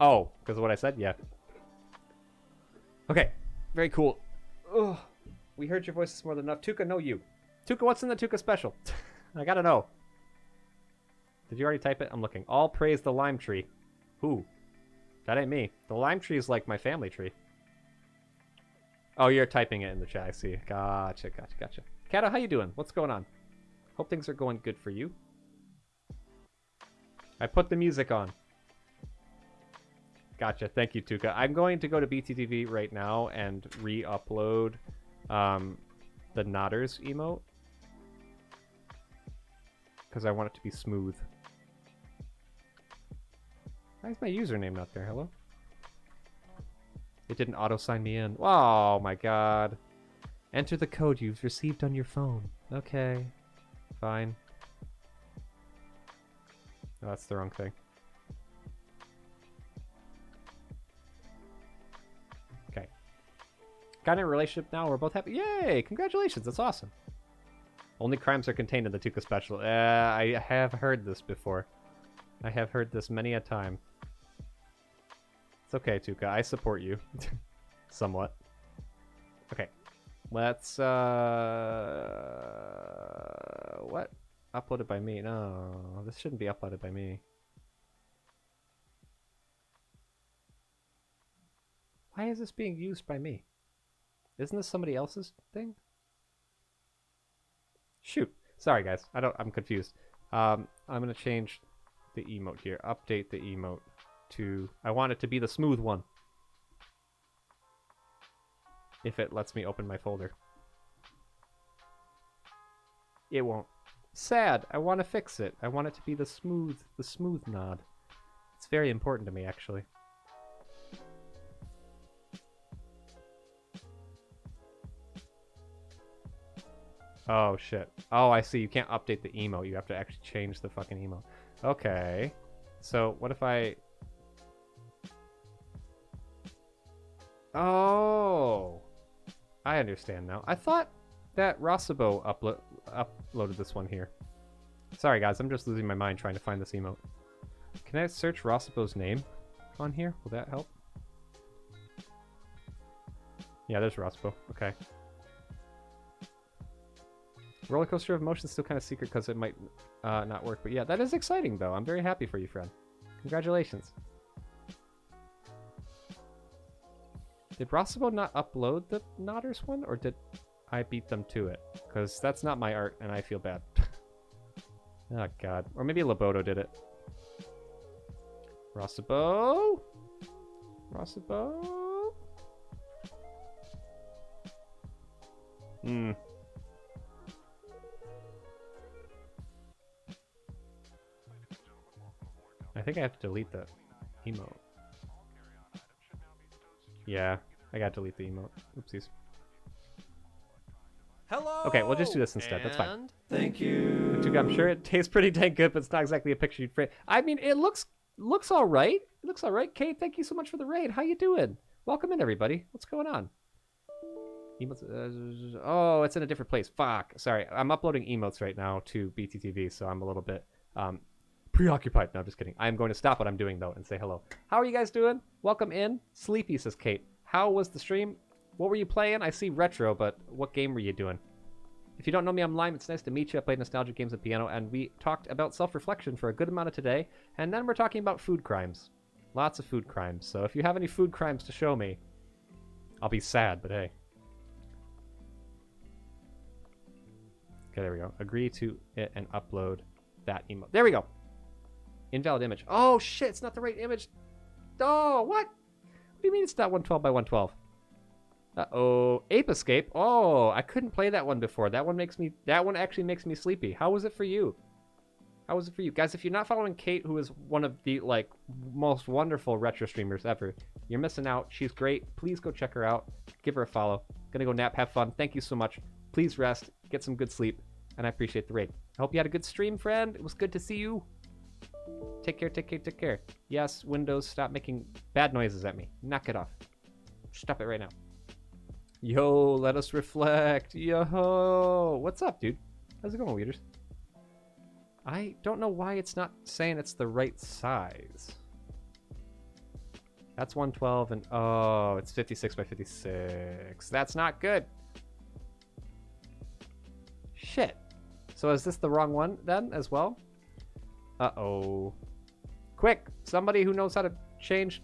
Oh, because of what I said? Yeah. Okay. Very cool. Ugh. We heard your voices more than enough. Tuca, no you. Tuca, what's in the Tuca special? I gotta know. Did you already type it? I'm looking. All praise the lime tree. Who? That ain't me. The lime tree is like my family tree. Oh, you're typing it in the chat. I see. Gotcha. Kato, how you doing? What's going on? Hope things are going good for you. I put the music on. Gotcha. Thank you, Tuca. I'm going to go to BTTV right now and re-upload the Nodders emote. Because I want it to be smooth. Why is my username not there? Hello? It didn't auto-sign me in. Oh my god. Enter the code you've received on your phone. Okay. Fine. Oh, that's the wrong thing. Okay. Got in a relationship now. We're both happy. Yay! Congratulations. That's awesome. Only crimes are contained in the Tuca special. I have heard this before. I have heard this many a time. It's okay, Tuca. I support you. Somewhat. Okay. Let's, what? Uploaded by me. No, this shouldn't be uploaded by me. Why is this being used by me? Isn't this somebody else's thing? Shoot. Sorry, guys. I'm confused. I'm going to change the emote here. Update the emote to... I want it to be the smooth one. If it lets me open my folder. It won't. Sad. I want to fix it. I want it to be the smooth nod. It's very important to me, actually. Oh, shit. Oh, I see. You can't update the emote. You have to actually change the fucking emote. Okay. So, what if I... Oh! I understand now. I thought that Rossabo uploaded this one here. Sorry, guys. I'm just losing my mind trying to find this emote. Can I search Rossabo's name on here? Will that help? Yeah, there's Rossabo. Okay. Roller Coaster of Emotion is still kind of secret because it might not work. But yeah, that is exciting, though. I'm very happy for you, friend. Congratulations. Did Rossabo not upload the Nodders one, or did I beat them to it? Because that's not my art, and I feel bad. Oh, God. Or maybe Loboto did it. Rossabo? Rossabo? Hmm. I think I have to delete the emote. Yeah, I gotta delete the emote. Oopsies. Hello. Okay, we'll just do this instead. That's fine. And thank you. I'm sure it tastes pretty dang good, but it's not exactly a picture you'd frame. I mean, it looks all right. It looks all right. Kate, thank you so much for the raid. How you doing? Welcome in, everybody. What's going on? Emotes, oh, it's in a different place. Fuck. Sorry, I'm uploading emotes right now to BTTV, so I'm a little bit preoccupied. No, I'm just kidding. I'm going to stop what I'm doing, though, and say hello. How are you guys doing? Welcome in. Sleepy, says Kate. How was the stream? What were you playing? I see retro, but what game were you doing? If you don't know me, I'm Lime. It's nice to meet you. I played nostalgic games and piano, and we talked about self-reflection for a good amount of today, and then we're talking about food crimes. Lots of food crimes. So if you have any food crimes to show me, I'll be sad, but hey. Okay, there we go. Agree to it and upload that emote. There we go. Invalid image. Oh, shit, it's not the right image. Oh, what? What do you mean it's not 112 by 112? Uh-oh. Ape Escape. Oh, I couldn't play that one before. That one actually makes me sleepy. How was it for you? How was it for you? Guys, if you're not following Kate, who is one of the, like, most wonderful retro streamers ever, you're missing out. She's great. Please go check her out. Give her a follow. Gonna go nap, have fun. Thank you so much. Please rest, get some good sleep, and I appreciate the raid. I hope you had a good stream, friend. It was good to see you. Take care, take care, take care. Yes, Windows, stop making bad noises at me. Knock it off. Stop it right now. Yo, let us reflect. Yo, what's up, dude? How's it going, Weeders? I don't know why it's not saying it's the right size. That's 112 and oh, it's 56 by 56. That's not good. Shit. So is this the wrong one then as well? Uh-oh. Quick, somebody who knows how to change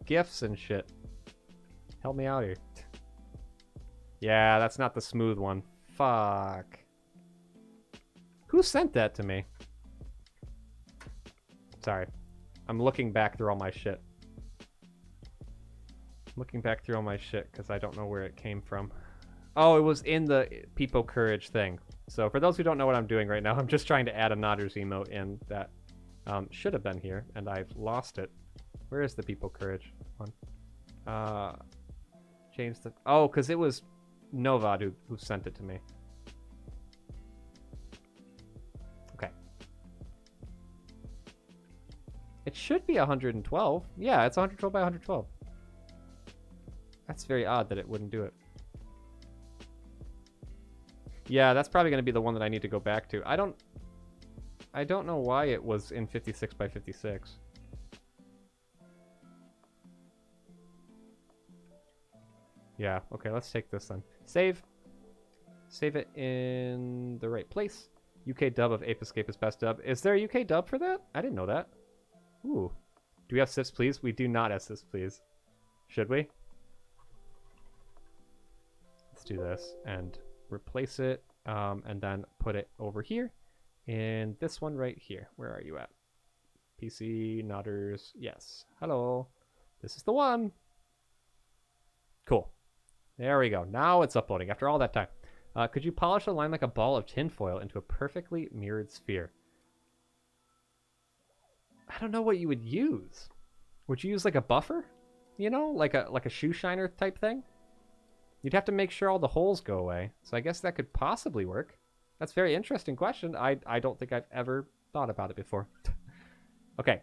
GIFs and shit. Help me out here. Yeah, that's not the smooth one. Fuck. Who sent that to me? Sorry. I'm looking back through all my shit. Looking back through all my shit because I don't know where it came from. Oh, it was in the Peepo Courage thing. So for those who don't know what I'm doing right now, I'm just trying to add a Nodders emote in that should have been here, and I've lost it. Where is the Peepo Courage one? Change the... Oh, because it was Novad who sent it to me. Okay. It should be 112. Yeah, it's 112 by 112. That's very odd that it wouldn't do it. Yeah, that's probably going to be the one that I need to go back to. I don't know why it was in 56 by 56. Yeah, okay, let's take this then. Save. Save it in the right place. UK dub of Ape Escape is best dub. Is there a UK dub for that? I didn't know that. Ooh. Do we have Sips Please? We do not have Sips Please. Should we? Let's do this and replace it, and then put it over here. And this one right here. Where are you at? PC Nodders. Yes. Hello. This is the one. Cool. There we go. Now it's uploading after all that time. Could you polish a line like a ball of tinfoil into a perfectly mirrored sphere? I don't know what you would use. Would you use like a buffer? You know, like a shoe shiner type thing? You'd have to make sure all the holes go away. So I guess that could possibly work. That's a very interesting question. I don't think I've ever thought about it before. Okay.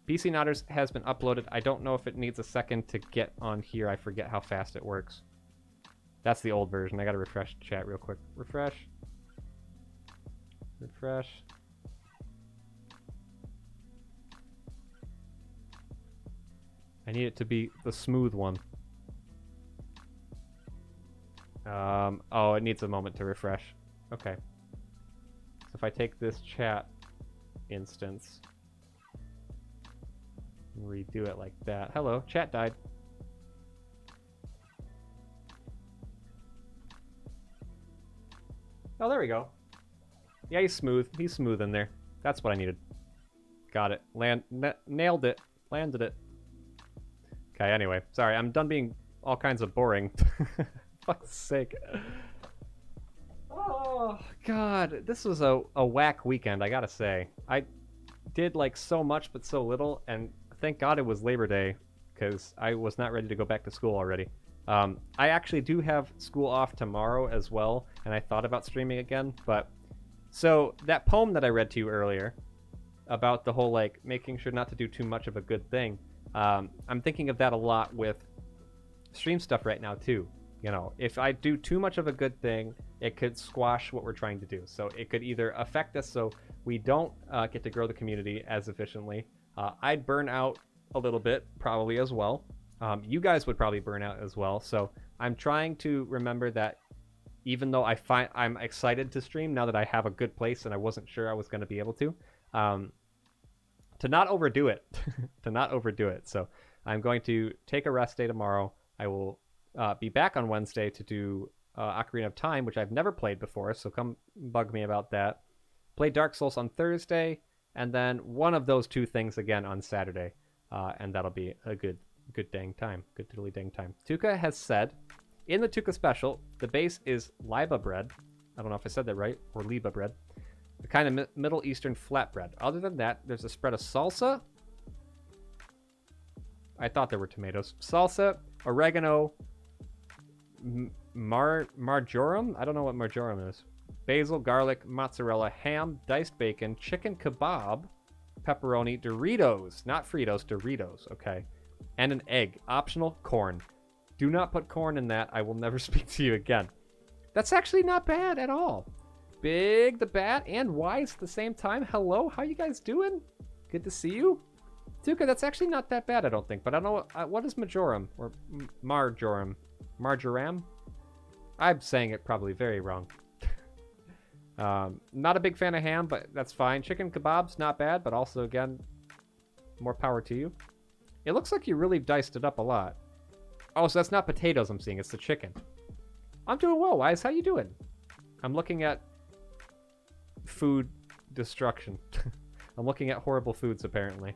PC Nodders has been uploaded. I don't know if it needs a second to get on here. I forget how fast it works. That's the old version. I gotta refresh chat real quick. Refresh. Refresh. I need it to be the smooth one. Oh, it needs a moment to refresh. Okay. So if I take this chat instance and redo it like that. Hello, chat died. Oh, there we go. Yeah, he's smooth. He's smooth in there. That's what I needed. Got it. Nailed it. Landed it. Okay, anyway. Sorry, I'm done being all kinds of boring. Fuck's sake. Oh, God. This was a whack weekend, I gotta say. I did, like, so much but so little, and thank God it was Labor Day, because I was not ready to go back to school already. I actually do have school off tomorrow as well, and I thought about streaming again, but... So, that poem that I read to you earlier, about the whole, like, making sure not to do too much of a good thing, I'm thinking of that a lot with stream stuff right now, too. You know, if I do too much of a good thing, it could squash what we're trying to do. So it could either affect us so we don't get to grow the community as efficiently. I'd burn out a little bit, probably as well. You guys would probably burn out as well. So I'm trying to remember that even though I'm excited to stream now that I have a good place and I wasn't sure I was going to be able to not overdo it. To not overdo it. So I'm going to take a rest day tomorrow. I will be back on Wednesday to do Ocarina of Time, which I've never played before, so come bug me about that. Play Dark Souls on Thursday, and then one of those two things again on Saturday, and that'll be a good dang time. Good diddly dang time. Tuka has said, in the Tuka special, the base is liba bread. I don't know if I said that right, or liba bread. A kind of Middle Eastern flatbread. Other than that, there's a spread of salsa. I thought there were tomatoes. Salsa, oregano, marjoram? I don't know what marjoram is. Basil, garlic, mozzarella, ham, diced bacon, chicken kebab, pepperoni, Doritos. Not Fritos, Doritos, okay. And an egg. Optional, corn. Do not put corn in that. I will never speak to you again. That's actually not bad at all. Big the Bat and Wise at the same time. Hello, how you guys doing? Good to see you. Tuka, that's actually not that bad, I don't think. But I don't know, what is majoram? Or marjoram? Marjoram? I'm saying it probably very wrong. Not a big fan of ham, but that's fine. Chicken kebabs, not bad, but also, again, more power to you. It looks like you really diced it up a lot. Oh, so that's not potatoes I'm seeing, it's the chicken. I'm doing well, Wise. How you doing? I'm looking at food destruction. I'm looking at horrible foods, apparently.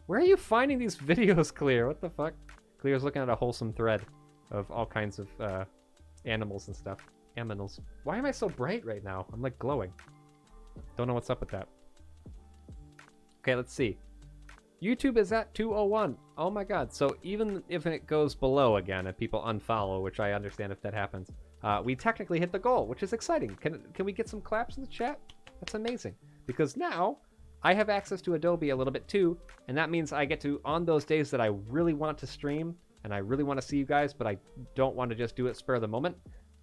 Where are you finding these videos, Clear? What the fuck? Clear's looking at a wholesome thread of all kinds of animals and stuff. Aminals. Why am I so bright right now? I'm like glowing. Don't know what's up with that. Okay, let's see. YouTube is at 201. Oh my god. So even if it goes below again, if people unfollow, which I understand if that happens, we technically hit the goal, which is exciting. Can we get some claps in the chat? That's amazing. Because now I have access to Adobe a little bit too, and that means I get to, on those days that I really want to stream, and I really want to see you guys, but I don't want to just do it spur of the moment,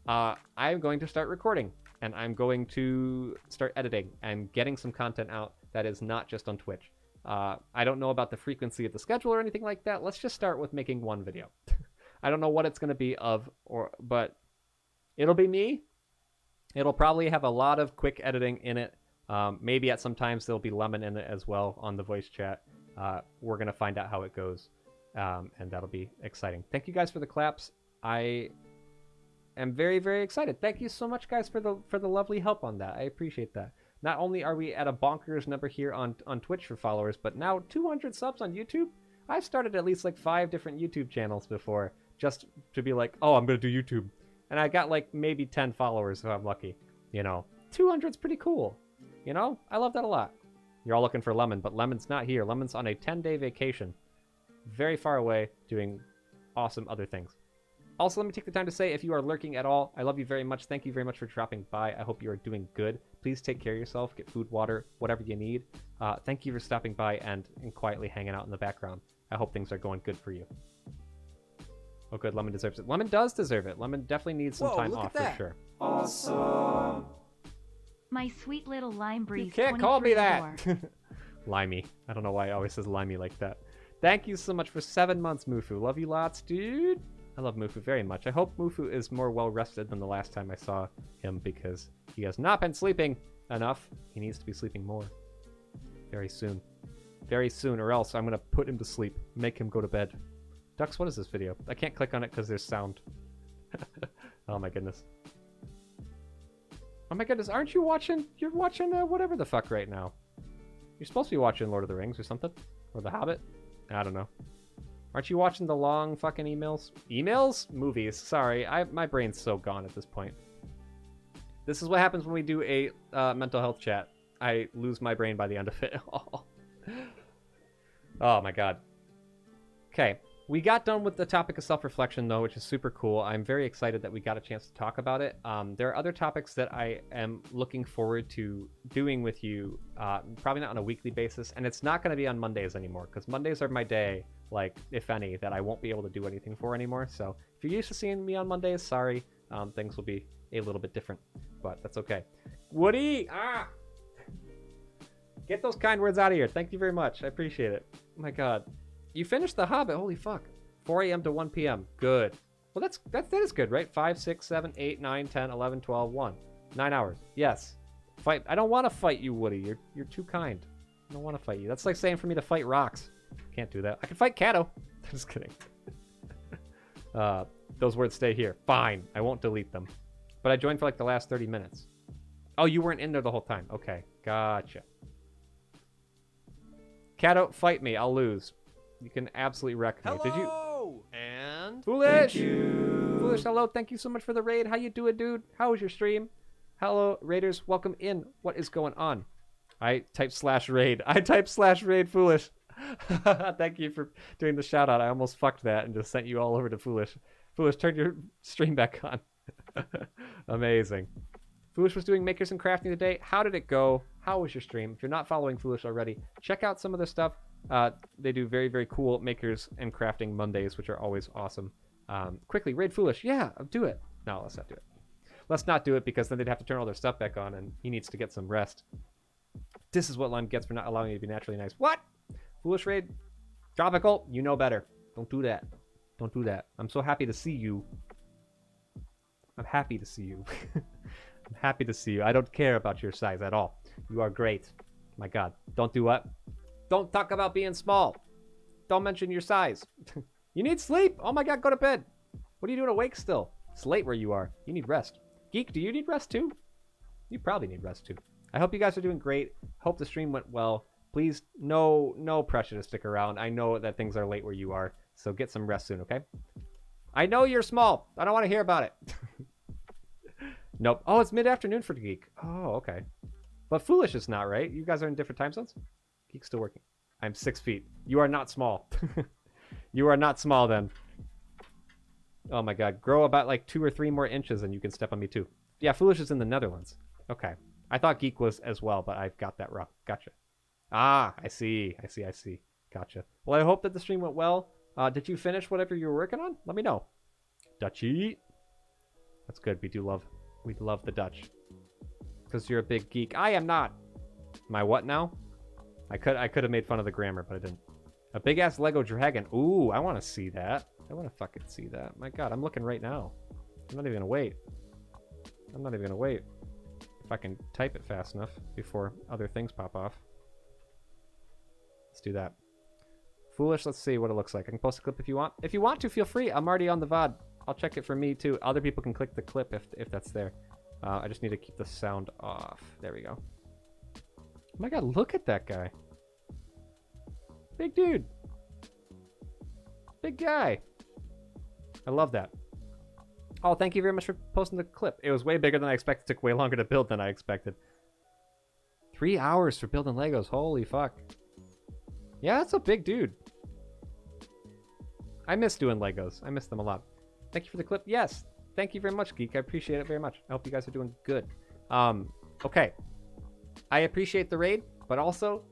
I'm going to start recording, and I'm going to start editing and getting some content out that is not just on Twitch. I don't know about the frequency of the schedule or anything like that. Let's just start with making one video. I don't know what it's going to be but it'll be me. It'll probably have a lot of quick editing in it. Maybe at some times there'll be Lemon in it as well on the voice chat. We're going to find out how it goes, and that'll be exciting. Thank you guys for the claps. I am very, very excited. Thank you so much, guys, for the lovely help on that. I appreciate that. Not only are we at a bonkers number here on Twitch for followers, but now 200 subs on YouTube. I've started at least like 5 different YouTube channels before just to be like, oh, I'm going to do YouTube. And I got like maybe 10 followers if I'm lucky. 200's pretty cool. I love that a lot. You're all looking for Lemon, but Lemon's not here. Lemon's on a 10-day vacation. Very far away doing awesome other things. Also, let me take the time to say, if you are lurking at all, I love you very much. Thank you very much for dropping by. I hope you are doing good. Please take care of yourself. Get food, water, whatever you need. Thank you for stopping by and quietly hanging out in the background. I hope things are going good for you. Oh, good. Lemon deserves it. Lemon does deserve it. Lemon definitely needs some time off for sure. Awesome. My sweet little lime breeze. You can't call me 23 that. adore. Limey. I don't know why it always says limey like that. Thank you so much for 7 months, Mufu. Love you lots, dude. I love Mufu very much. I hope Mufu is more well rested than the last time I saw him because he has not been sleeping enough. He needs to be sleeping more. Very soon. Very soon, or else I'm going to put him to sleep. Make him go to bed. Ducks, what is this video? I can't click on it because there's sound. Oh my goodness. Oh my goodness, aren't you watching? You're watching whatever the fuck right now. You're supposed to be watching Lord of the Rings or something. Or The Hobbit. I don't know. Aren't you watching the long fucking emails? Emails? Movies. Sorry, my brain's so gone at this point. This is what happens when we do a mental health chat. I lose my brain by the end of it. Oh my god. Okay, we got done with the topic of self-reflection though, which is super cool. I'm very excited that we got a chance to talk about it. There are other topics that I am looking forward to doing with you, probably not on a weekly basis, and it's not going to be on Mondays anymore, because Mondays are my day, like, if any, that I won't be able to do anything for anymore. So if you're used to seeing me on Mondays, sorry, things will be a little bit different, but that's okay. Woody! Ah! Get those kind words out of here. Thank you very much. I appreciate it. Oh my god. You finished The Hobbit. Holy fuck. 4 a.m. to 1 p.m. Good. Well, that is good, right? 5, 6, 7, 8, 9, 10, 11, 12, 1. 9 hours. Yes. Fight. I don't want to fight you, Woody. You're too kind. I don't want to fight you. That's like saying for me to fight rocks. Can't do that. I can fight Kato. Just kidding. Those words stay here. Fine. I won't delete them. But I joined for like the last 30 minutes. Oh, you weren't in there the whole time. Okay. Gotcha. Kato, fight me. I'll lose. You can absolutely wreck me. Hello! Did you? And Foolish! thank you. Foolish, hello. Thank you so much for the raid. How you doing, dude? How was your stream? Hello, raiders. Welcome in. What is going on? I type /raid. I type /raid, Foolish. Thank you for doing the shout out. I almost fucked that and just sent you all over to Foolish. Foolish, turn your stream back on. Amazing. Foolish was doing makers and crafting today. How did it go? How was your stream? If you're not following Foolish already, check out some of their stuff. They do very, very cool makers and crafting Mondays, which are always awesome. Quickly, raid Foolish. Yeah, do it. No, let's not do it. Let's not do it because then they'd have to turn all their stuff back on and he needs to get some rest. This is what Lime gets for not allowing you to be naturally nice. What? Foolish raid? Tropical? You know better. Don't do that. Don't do that. I'm so happy to see you. I'm happy to see you. I'm happy to see you. I don't care about your size at all. You are great. My god. Don't do what? Don't talk about being small. Don't mention your size. You need sleep. Oh my god, go to bed. What are you doing awake still? It's late where you are. You need rest. Geek, do you need rest too? You probably need rest too. I hope you guys are doing great. Hope the stream went well. Please, no pressure to stick around. I know that things are late where you are, so get some rest soon, okay? I know you're small. I don't want to hear about it. Nope. Oh, it's mid-afternoon for Geek. Oh, okay. But Foolish is not, right? You guys are in different time zones? Geek's still working. I'm 6 feet. You are not small. You are not small then. Oh my god. Grow about like 2 or 3 more inches and you can step on me too. Yeah, Foolish is in the Netherlands. Okay. I thought Geek was as well, but I've got that wrong. Gotcha. Ah, I see. Gotcha. Well, I hope that the stream went well. Did you finish whatever you were working on? Let me know. Dutchie. That's good. We love the Dutch. Because you're a big geek. I am not. Am I what now? I could have made fun of the grammar, but I didn't. A big ass Lego dragon. Ooh, I want to see that. I want to fucking see that. My god, I'm looking right now. I'm not even gonna wait. I'm not even gonna wait. If I can type it fast enough before other things pop off. Let's do that. Foolish, let's see what it looks like. I can post a clip if you want. If you want to, feel free. I'm already on the VOD. I'll check it for me too. Other people can click the clip if that's there. I just need to keep the sound off. There we go. Oh my god, look at that guy. Big dude. Big guy. I love that. Oh, thank you very much for posting the clip. It was way bigger than I expected. It took way longer to build than I expected. 3 hours for building Legos. Holy fuck. Yeah, that's a big dude. I miss doing Legos. I miss them a lot. Thank you for the clip. Yes. Thank you very much, Geek. I appreciate it very much. I hope you guys are doing good. Okay. I appreciate the raid, but also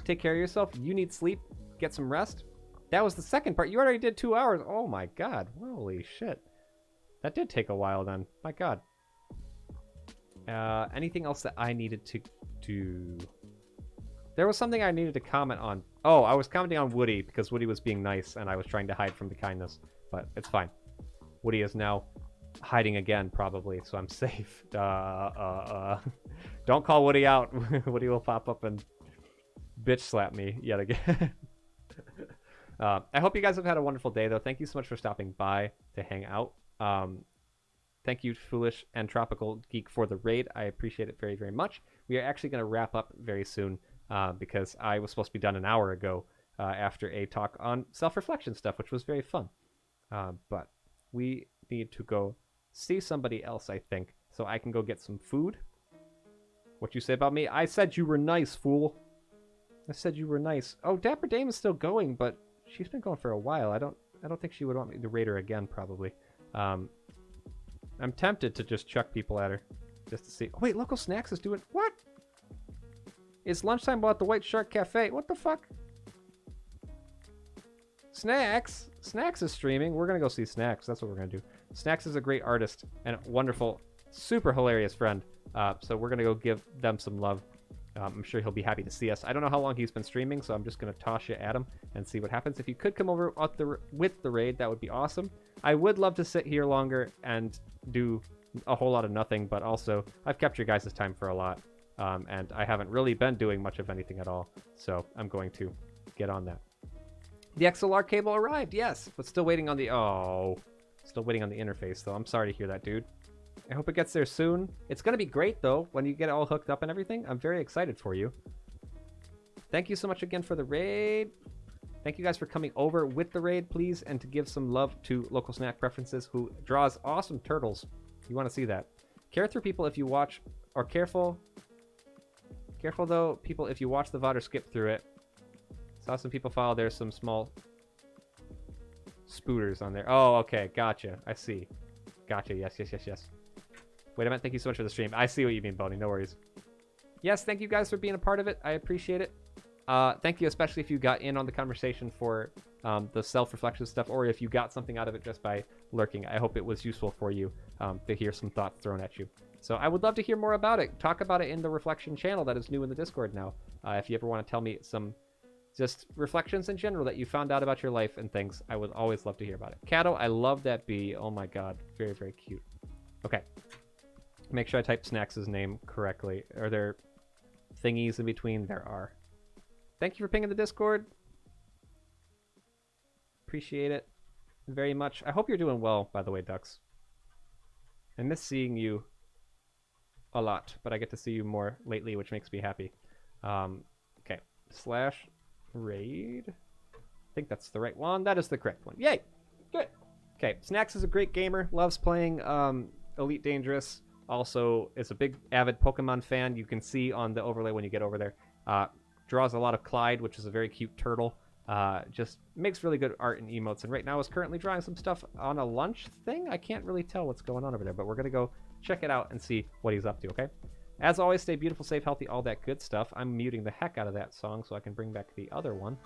take care of yourself. You need sleep. Get some rest. That was the second part. You already did 2 hours. Oh my god. Holy shit. That did take a while then. My god. Anything else that I needed to do? There was something I needed to comment on. Oh, I was commenting on Woody because Woody was being nice and I was trying to hide from the kindness. But it's fine. Woody is now hiding again, probably, so I'm safe. Don't call Woody out. Woody will pop up and bitch slap me yet again. I hope you guys have had a wonderful day, though. Thank you so much for stopping by to hang out. Thank you, Foolish and Tropical Geek, for the raid. I appreciate it very, very much. We are actually going to wrap up very soon because I was supposed to be done an hour ago after a talk on self-reflection stuff, which was very fun. But we need to go see somebody else, I think, so I can go get some food. What you say about me? I said you were nice, fool. I said you were nice. Oh, Dapper Dame is still going, but she's been going for a while. I don't think she would want me to raid her again, probably. I'm tempted to just chuck people at her just to see. Oh, wait, Local Snacks is doing what? It's lunchtime at the White Shark Cafe. What the fuck? Snacks is streaming. We're gonna go see Snacks. That's what we're gonna do. Snacks is a great artist and a wonderful, super hilarious friend. So we're gonna go give them some love. I'm sure he'll be happy to see us. I don't know how long he's been streaming, so I'm just gonna toss you at him and see what happens. If you could come over with the raid, that would be awesome. I would love to sit here longer and do a whole lot of nothing, but also I've kept your guys' time for a lot, and I haven't really been doing much of anything at all. So I'm going to get on that. The XLR cable arrived, yes, but still waiting on the still waiting on the interface though. I'm sorry to hear that, dude. I hope it gets there soon. It's gonna be great though when you get it all hooked up and everything. I'm very excited for you. Thank you so much again for the raid. Thank you guys for coming over with the raid, please, and to give some love to Local Snack Preferences, who draws awesome turtles. You want to see that. Care through people if you watch, or careful though, people, if you watch the VOD or skip through it. Saw some people follow. There's some small spooters on there. Oh, okay, gotcha. I see. Gotcha. Yes. Wait a minute. Thank you so much for the stream. I see what you mean, Bonnie. No worries. Yes, thank you guys for being a part of it. I appreciate it. Thank you, especially if you got in on the conversation for the self-reflection stuff, or if you got something out of it just by lurking. I hope it was useful for you to hear some thoughts thrown at you. So I would love to hear more about it. Talk about it in the Reflection channel that is new in the Discord now. If you ever want to tell me some just reflections in general that you found out about your life and things, I would always love to hear about it. Cato, I love that bee. Oh my god. Very, very cute. Okay. Make sure I type Snacks' name correctly. Are there thingies in between? There are. Thank you for pinging the Discord. Appreciate it very much. I hope you're doing well, by the way, Ducks. I miss seeing you a lot, but I get to see you more lately, which makes me happy. Okay. /raid. I think that's the right one. That is the correct one. Yay! Good. Okay. Snacks is a great gamer. Loves playing Elite Dangerous. Also is a big avid Pokemon fan. You can see on the overlay when you get over there. Draws a lot of Clyde, which is a very cute turtle. Just makes really good art and emotes. And right now is currently drawing some stuff on a lunch thing. I can't really tell what's going on over there, but we're going to go check it out and see what he's up to, okay? As always, stay beautiful, safe, healthy, all that good stuff. I'm muting the heck out of that song so I can bring back the other one.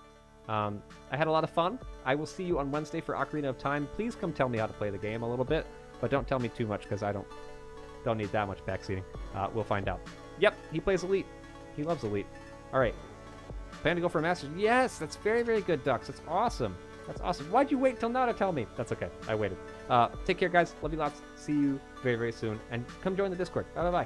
I had a lot of fun. I will see you on Wednesday for Ocarina of Time. Please come tell me how to play the game a little bit, but don't tell me too much because I don't need that much backseating. We'll find out. Yep, he plays Elite. He loves Elite. All right. Plan to go for a Masters? Yes, that's very, very good, Ducks. That's awesome. That's awesome. Why'd you wait till now to tell me? That's okay. I waited. Take care, guys. Love you lots. See you very, very soon. And come join the Discord. Bye-bye.